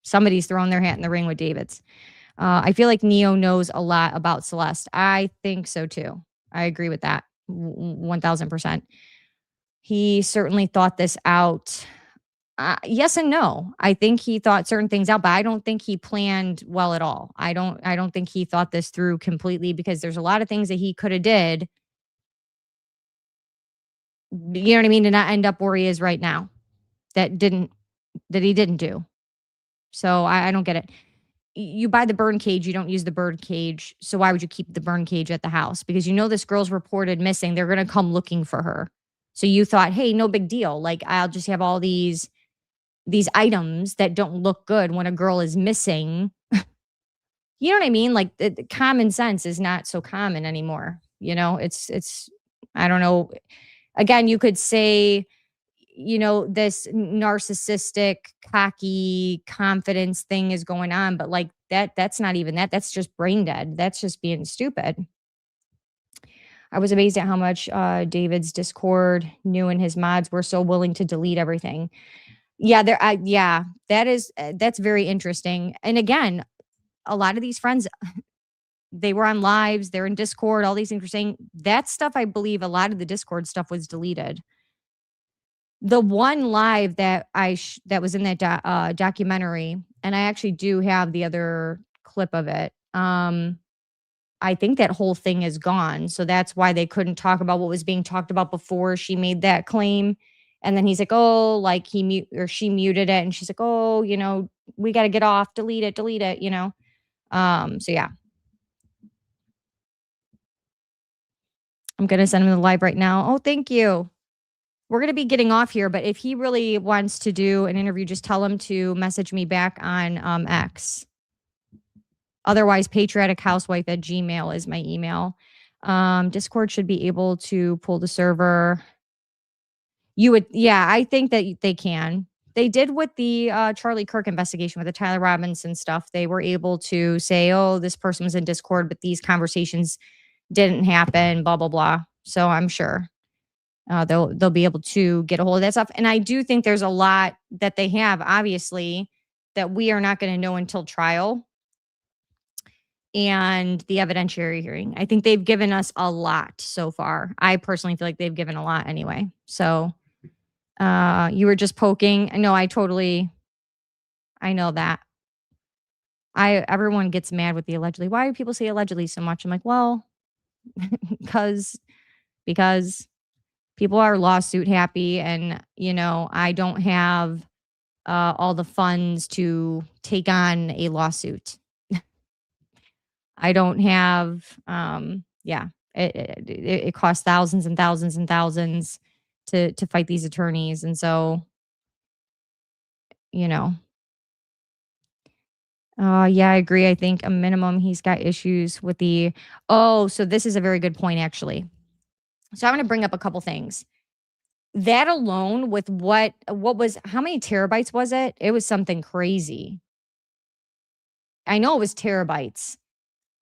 somebody's throwing their hat in the ring with David's. I feel like Neo knows a lot about Celeste. I think so too. I agree with that 1000%. He certainly thought this out. Yes and no. I think he thought certain things out, but I don't think he planned well at all. I don't think he thought this through completely, because there's a lot of things that he could have did, you know what I mean, to not end up where he is right now. That he didn't do. So I don't get it. You buy the bird cage, you don't use the bird cage. So why would you keep the bird cage at the house? Because this girl's reported missing. They're going to come looking for her. So you thought, hey, no big deal. Like, I'll just have all these these items that don't look good when a girl is missing. You know what I mean? Like the common sense is not so common anymore. You know, it's I don't know. Again, you could say, you know, this narcissistic, cocky confidence thing is going on, but like that's not even that. That's just brain dead. That's just being stupid. I was amazed at how much David's Discord knew and his mods were so willing to delete everything. Yeah, that's very interesting. And again, a lot of these friends, they were on lives, they're in Discord, all these things were saying that stuff. I believe a lot of the Discord stuff was deleted. The one live that that was in that documentary, and I actually do have the other clip of it. I think that whole thing is gone. So that's why they couldn't talk about what was being talked about before she made that claim. And then he's like, oh, like she muted it. And she's like, oh, you know, we got to get off, delete it, you know? So yeah. I'm going to send him the live right now. Oh, thank you. We're going to be getting off here, but if he really wants to do an interview, just tell him to message me back on X. Otherwise, patriotichousewife@gmail.com is my email. Discord should be able to pull the server. Yeah, I think that they can. They did with the Charlie Kirk investigation with the Tyler Robinson stuff. They were able to say, oh, this person was in Discord, but these conversations didn't happen, blah, blah, blah. So I'm sure they'll be able to get a hold of that stuff. And I do think there's a lot that they have, obviously, that we are not going to know until trial and the evidentiary hearing. I think they've given us a lot so far. I personally feel like they've given a lot anyway. So you were just poking. No, I know that. Everyone gets mad with the allegedly. Why do people say allegedly so much? I'm like, well, because people are lawsuit happy, and you know, I don't have all the funds to take on a lawsuit. I don't have, it costs thousands and thousands and thousands to fight these attorneys. And so, you know, yeah, I agree. I think a minimum he's got issues with so this is a very good point, actually. So I'm going to bring up a couple things. That alone with how many terabytes was it? It was something crazy. I know it was terabytes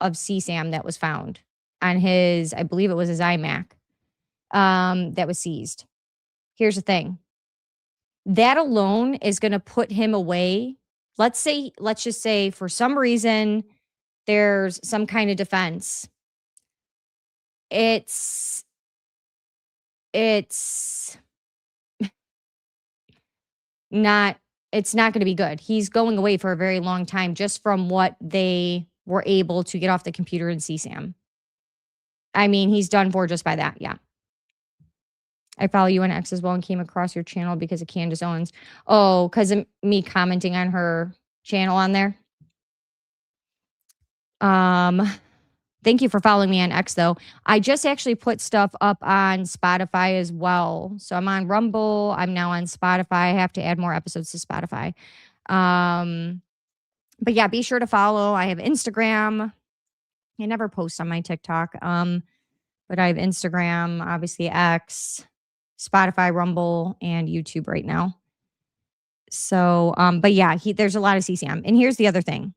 of CSAM that was found on I believe it was his iMac, that was seized. Here's the thing. That alone is going to put him away. Let's just say for some reason there's some kind of defense. It's not going to be good. He's going away for a very long time just from what they were able to get off the computer in CSAM. I mean, he's done for just by that. Yeah. I follow you on X as well and came across your channel because of Candace Owens. Oh, because of me commenting on her channel on there. Thank you for following me on X, though. I just actually put stuff up on Spotify as well. So I'm on Rumble. I'm now on Spotify. I have to add more episodes to Spotify. But yeah, be sure to follow. I have Instagram. I never post on my TikTok. But I have Instagram, obviously X, Spotify, Rumble, and YouTube right now. So, but yeah, there's a lot of CSAM. And here's the other thing.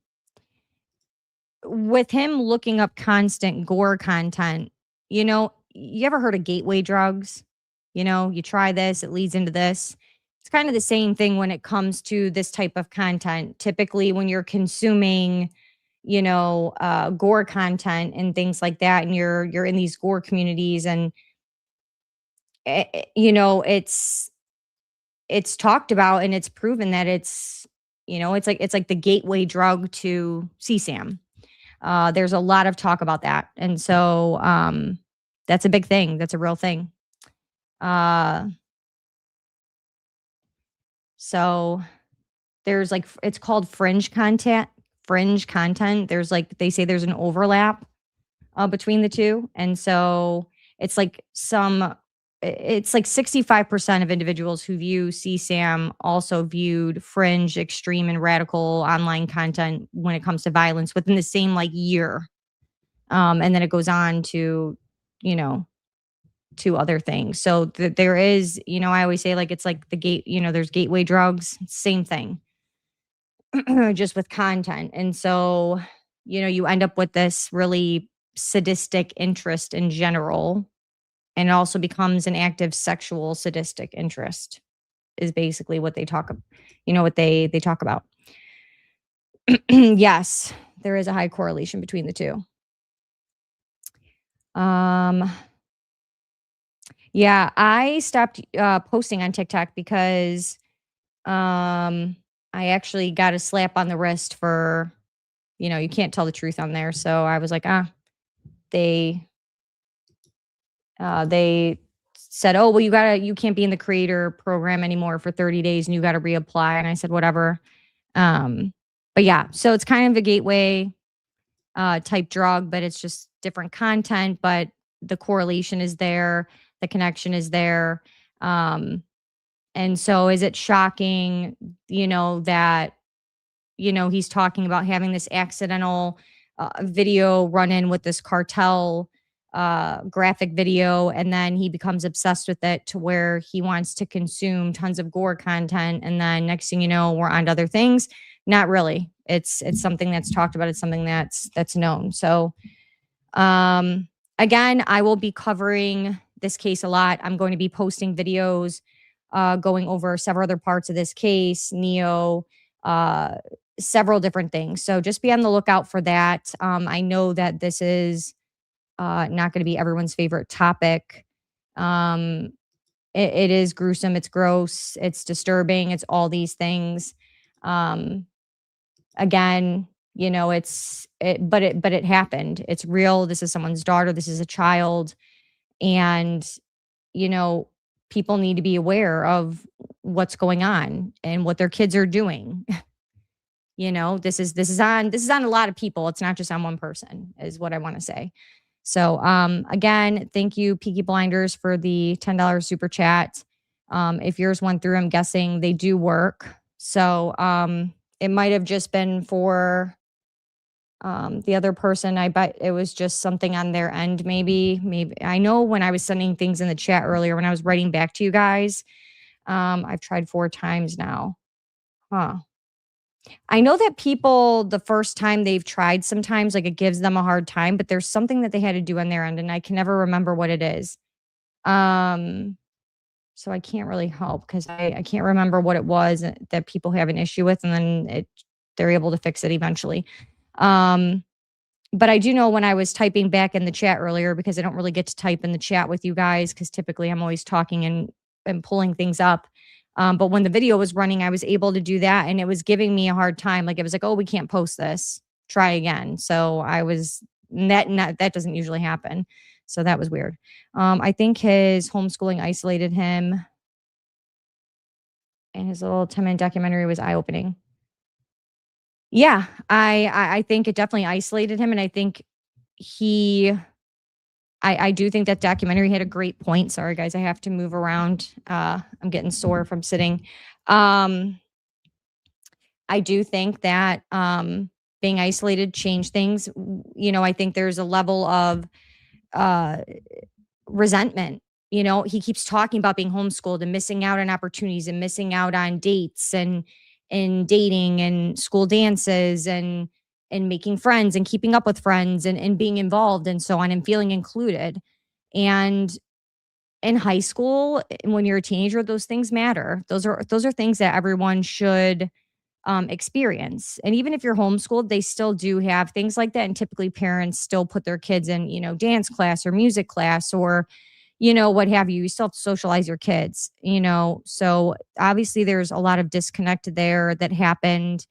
With him looking up constant gore content, you know, you ever heard of gateway drugs? You know, you try this, it leads into this. It's kind of the same thing when it comes to this type of content. Typically, when you're consuming, you know, gore content and things like that, and you're in these gore communities, and you know, it's talked about and it's proven that it's, you know, it's like the gateway drug to CSAM. There's a lot of talk about that, and so that's a big thing. That's a real thing. So there's like, it's called fringe content. There's like, they say there's an overlap between the two. And so it's like some it's like 65% of individuals who view CSAM also viewed fringe, extreme, and radical online content when it comes to violence within the same like year. And then it goes on to, to other things. So there is, I always say like, it's like the gate, there's gateway drugs, same thing, just with content. And so, you end up with this really sadistic interest in general. And it also becomes an active sexual sadistic interest is basically what they talk, what they talk about. Yes, there is a high correlation between the two. Yeah, I stopped posting on TikTok because I actually got a slap on the wrist for, you can't tell the truth on there. So I was like, they said, oh, well, you can't be in the creator program anymore for 30 days and you got to reapply. And I said, whatever. But yeah, so it's kind of a gateway type drug, but it's just different content, but the correlation is there. The connection is there. And so is it shocking, that, he's talking about having this accidental video run in with this cartel graphic video, and then he becomes obsessed with it to where he wants to consume tons of gore content, and then next thing you know, we're on to other things. Not really. It's something that's talked about. It's something that's known. So again, I will be covering this case a lot. I'm going to be posting videos going over several other parts of this case, Neo, several different things. So just be on the lookout for that. I know that this is not going to be everyone's favorite topic. It is gruesome. It's gross. It's disturbing. It's all these things. Again, but it happened. It's real. This is someone's daughter. This is a child. And, people need to be aware of what's going on and what their kids are doing. This is on a lot of people. It's not just on one person is what I want to say. So, again, thank you, Peaky Blinders, for the $10 super chat. If yours went through, I'm guessing they do work. So, it might have just been for the other person. I bet it was just something on their end. Maybe I know when I was sending things in the chat earlier, when I was writing back to you guys, I've tried 4 times now. I know that people, the first time they've tried, sometimes like it gives them a hard time, but there's something that they had to do on their end, and I can never remember what it is. So I can't really help because I can't remember what it was that people have an issue with, and then they're able to fix it eventually. But I do know when I was typing back in the chat earlier, because I don't really get to type in the chat with you guys because typically I'm always talking and pulling things up. But when the video was running, I was able to do that, and it was giving me a hard time. Like it was like, oh, we can't post this. Try again. So that doesn't usually happen. So that was weird. I think his homeschooling isolated him, and his little 10-minute documentary was eye-opening. Yeah, I think it definitely isolated him, and I think I do think that documentary had a great point. Sorry, guys, I have to move around. I'm getting sore from sitting. I do think that being isolated changed things. I think there's a level of resentment. He keeps talking about being homeschooled and missing out on opportunities and missing out on dates and dating and school dances and making friends and keeping up with friends and being involved and so on and feeling included. And in high school, when you're a teenager, those things matter. Those are things that everyone should experience. And even if you're homeschooled, they still do have things like that. And typically parents still put their kids in, dance class or music class or, what have you. You still have to socialize your kids, So obviously there's a lot of disconnect there that happened.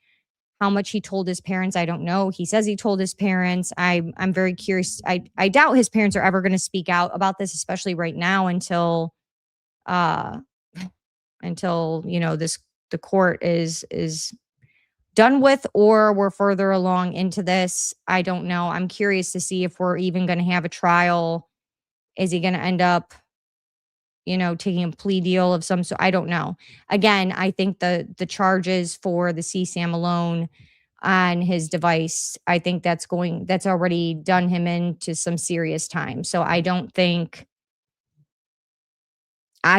How much he told his parents, I don't know. He says he told his parents. I'm very curious. I doubt his parents are ever going to speak out about this, especially right now until the court is done with, or we're further along into this. I don't know. I'm curious to see if we're even going to have a trial. Is he going to end up taking a plea deal of some sort. I don't know. Again, I think the charges for the CSAM alone on his device, I think that's already done him into some serious time. So I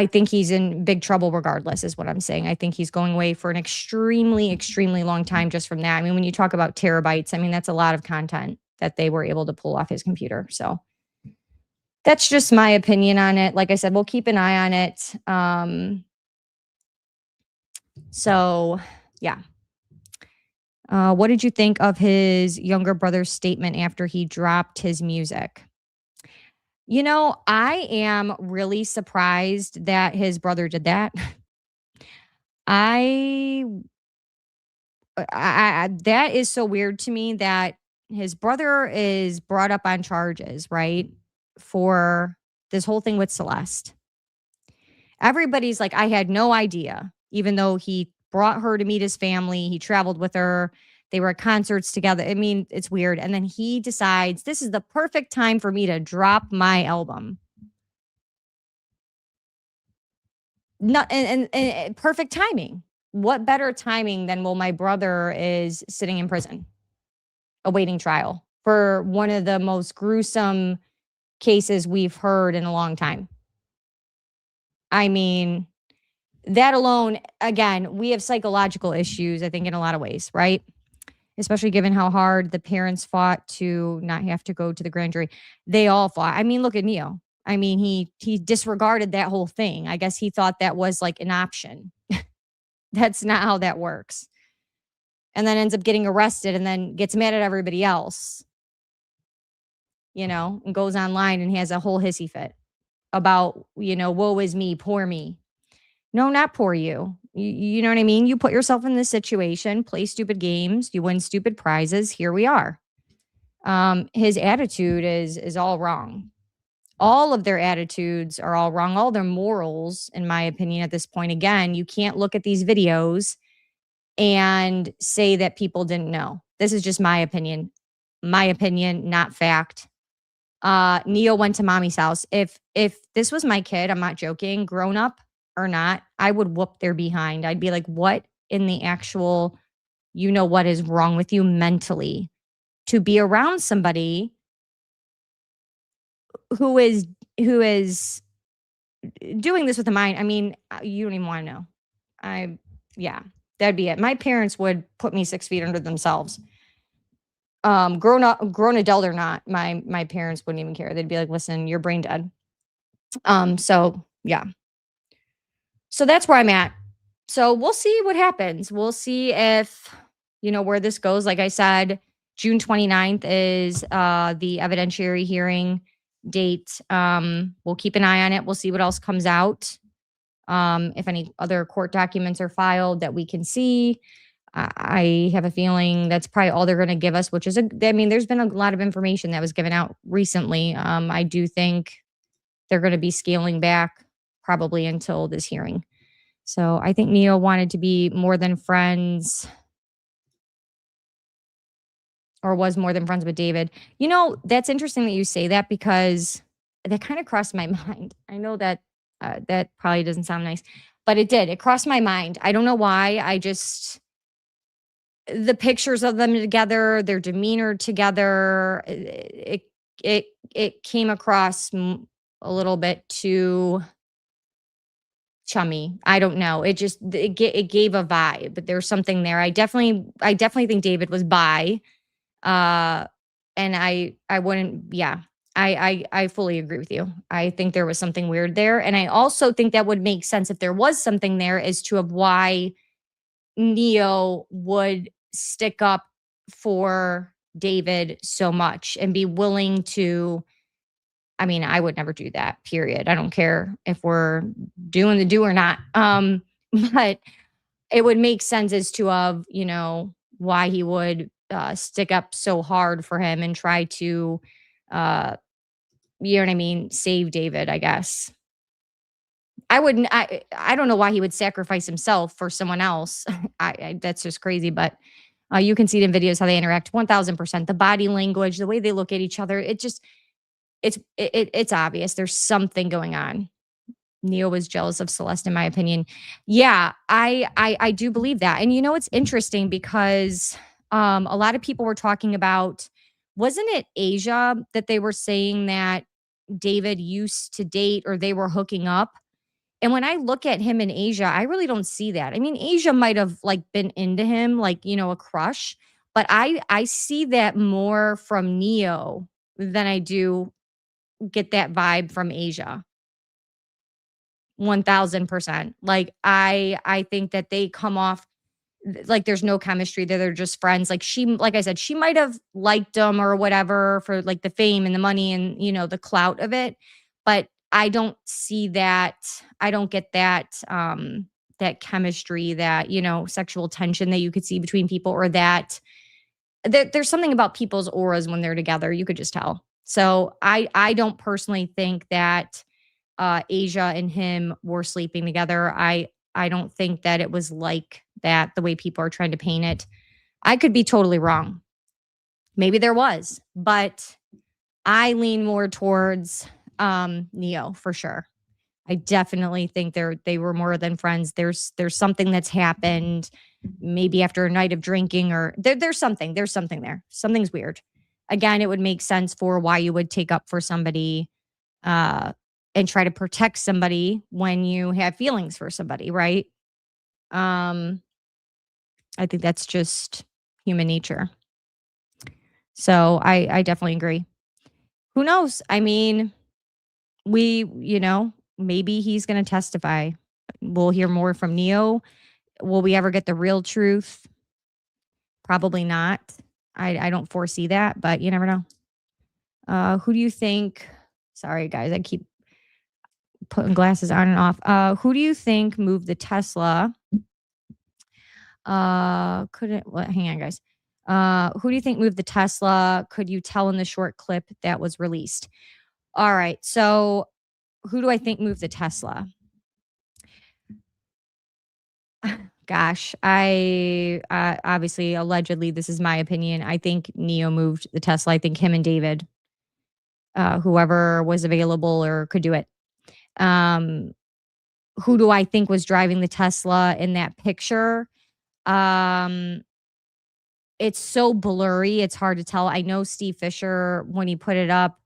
think he's in big trouble regardless, is what I'm saying. I think he's going away for an extremely, extremely long time just from that. I mean, when you talk about terabytes, I mean, that's a lot of content that they were able to pull off his computer. So that's just my opinion on it. Like I said, we'll keep an eye on it. So yeah. What did you think of his younger brother's statement after he dropped his music? I am really surprised that his brother did that. That is so weird to me that his brother is brought up on charges, right? For this whole thing with Celeste. Everybody's like, I had no idea, even though he brought her to meet his family. He traveled with her. They were at concerts together. I mean, it's weird. And then he decides this is the perfect time for me to drop my album. And perfect timing. What better timing than my brother is sitting in prison awaiting trial for one of the most gruesome cases we've heard in a long time. I mean, that alone, again, we have psychological issues, I think, in a lot of ways, right? Especially given how hard the parents fought to not have to go to the grand jury. They all fought. I mean, look at Neo. I mean, he disregarded that whole thing. I guess he thought that was like an option. That's not how that works. And then ends up getting arrested and then gets mad at everybody else, and goes online and has a whole hissy fit about, woe is me, poor me. No, not poor you. You know what I mean? You put yourself in this situation, play stupid games, you win stupid prizes. Here we are. His attitude is all wrong. All of their attitudes are all wrong. All their morals, in my opinion, at this point. Again, you can't look at these videos and say that people didn't know. This is just my opinion. My opinion, not fact. Neo went to mommy's house. If this was my kid, I'm not joking, grown up or not, I would whoop their behind. I'd be like, what in the actual, what is wrong with you mentally to be around somebody who is doing this with a mind? I mean, you don't even want to know. That'd be it. My parents would put me 6 feet under themselves. Grown adult or not, my parents wouldn't even care. They'd be like, listen, you're brain dead. So yeah. So that's where I'm at. So we'll see what happens. We'll see if, where this goes. Like I said, June 29th is the evidentiary hearing date. We'll keep an eye on it. We'll see what else comes out. If any other court documents are filed that we can see. I have a feeling that's probably all they're going to give us, which is, there's been a lot of information that was given out recently. I do think they're going to be scaling back probably until this hearing. So I think Neo wanted to be more than friends, or was more than friends with David. That's interesting that you say that, because that kind of crossed my mind. I know that that probably doesn't sound nice, but it did. It crossed my mind. I don't know why. The pictures of them together, their demeanor together, it came across a little bit too chummy. I don't know. It gave a vibe, but there's something there. I definitely think David was bi. And I wouldn't, I fully agree with you. I think there was something weird there. And I also think that would make sense if there was something there as to of why Neo would stick up for David so much and be willing to, I would never do that, period. I don't care if we're doing the do or not. But it would make sense as to of, why he would stick up so hard for him and try to, save David, I guess. I don't know why he would sacrifice himself for someone else. That's just crazy, but you can see it in videos how they interact 1000%. The body language, the way they look at each other, it's obvious there's something going on. Neo was jealous of Celeste, in my opinion. Yeah, I do believe that. And you know, it's interesting because a lot of people were talking about, wasn't it Asia that they were saying that David used to date or they were hooking up? And when I look at him in Asia, I really don't see that. I mean, Asia might have like been into him, like, you know, a crush, but I see that more from Neo than I do get that vibe from Asia. 1000%. Like I think that they come off like there's no chemistry there. They're just friends. Like like I said, she might have liked him or whatever for like the fame and the money and, you know, the clout of it. But I don't see that. I don't get that, that chemistry, that, you know, sexual tension that you could see between people, or that there's something about people's auras when they're together. You could just tell. So I don't personally think that Asia and him were sleeping together. I don't think that it was like that, the way people are trying to paint it. I could be totally wrong. Maybe there was, but I lean more towards Neo for sure. I definitely think they were more than friends. There's something that's happened, maybe after a night of drinking, or there's something there. Something's weird. Again, it would make sense for why you would take up for somebody and try to protect somebody when you have feelings for somebody, right? I think that's just human nature. So I definitely agree. Who knows? I mean, you know, maybe he's going to testify. We'll hear more from Neo. Will we ever get the real truth? Probably not. I don't foresee that, but you never know. Who do you think? Sorry, guys, I keep putting glasses on and off. Who do you think moved the Tesla? Hang on, guys. Who do you think moved the Tesla? Could you tell in the short clip that was released? All right. So who do I think moved the Tesla? Gosh, I obviously, allegedly, this is my opinion. I think Neo moved the Tesla. I think him and David, whoever was available or could do it. Who do I think was driving the Tesla in that picture? It's so blurry. It's hard to tell. I know Steve Fisher, when he put it up,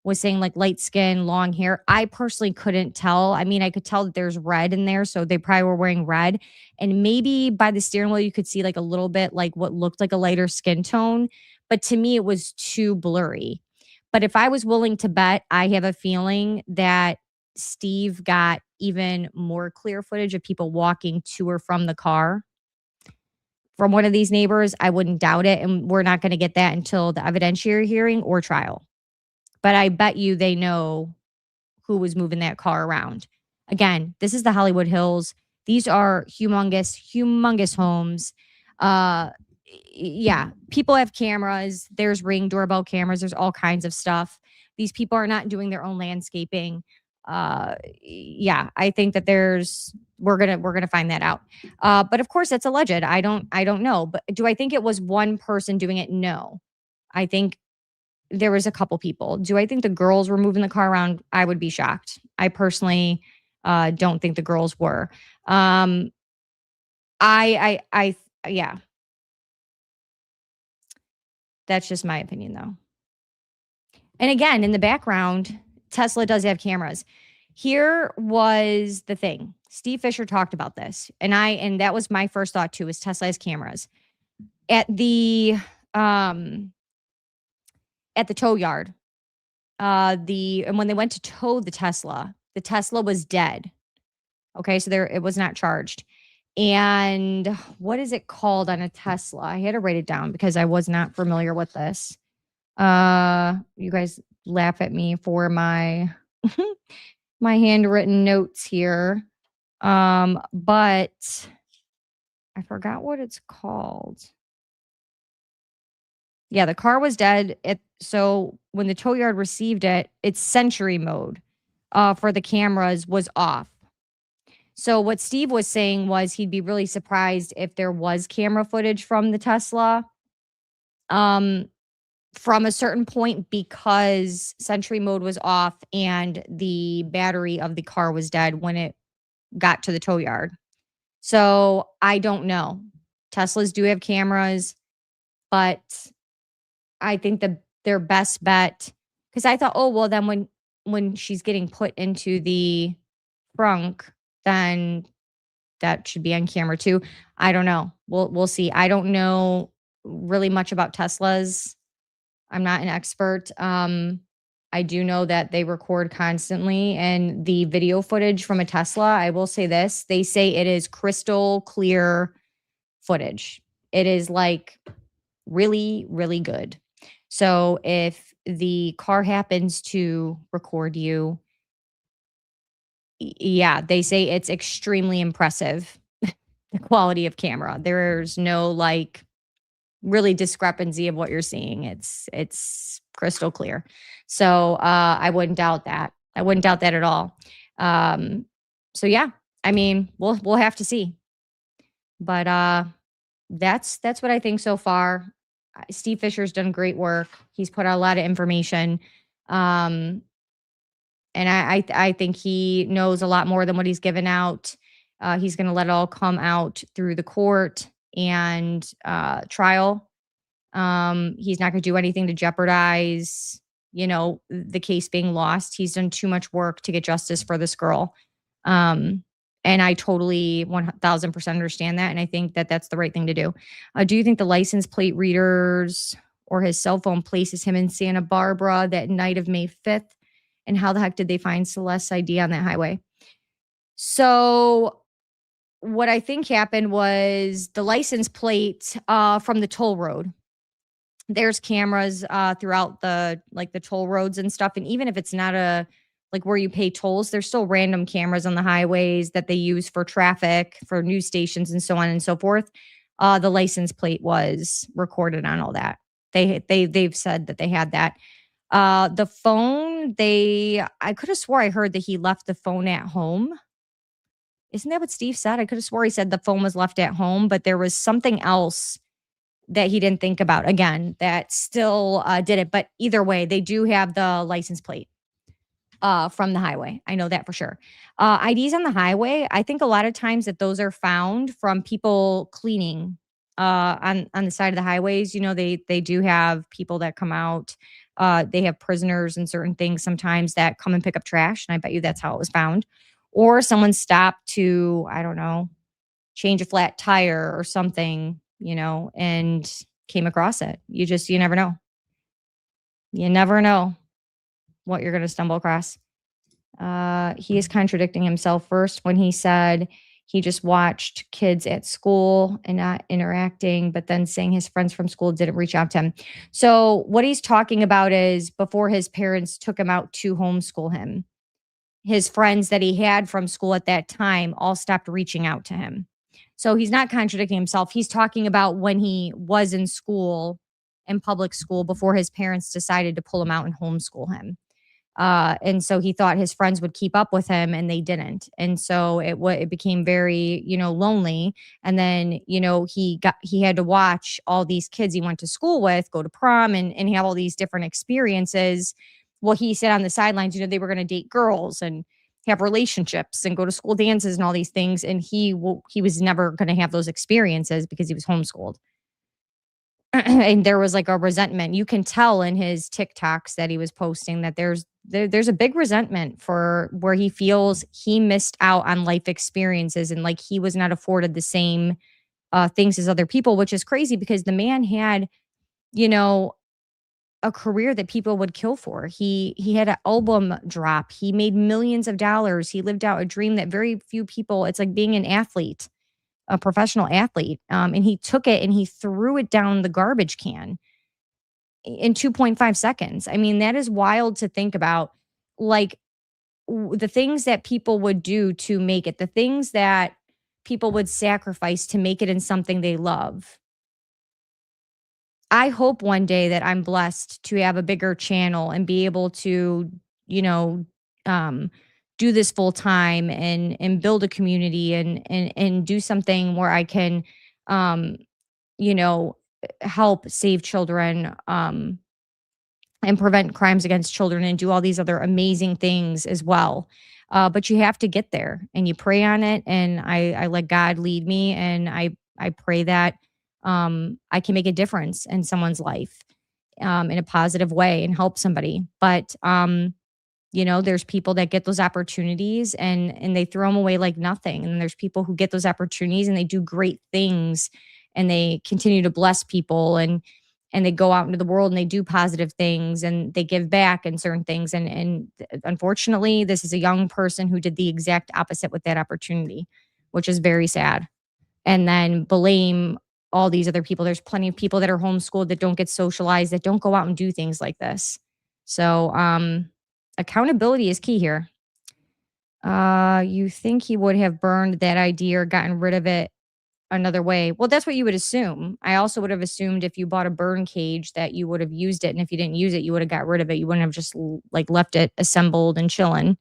was saying like light skin, long hair. I personally couldn't tell. I mean, I could tell that there's red in there, so they probably were wearing red. And maybe by the steering wheel, you could see like a little bit like what looked like a lighter skin tone. But to me, it was too blurry. But if I was willing to bet, I have a feeling that Steve got even more clear footage of people walking to or from the car from one of these neighbors. I wouldn't doubt it. And we're not going to get that until the evidentiary hearing or trial. But I bet you they know who was moving that car around. Again, this is the Hollywood Hills. These are humongous homes. Yeah, people have cameras. There's Ring doorbell cameras. There's all kinds of stuff. These people are not doing their own landscaping. Yeah, I think that we're gonna find that out. But of course, it's alleged. I don't know. But do I think it was one person doing it? No. I think there was a couple people. Do I think the girls were moving the car around? I would be shocked. I personally don't think the girls were. Yeah. That's just my opinion, though. And again, in the background, Tesla does have cameras. Here was the thing. Steve Fisher talked about this, and that was my first thought too, is Tesla has cameras. At the tow yard, and when they went to tow the Tesla was dead. Okay, so it was not charged. And what is it called on a Tesla? I had to write it down because I was not familiar with this. You guys laugh at me for my my handwritten notes here. But I forgot what it's called. Yeah, the car was dead. So when the tow yard received it, its Sentry mode for the cameras was off. So what Steve was saying was he'd be really surprised if there was camera footage from the Tesla. from a certain point because Sentry mode was off and the battery of the car was dead when it got to the tow yard. So I don't know. Teslas do have cameras, but I think their best bet, because I thought, oh well, then when she's getting put into the trunk, then that should be on camera too. I don't know. We'll see. I don't know really much about Teslas. I'm not an expert. I do know that they record constantly, and the video footage from a Tesla, I will say this, they say it is crystal clear footage. It is like really, really good. So if the car happens to record you, yeah, they say it's extremely impressive, the quality of camera. There's no like really discrepancy of what you're seeing. It's crystal clear. So I wouldn't doubt that. I wouldn't doubt that at all. So yeah, I mean, we'll have to see. But that's what I think so far. Steve Fisher's done great work. He's put out a lot of information. And I think he knows a lot more than what he's given out. He's going to let it all come out through the court and trial. He's not going to do anything to jeopardize, the case being lost. He's done too much work to get justice for this girl. And I totally 1000% understand that. And I think that that's the right thing to do. Do you think the license plate readers or his cell phone places him in Santa Barbara that night of May 5th? And how the heck did they find Celeste's ID on that highway? So what I think happened was the license plate from the toll road. There's cameras throughout the toll roads and stuff. And even if it's not where you pay tolls, there's still random cameras on the highways that they use for traffic, for news stations and so on and so forth. The license plate was recorded on all that. They've said that they had that. The phone, I could have swore I heard that he left the phone at home. Isn't that what Steve said? I could have swore he said the phone was left at home, but there was something else that he didn't think about, again, that still did it. But either way, they do have the license plate from the highway. I know that for sure. IDs on the highway, I think a lot of times that those are found from people cleaning on the side of the highways. They do have people that come out. They have prisoners and certain things sometimes that come and pick up trash. And I bet you that's how it was found. Or someone stopped to, I don't know, change a flat tire or something, and came across it. You never know. You never know what you're going to stumble across. He is contradicting himself first when he said he just watched kids at school and not interacting, but then saying his friends from school didn't reach out to him. So what he's talking about is before his parents took him out to homeschool him, his friends that he had from school at that time all stopped reaching out to him. So he's not contradicting himself. He's talking about when he was in school, in public school, before his parents decided to pull him out and homeschool him. And so he thought his friends would keep up with him, and they didn't. And so it became very, lonely. And then, he had to watch all these kids he went to school with go to prom and have all these different experiences. Well, he said on the sidelines, they were going to date girls and have relationships and go to school dances and all these things. And he was never going to have those experiences because he was homeschooled. And there was like a resentment. You can tell in his TikToks that he was posting that there's a big resentment for where he feels he missed out on life experiences and like he was not afforded the same things as other people, which is crazy because the man had, a career that people would kill for. He had an album drop. He made millions of dollars. He lived out a dream that very few people, it's like being an athlete, a professional athlete. And he took it and he threw it down the garbage can in 2.5 seconds. I mean, that is wild to think about. Like the things that people would do to make it, the things that people would sacrifice to make it in something they love. I hope one day that I'm blessed to have a bigger channel and be able to, do this full time and build a community and do something where I can, help save children and prevent crimes against children and do all these other amazing things as well. But you have to get there, and you pray on it. And I let God lead me, and I pray that I can make a difference in someone's life in a positive way and help somebody. But there's people that get those opportunities and they throw them away like nothing. And there's people who get those opportunities and they do great things and they continue to bless people and they go out into the world and they do positive things and they give back in certain things. And unfortunately, this is a young person who did the exact opposite with that opportunity, which is very sad. And then blame all these other people. There's plenty of people that are homeschooled that don't get socialized, that don't go out and do things like this. So accountability is key here. You think he would have burned that ID or gotten rid of it another way? Well, that's what you would assume. I also would have assumed if you bought a burn cage that you would have used it. And if you didn't use it, you would have got rid of it. You wouldn't have just like left it assembled and chilling.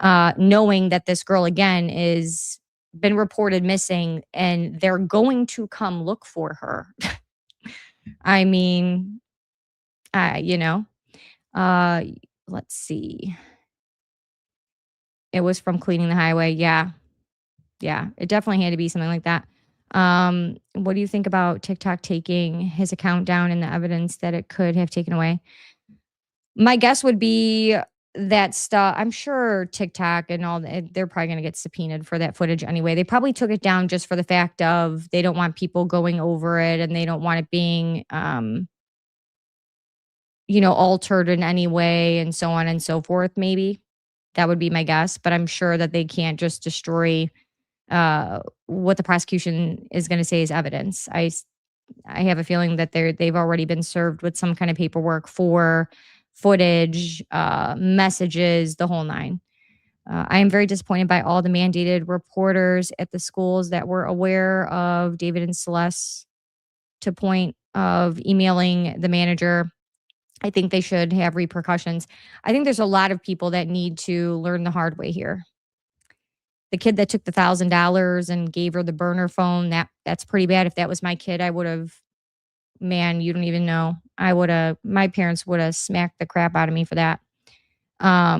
Knowing that this girl again is been reported missing and they're going to come look for her. I mean, let's see. It was from cleaning the highway. Yeah. It definitely had to be something like that. What do you think about TikTok taking his account down and the evidence that it could have taken away? My guess would be that stuff. I'm sure TikTok and all that, they're probably going to get subpoenaed for that footage anyway. They probably took it down just for the fact of they don't want people going over it and they don't want it being, altered in any way and so on and so forth. Maybe that would be my guess, but I'm sure that they can't just destroy what the prosecution is going to say is evidence. I have a feeling that they've already been served with some kind of paperwork for footage, messages, the whole nine. I am very disappointed by all the mandated reporters at the schools that were aware of David and Celeste to point of emailing the manager. I think they should have repercussions. I think there's a lot of people that need to learn the hard way here. The kid that took the $1,000 and gave her the burner phone, that's pretty bad. If that was my kid, I would have, man, you don't even know. My parents would have smacked the crap out of me for that. I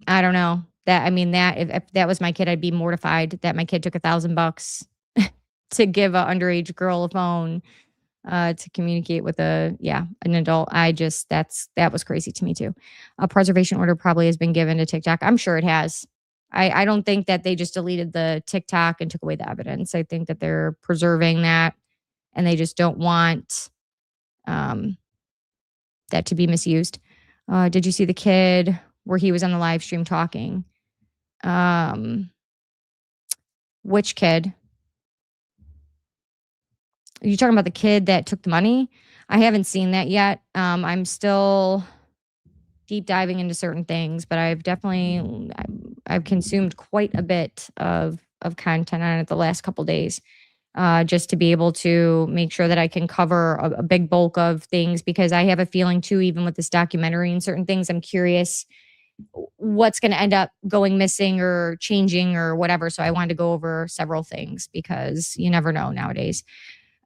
don't know. If that was my kid, I'd be mortified that my kid took $1,000 to give an underage girl a phone to communicate with an adult. That was crazy to me too. A preservation order probably has been given to TikTok. I'm sure it has. I don't think that they just deleted the TikTok and took away the evidence. I think that they're preserving that and they just don't want that to be misused. Did you see the kid where he was on the live stream talking? Which kid? Are you talking about the kid that took the money? I haven't seen that yet. I'm still deep diving into certain things, but I've consumed quite a bit of content on it the last couple days, just to be able to make sure that I can cover a big bulk of things, because I have a feeling too, even with this documentary and certain things, I'm curious what's going to end up going missing or changing or whatever. So I wanted to go over several things because you never know nowadays.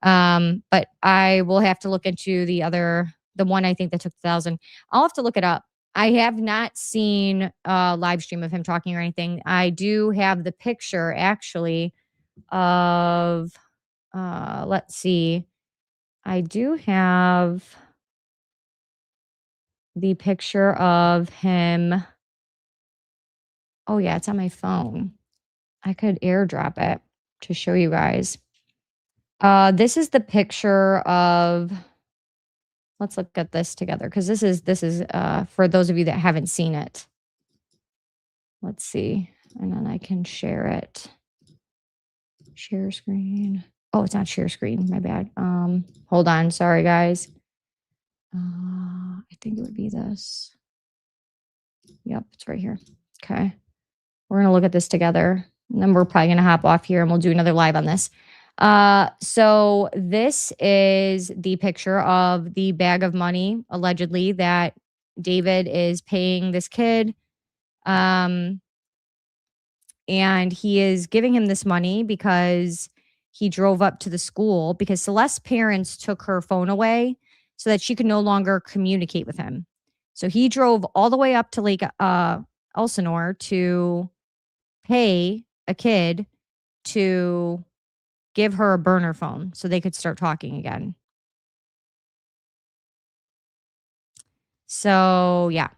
But I will have to look into the one I think that took 1,000. I'll have to look it up. I have not seen a live stream of him talking or anything. I do have the picture actually of, let's see. I do have the picture of him. Oh yeah, it's on my phone. I could airdrop it to show you guys. This is the picture of, let's look at this together because this is for those of you that haven't seen it. Let's see, and then I can share it. Share screen. Oh, it's not share screen. My bad. Hold on. Sorry, guys. I think it would be this. Yep, it's right here. Okay, we're gonna look at this together, and then we're probably gonna hop off here, and we'll do another live on this. So this is the picture of the bag of money, allegedly, that David is paying this kid. And he is giving him this money because he drove up to the school because Celeste's parents took her phone away. so that she could no longer communicate with him. So he drove all the way up to Lake Elsinore to pay a kid to give her a burner phone so they could start talking again. So, yeah.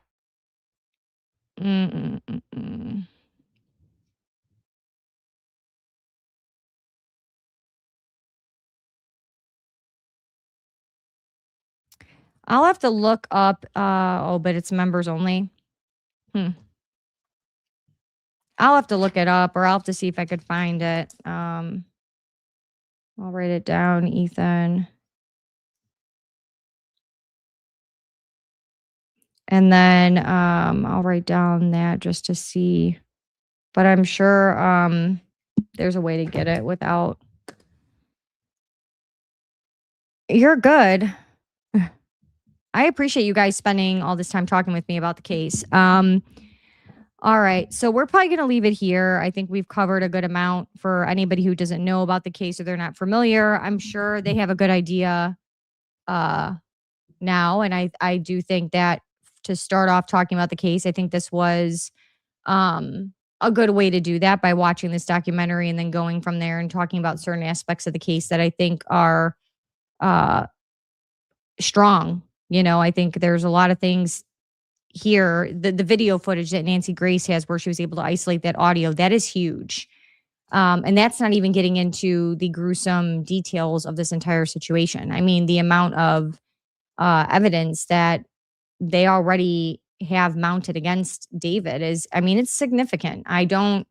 I'll have to look up, but it's members only. I'll have to look it up, or I'll have to see if I could find it. I'll write it down, Ethan. And then I'll write down that just to see. But I'm sure there's a way to get it without. You're good. I appreciate you guys spending all this time talking with me about the case. All right. So we're probably going to leave it here. I think we've covered a good amount for anybody who doesn't know about the case or they're not familiar. I'm sure they have a good idea now. And I do think that to start off talking about the case, I think this was a good way to do that by watching this documentary and then going from there and talking about certain aspects of the case that I think are strong. You know, I think there's a lot of things here. The video footage that Nancy Grace has where she was able to isolate that audio, that is huge. And that's not even getting into the gruesome details of this entire situation. I mean, the amount of evidence that they already have mounted against David is, I mean, it's significant. The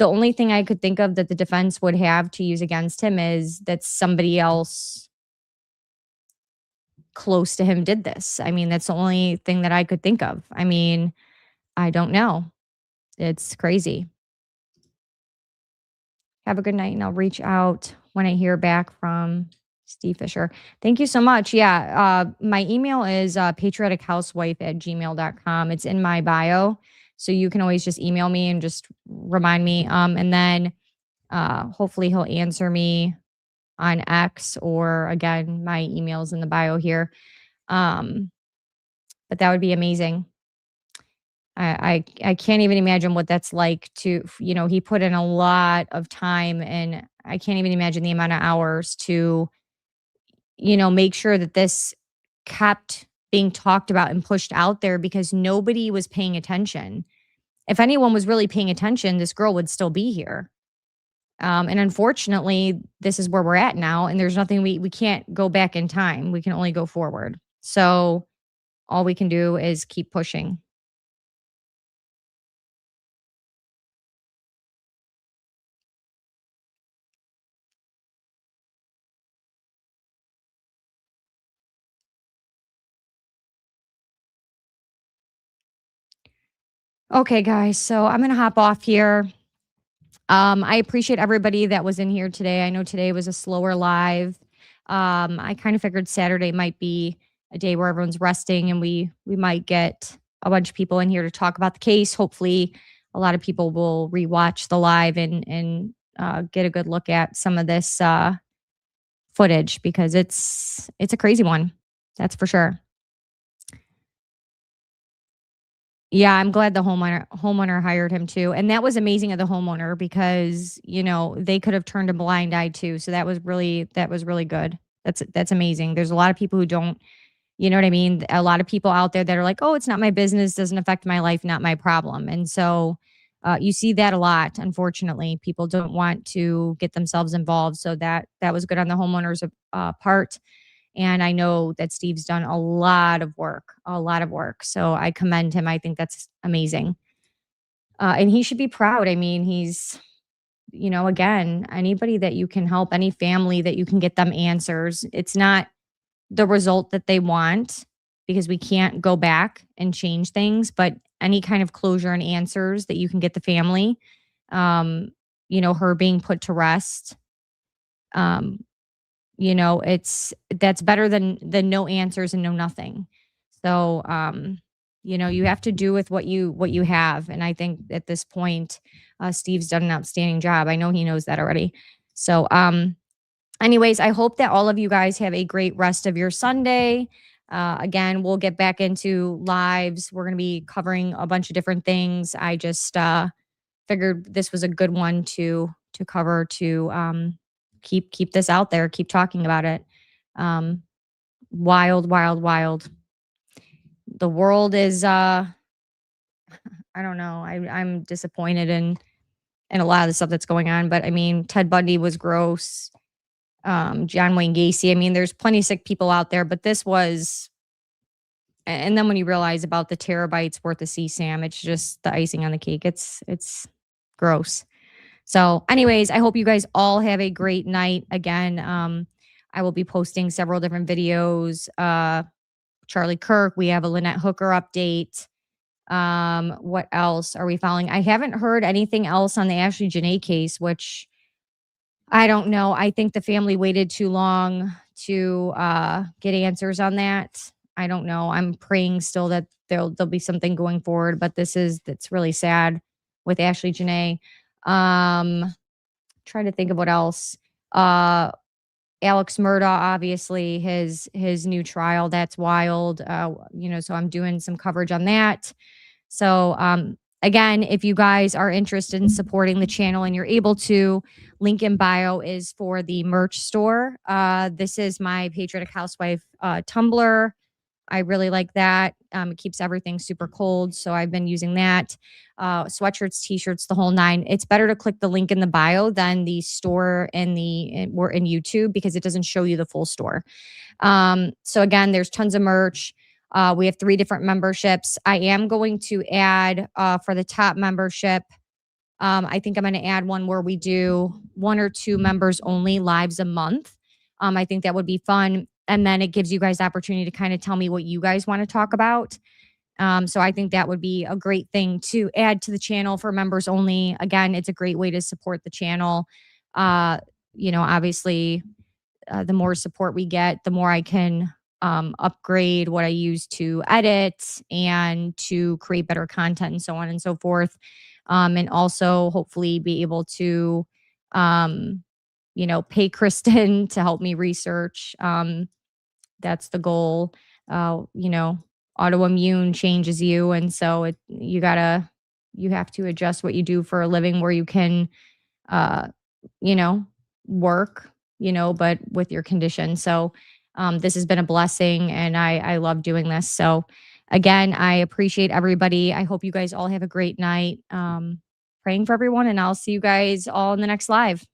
only thing I could think of that the defense would have to use against him is that somebody else close to him did this. I mean, that's the only thing that I could think of. I mean, I don't know. It's crazy. Have a good night, and I'll reach out when I hear back from Steve Fisher. Thank you so much. Yeah, my email is patriotichousewife@gmail.com. It's in my bio, so you can always just email me and just remind me. And then hopefully he'll answer me on X, or again, my email's in the bio here. But that would be amazing. I can't even imagine what that's like to, you know, he put in a lot of time, and I can't even imagine the amount of hours to, you know, make sure that this kept being talked about and pushed out there because nobody was paying attention. If anyone was really paying attention, this girl would still be here. And unfortunately, this is where we're at now, and there's nothing we can't go back in time. We can only go forward. So all we can do is keep pushing. Okay, guys, so I'm going to hop off here. I appreciate everybody that was in here today. I know today was a slower live. I kind of figured Saturday might be a day where everyone's resting, and we might get a bunch of people in here to talk about the case. Hopefully, a lot of people will rewatch the live and get a good look at some of this footage, because it's a crazy one. That's for sure. Yeah, I'm glad the homeowner hired him too. And that was amazing of the homeowner, because, you know, they could have turned a blind eye too. So that was really good. That's amazing. There's a lot of people who don't, you know what I mean? A lot of people out there that are like, oh, it's not my business, doesn't affect my life, not my problem. And so you see that a lot, unfortunately. People don't want to get themselves involved. So that was good on the homeowner's part. And I know that Steve's done a lot of work. So I commend him. I think that's amazing. And he should be proud. I mean, he's, you know, again, anybody that you can help, any family that you can get them answers. It's not the result that they want, because we can't go back and change things, but any kind of closure and answers that you can get the family, you know, her being put to rest, you know, that's better than no answers and no nothing. So, you know, you have to do with what you have. And I think at this point, Steve's done an outstanding job. I know he knows that already. So, anyways, I hope that all of you guys have a great rest of your Sunday. Again, we'll get back into lives. We're going to be covering a bunch of different things. I just figured this was a good one to cover, to keep this out there, keep talking about it. Wild, wild, wild. The world is I don't know. I'm disappointed in a lot of the stuff that's going on. But I mean, Ted Bundy was gross. John Wayne Gacy. I mean, there's plenty of sick people out there, but this was. And then when you realize about the terabytes worth of CSAM, it's just the icing on the cake. It's gross. So, anyways, I hope you guys all have a great night. Again, I will be posting several different videos. Charlie Kirk. We have a Lynette Hooker update. What else are we following? I haven't heard anything else on the Ashley Janae case, which I don't know. I think the family waited too long to get answers on that. I don't know. I'm praying still that there'll be something going forward, but that's really sad with Ashley Janae. Trying to think of what else. Alex Murdaugh, obviously his new trial, that's wild. So I'm doing some coverage on that. So again, if you guys are interested in supporting the channel and you're able to, link in bio is for the merch store. This is my Patriotic Housewife Tumblr. I really like that. It keeps everything super cold, so I've been using that. Sweatshirts, t-shirts, the whole nine. It's better to click the link in the bio than the store in YouTube, because it doesn't show you the full store. So again, there's tons of merch. We have 3 different memberships. I am going to add for the top membership. I think I'm going to add one where we do 1 or 2 members only lives a month. I think that would be fun. And then it gives you guys the opportunity to kind of tell me what you guys want to talk about. So I think that would be a great thing to add to the channel for members only. Again, it's a great way to support the channel. Obviously, the more support we get, the more I can upgrade what I use to edit and to create better content and so on and so forth. And also hopefully be able to, pay Kristen to help me research. That's the goal. Autoimmune changes you. And so you have to adjust what you do for a living where you can, work, but with your condition. So this has been a blessing, and I love doing this. So again, I appreciate everybody. I hope you guys all have a great night. Praying for everyone, and I'll see you guys all in the next live.